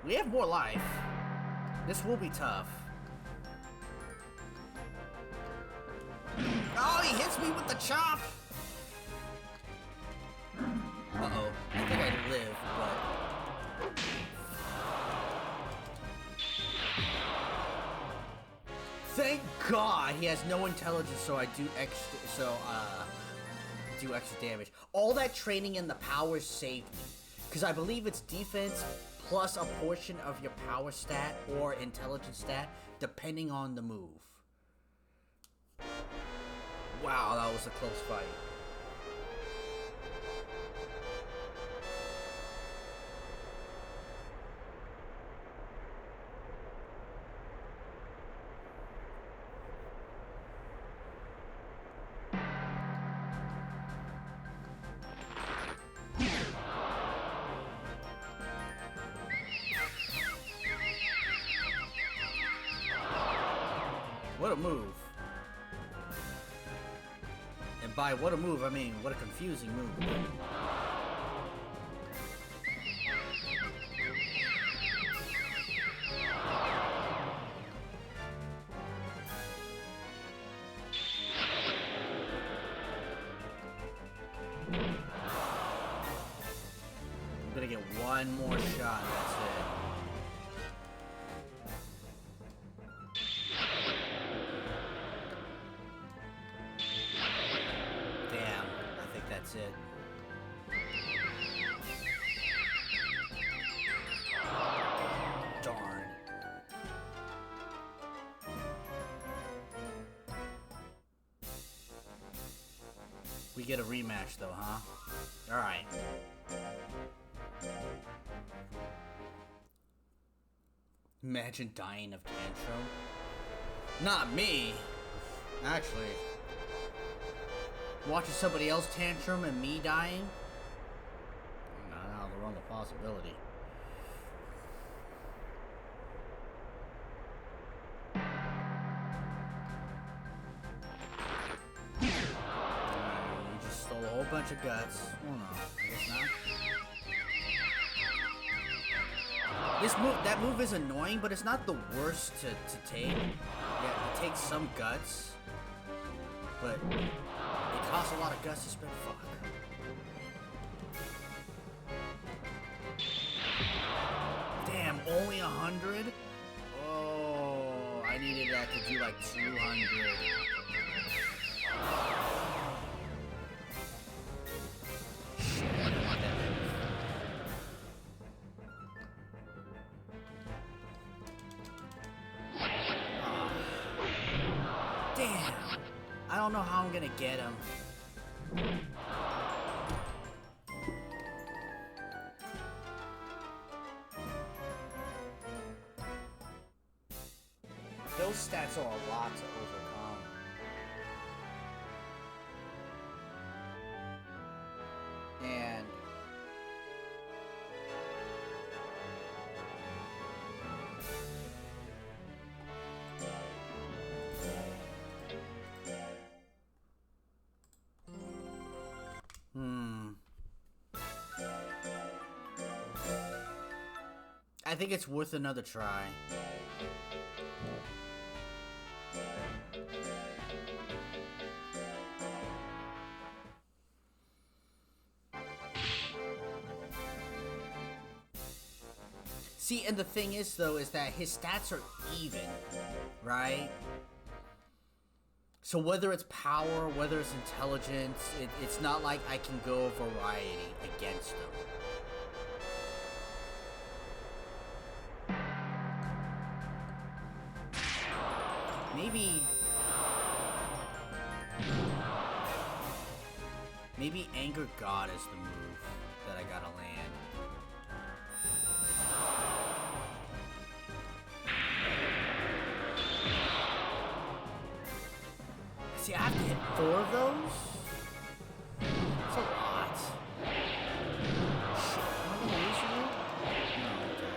We have more life. This will be tough. Oh, he hits me with the chop! Uh-oh. I think I live, but... Thank God he has no intelligence, so I do extra... do extra damage. All that training in the powers saved me. Because I believe it's defense plus a portion of your power stat or intelligence stat, depending on the move. Wow, that was a close fight. What a move. And by what a move, I mean what a confusing move. I'm gonna get one more shot, that's it. That's it. Darn. We get a rematch though, huh? Alright. Imagine dying of tantrum. Not me. Actually. Watching somebody else tantrum and me dying? Not out of the realm of possibility. You just stole a whole bunch of guts. Oh no, I guess not. This move, that move is annoying, but it's not the worst to take. Yeah, it takes some guts, but it costs a lot of guts to spend. Fuck. Damn, only 100? Oh, I that to do like 200. Shit, I don't want that move. Damn! I don't know how I'm gonna get him. Those stats are a lot to overcome. And I think it's worth another try. See, and the thing is, though, is that his stats are even, right? So whether it's power, whether it's intelligence, it's not like I can go variety against him. Maybe Anger God is the move that I gotta land. See, I have to hit 4 of those? That's a lot. Shit, am I gonna lose you? No,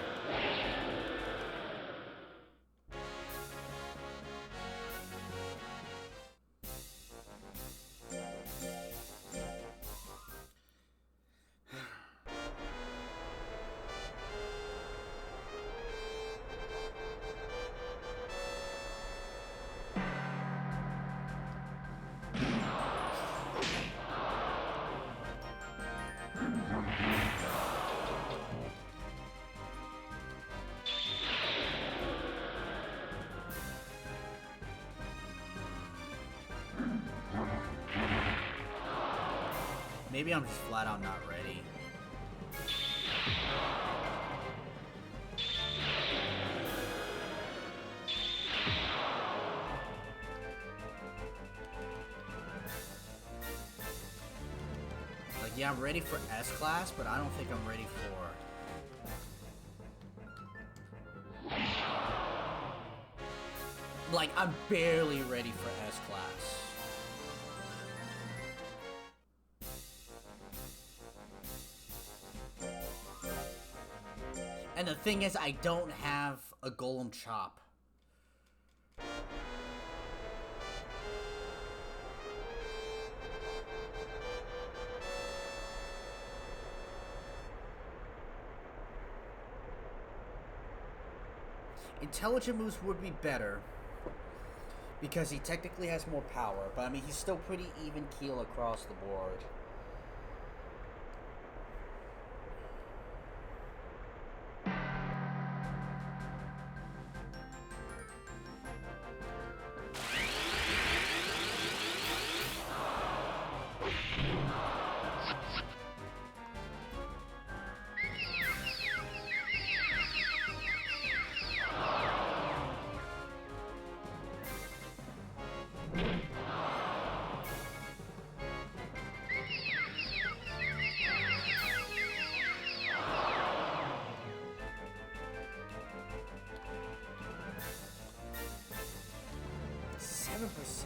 maybe I'm just flat out not ready. Like, yeah, I'm ready for S-Class, but I don't think I'm ready for... Like, I'm barely ready for S-Class. And the thing is, I don't have a Golem Chop. Intelligent moves would be better, because he technically has more power, but I mean, he's still pretty even keel across the board.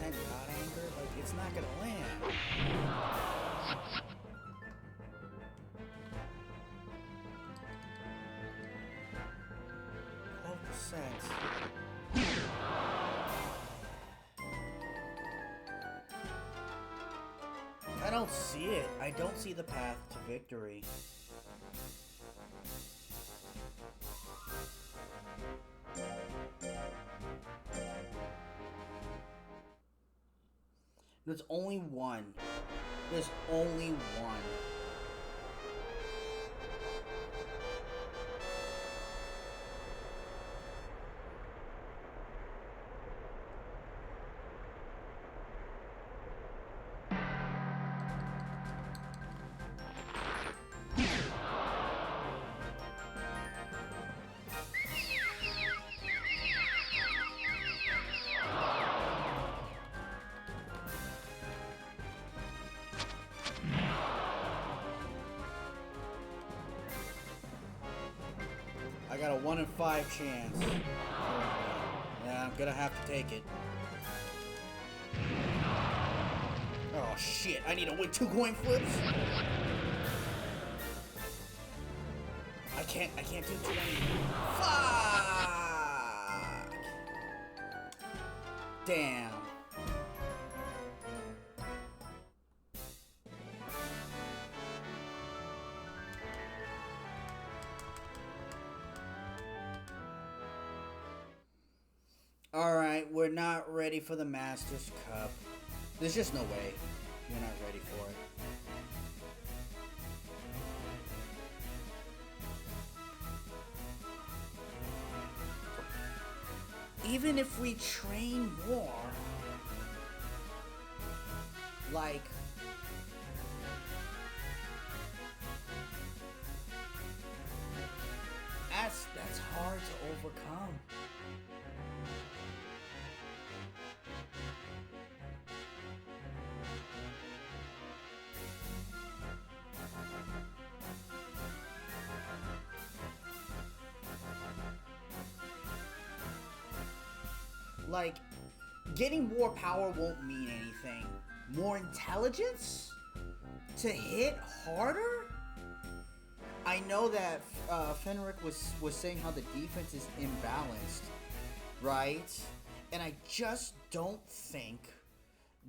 God Anger, like, it's not gonna land. 12%. I don't see it. I don't see the path to victory. There's only one. There's only one. got a 1 in 5 chance. Yeah, I'm gonna have to take it. Oh shit, I need to win 2 coin flips. I can't do 20. Fuck! Damn. Alright, we're not ready for the Masters Cup. There's just no way we're not ready for it. Even if we train more, like, that's hard to overcome. Like, getting more power won't mean anything. More intelligence? To hit harder? I know that Fenric was saying how the defense is imbalanced, right? And I just don't think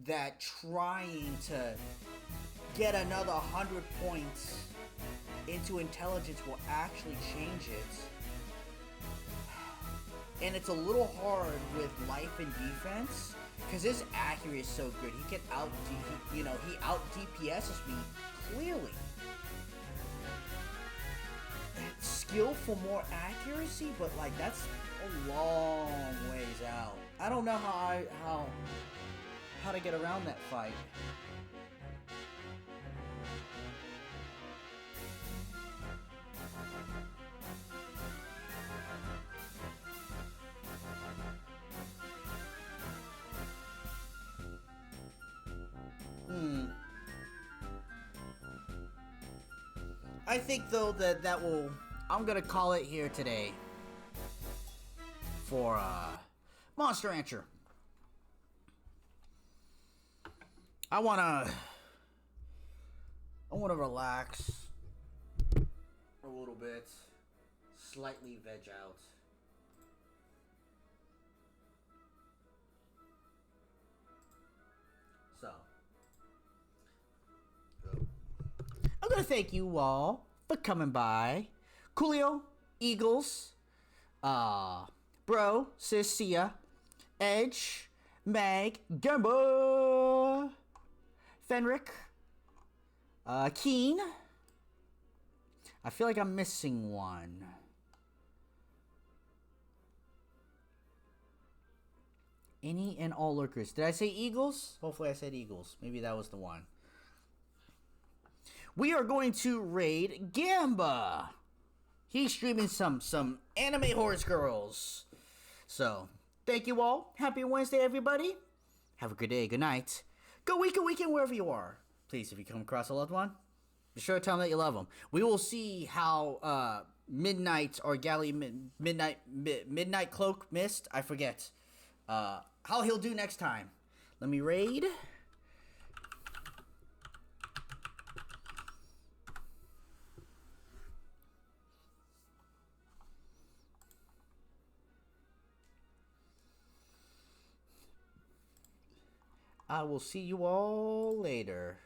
that trying to get another 100 points into intelligence will actually change it. And it's a little hard with life and defense because his accuracy is so good. He can he out DPSs me clearly. Skill for more accuracy, but like that's a long ways out. I don't know how to get around that fight. I think though that will. I'm gonna call it here today for Monster Rancher. I wanna relax a little bit, slightly veg out. So I'm gonna thank you all for coming by. Coolio, Eagles, Bro, Sia, Edge, Mag, Gamba, Fenric, Keen. I feel like I'm missing one. Any and all lurkers. Did I say Eagles? Hopefully I said Eagles. Maybe that was the one. We are going to raid Gamba. He's streaming some anime horse girls. So, thank you all. Happy Wednesday, everybody. Have a good day. Good night. Go weekend wherever you are. Please, if you come across a loved one, be sure to tell them that you love them. We will see how Midnight or Galley Midnight Cloak Mist, I forget, how he'll do next time. Let me raid. I will see you all later.